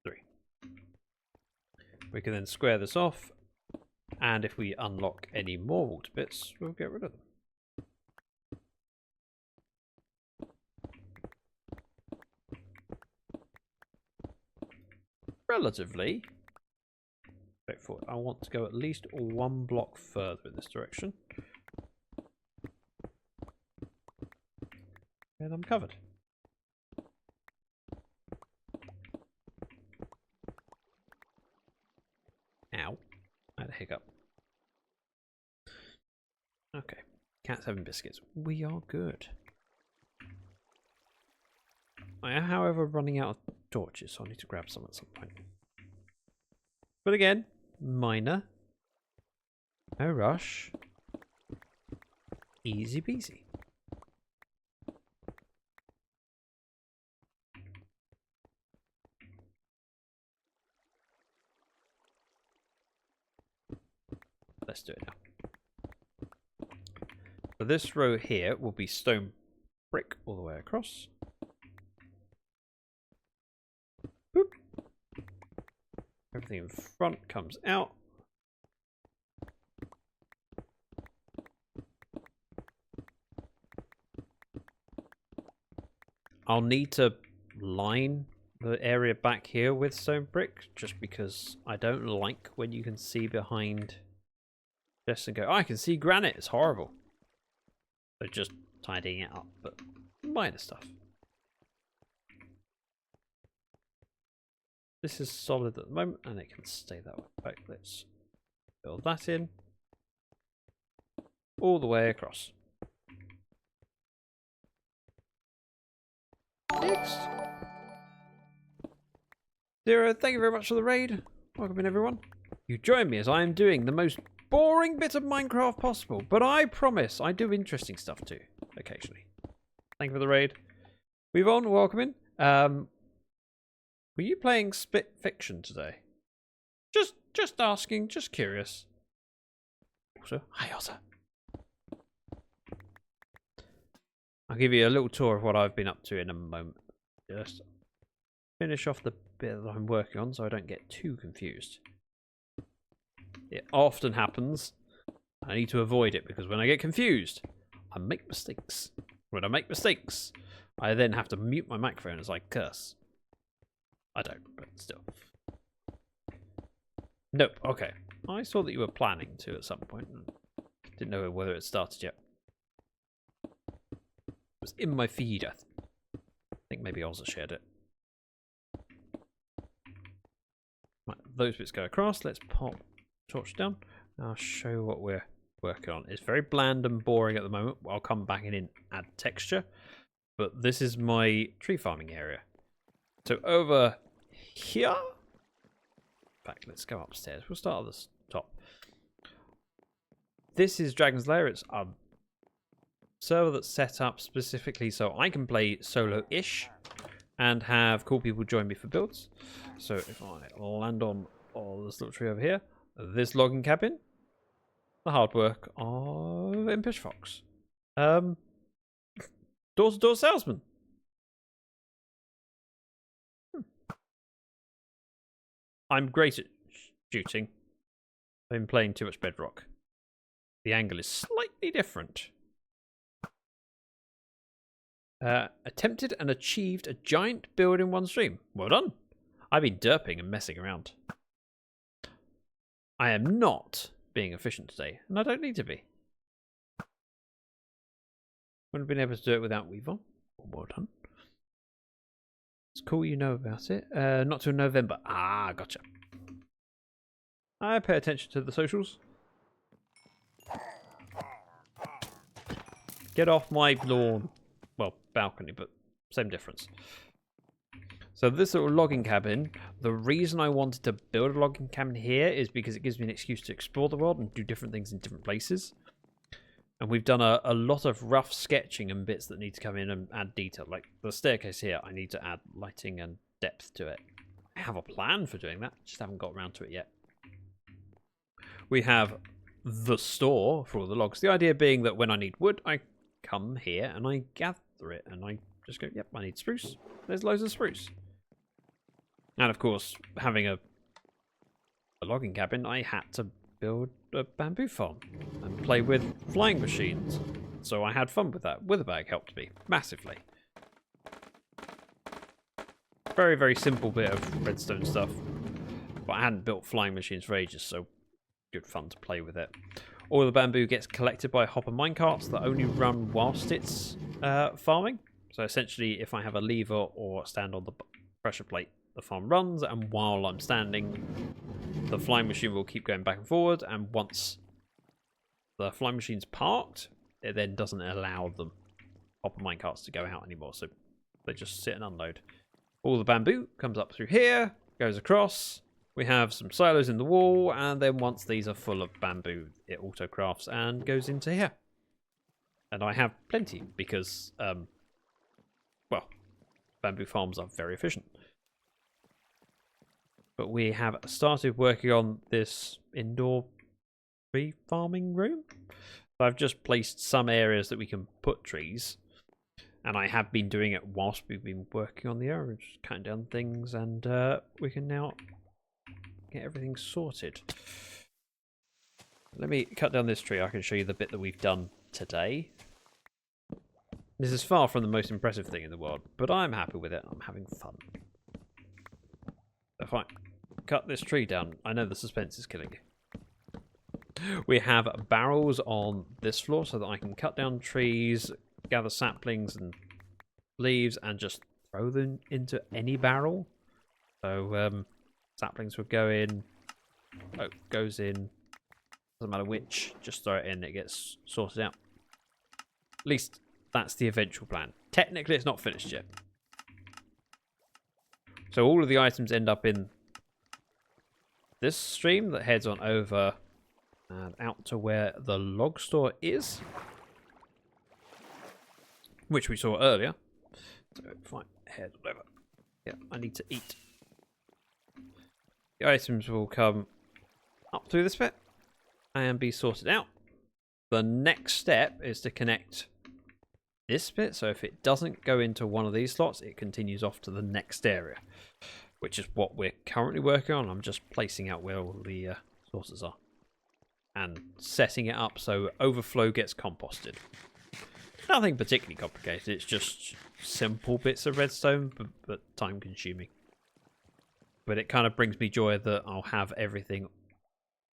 3. We can then square this off. And if we unlock any more water bits, we'll get rid of them. Relatively straightforward. I want to go at least 1 block further in this direction. And I'm covered. Ow. I had a hiccup. 7 biscuits. We are good. I am, however, running out of torches, so I need to grab some at some point. But again, minor. No rush. Easy peasy. Let's do it now. So this row here will be stone brick all the way across. Boop. Everything in front comes out. I'll need to line the area back here with stone brick, just because I don't like when you can see behind just and go, oh, I can see granite, it's horrible. So just tidying it up, but minor stuff. This is solid at the moment, and it can stay that way. Right, let's build that in. All the way across. Next. Zero, thank you very much for the raid. Welcome in, everyone. You join me as I am doing the most boring bit of Minecraft possible, but I promise I do interesting stuff too, occasionally. Thank you for the raid. We've on, welcome in. Were you playing Split Fiction today? Just asking, just curious. Also, hi Oza. I'll give you a little tour of what I've been up to in a moment. Just finish off the bit that I'm working on so I don't get too confused. It often happens. I need to avoid it because when I get confused, I make mistakes. When I make mistakes, I then have to mute my microphone as I curse. I don't, but still. Nope, okay. I saw that you were planning to at some point. Didn't know whether it started yet. It was in my feed. I think maybe Ozza shared it. Right, those bits go across. Let's pop torch down. I'll show what we're working on. It's very bland and boring at the moment. I'll come back in and add texture. But this is my tree farming area. So over here. In fact, let's go upstairs. We'll start at the top. This is Dragon's Lair. It's a server that's set up specifically so I can play solo-ish and have cool people join me for builds. So if I land on this little tree over here, this logging cabin, the hard work of Impish Fox, door-to-door salesman. I'm great at shooting. I've been playing too much Bedrock. The angle is slightly different. Attempted and achieved a giant build in one stream. Well done. I've been derping and messing around. I am not being efficient today, and I don't need to be. Wouldn't have been able to do it without Weavon. Well done. It's cool you know about it. Not till November. Ah, gotcha. I pay attention to the socials. Get off my lawn. Well, balcony, but same difference. So this little logging cabin, the reason I wanted to build a logging cabin here is because it gives me an excuse to explore the world and do different things in different places. And we've done a lot of rough sketching and bits that need to come in and add detail. Like the staircase here, I need to add lighting and depth to it. I have a plan for doing that, just haven't got around to it yet. We have the store for all the logs. The idea being that when I need wood, I come here and I gather it and I just go, yep, I need spruce. There's loads of spruce. And of course, having a logging cabin, I had to build a bamboo farm and play with flying machines. So I had fun with that. Witherbag helped me massively. Very, very simple bit of redstone stuff. But I hadn't built flying machines for ages, so good fun to play with it. All the bamboo gets collected by hopper minecarts that only run whilst it's farming. So essentially, if I have a lever or stand on the pressure plate, the farm runs, and while I'm standing, the flying machine will keep going back and forward, and once the flying machine's parked, it then doesn't allow them hopper minecarts to go out anymore, so they just sit and unload. All the bamboo comes up through here, goes across. We have some silos in the wall, and then once these are full of bamboo, it auto crafts and goes into here. And I have plenty because, well, bamboo farms are very efficient. But we have started working on this indoor tree farming room. I've just placed some areas that we can put trees. And I have been doing it whilst we've been working on the area, just cutting down things, and we can now get everything sorted. Let me cut down this tree. I can show you the bit that we've done today. This is far from the most impressive thing in the world, but I'm happy with it. I'm having fun. If I cut this tree down, I know the suspense is killing you. We have barrels on this floor so that I can cut down trees, gather saplings and leaves, and just throw them into any barrel. So saplings would go in, oak goes in, doesn't matter which, just throw it in, it gets sorted out. At least that's the eventual plan. Technically it's not finished yet. So all of the items end up in this stream that heads on over and out to where the log store is, which we saw earlier. So fine, head over. Yeah, I need to eat. The items will come up through this bit and be sorted out. The next step is to connect this bit, so if it doesn't go into one of these slots, it continues off to the next area, which is what we're currently working on. I'm just placing out where all the sources are and setting it up so overflow gets composted. Nothing particularly complicated, it's just simple bits of redstone, but time consuming. But it kind of brings me joy that I'll have everything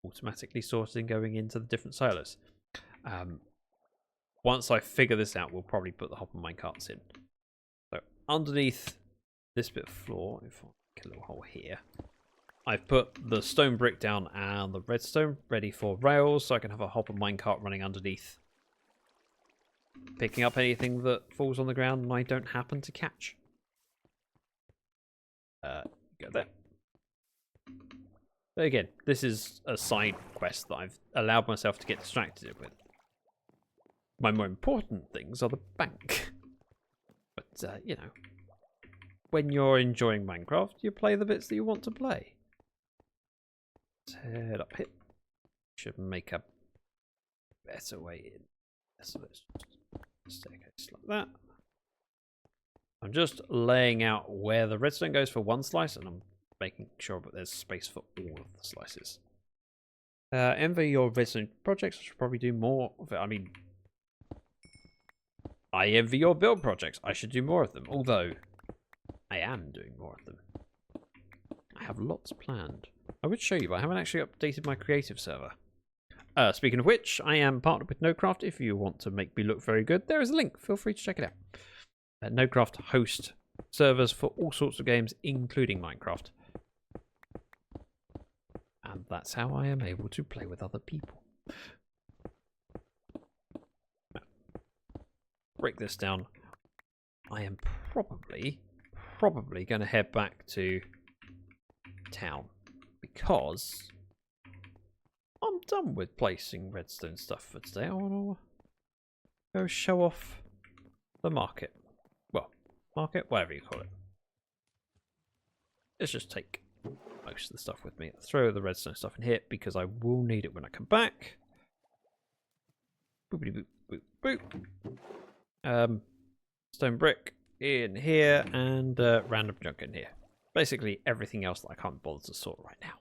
automatically sorted and going into the different silos. Once I figure this out, we'll probably put the hopper minecarts in. So underneath this bit of floor, if I make a little hole here, I've put the stone brick down and the redstone ready for rails, so I can have a hopper minecart running underneath, picking up anything that falls on the ground and I don't happen to catch. Go there. But again, this is a side quest that I've allowed myself to get distracted with. My more important things are the bank. But, you know, when you're enjoying Minecraft, you play the bits that you want to play. Let's head up here. Should make a better way in. So let's just staircase like that. I'm just laying out where the redstone goes for one slice, and I'm making sure that there's space for all of the slices. Envy your redstone projects. I should probably do more of it. I mean, I envy your build projects. I should do more of them, although I am doing more of them. I have lots planned. I would show you, but I haven't actually updated my creative server. Speaking of which, I am partnered with Nodecraft. If you want to make me look very good, there is a link. Feel free to check it out. Nodecraft hosts servers for all sorts of games, including Minecraft. And that's how I am able to play with other people. Break this down. I am probably going to head back to town because I'm done with placing redstone stuff for today. I want to go show off the market. Well, market, whatever you call it. Let's just take most of the stuff with me. Throw the redstone stuff in here because I will need it when I come back. Boopity boop boop boop. Stone brick in here and random junk in here. Basically everything else that I can't bother to sort right now.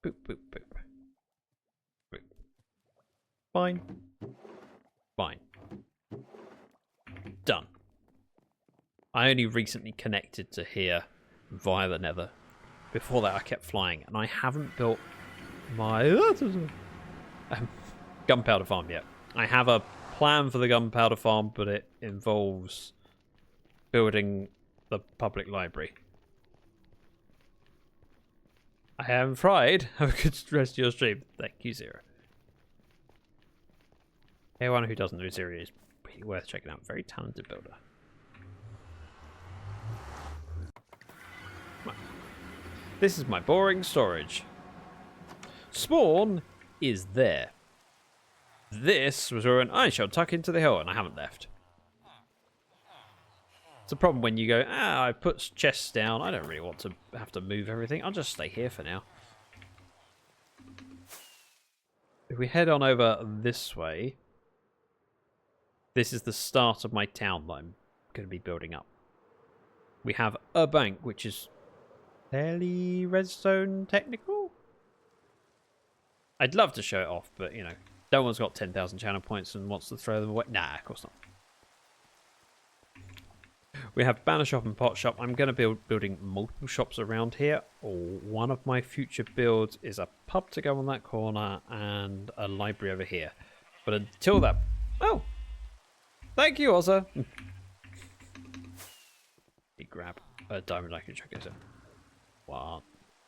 Boop boop boop. Boop. Fine. Fine. Done. I only recently connected to here via the nether. Before that I kept flying, and I haven't built my gunpowder farm yet. I have a plan for the gunpowder farm, but it involves building the public library. I am fried. Have a good rest of your stream. Thank you, Zero. Anyone who doesn't know Ziri is really worth checking out. Very talented builder. This is my boring storage. Spawn is there. This was where I shall tuck into the hill, and I haven't left. It's a problem when you go, I put chests down. I don't really want to have to move everything. I'll just stay here for now. If we head on over this way, this is the start of my town that I'm going to be building up. We have a bank, which is fairly redstone technical. I'd love to show it off, but you know, no one's got 10,000 channel points and wants to throw them away. Nah, of course not. We have banner shop and pot shop. I'm going to be building multiple shops around here. One of my future builds is a pub to go on that corner and a library over here. But until that... Oh! Thank you, Ozza! Grab a diamond I can check it out. Wow.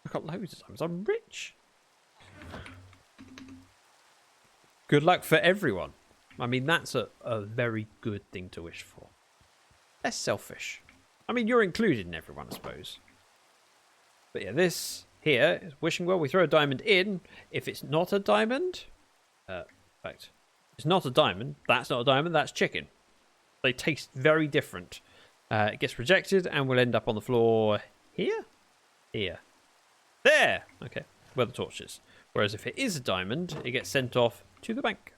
I've got loads of diamonds. I'm rich! Good luck for everyone. I mean, that's a very good thing to wish for. Less selfish. I mean, you're included in everyone, I suppose. But yeah, this here is wishing well. We throw a diamond in. If it's not a diamond... in fact, it's not a diamond. That's not a diamond. That's chicken. They taste very different. It gets rejected and will end up on the floor here? Here. There! Okay, where the torch is. Whereas if it is a diamond, it gets sent off to the bank.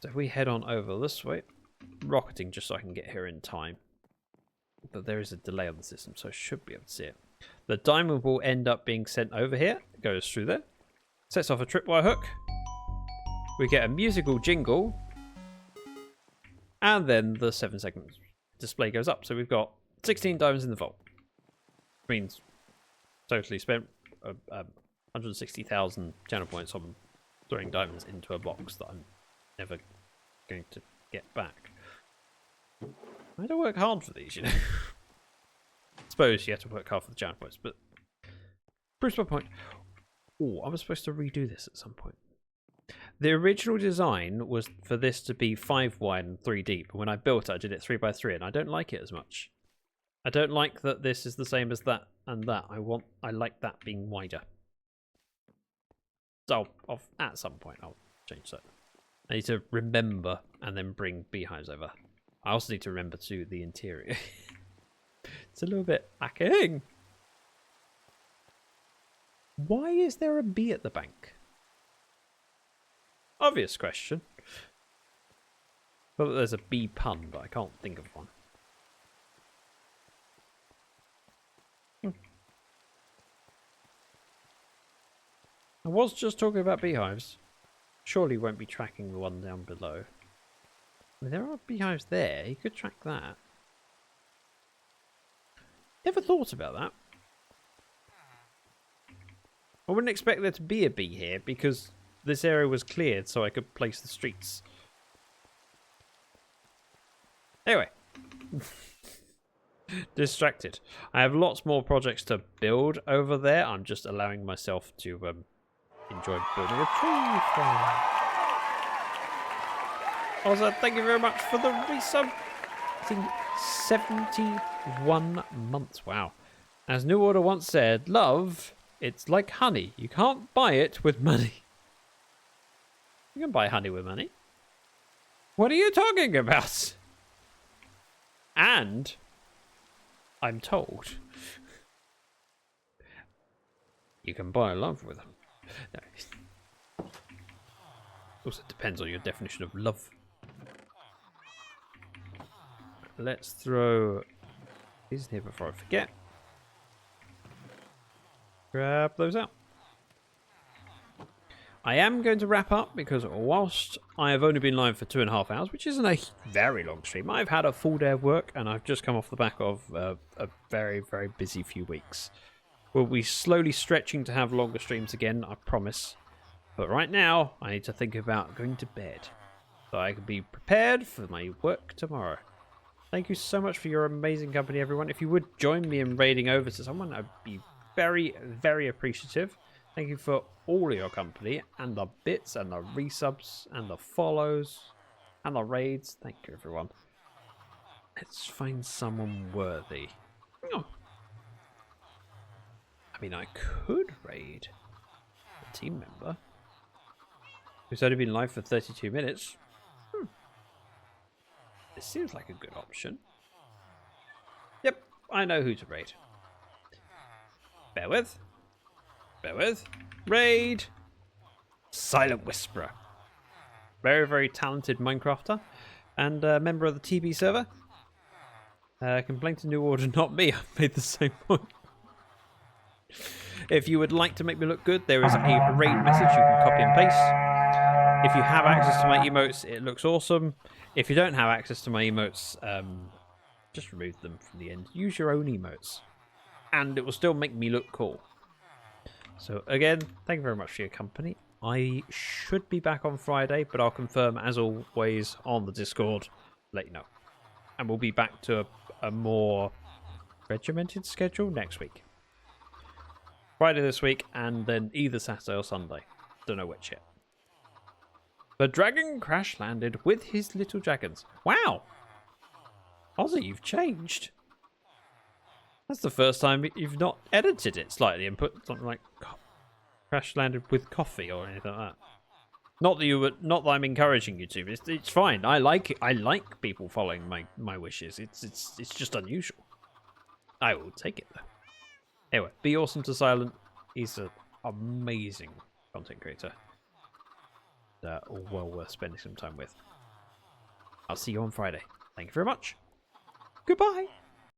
So if we head on over this way, rocketing just so I can get here in time. But there is a delay on the system, so I should be able to see it. The diamond will end up being sent over here. It goes through there. Sets off a tripwire hook. We get a musical jingle. And then the 7-second display goes up. So we've got 16 diamonds in the vault. Means totally spent 160,000 channel points on throwing diamonds into a box that I'm never going to get back. I don't work hard for these, you know. I suppose you have to work hard for the channel points, but proves my point. Oh, I was supposed to redo this at some point. The original design was for this to be 5 wide and 3 deep, and when I built it, I did it 3 by 3, and I don't like it as much. I don't like that this is the same as that and that. I like that being wider. So at some point I'll change that. I need to remember and then bring beehives over. I also need to remember to the interior. It's a little bit lacking. Why is there a bee at the bank? Obvious question. Well, there's a bee pun, but I can't think of one. I was just talking about beehives. Surely won't be tracking the one down below. I mean, there are beehives there. You could track that. Never thought about that. I wouldn't expect there to be a bee here because this area was cleared so I could place the streets. Anyway. Distracted. I have lots more projects to build over there. I'm just allowing myself to enjoy building a tree farm. Also, thank you very much for the resub. I think 71 months. Wow. As New Order once said, love, it's like honey. You can't buy it with money. You can buy honey with money. What are you talking about? And I'm told you can buy love with them. No. Also depends on your definition of love. Let's throw these in here before I forget. Grab those out. I am going to wrap up because whilst I have only been live for 2.5 hours, which isn't a very long stream, I've had a full day of work and I've just come off the back of a very, very busy few weeks. We'll be slowly stretching to have longer streams again, I promise. But right now, I need to think about going to bed so I can be prepared for my work tomorrow. Thank you so much for your amazing company, everyone. If you would join me in raiding over to someone, I'd be very, very appreciative. Thank you for all of your company and the bits and the resubs and the follows and the raids. Thank you, everyone. Let's find someone worthy. Oh. I mean, I could raid a team member who's only been live for 32 minutes. This seems like a good option. Yep, I know who to raid. Bear with. Bear with. Raid! Silent Whisperer. Very, very talented Minecrafter. And a member of the TB server. Complaint to New Order, not me. I've made the same point. If you would like to make me look good, there is a raid message you can copy and paste. If you have access to my emotes, it looks awesome. If you don't have access to my emotes, just remove them from the end. Use your own emotes. And it will still make me look cool. So again, thank you very much for your company. I should be back on Friday, but I'll confirm as always on the Discord. Let you know. And we'll be back to a more regimented schedule next week. Friday this week, and then either Saturday or Sunday. Don't know which yet. The dragon crash landed with his little dragons. Wow! Ozzy, you've changed. That's the first time you've not edited it slightly and put something like crash landed with coffee or anything like that. Not that I'm encouraging you to. It's fine. I like it. I like people following my wishes. It's just unusual. I will take it though. Anyway, be awesome to Silent. He's an amazing content creator. Well worth spending some time with. I'll see you on Friday. Thank you very much. Goodbye.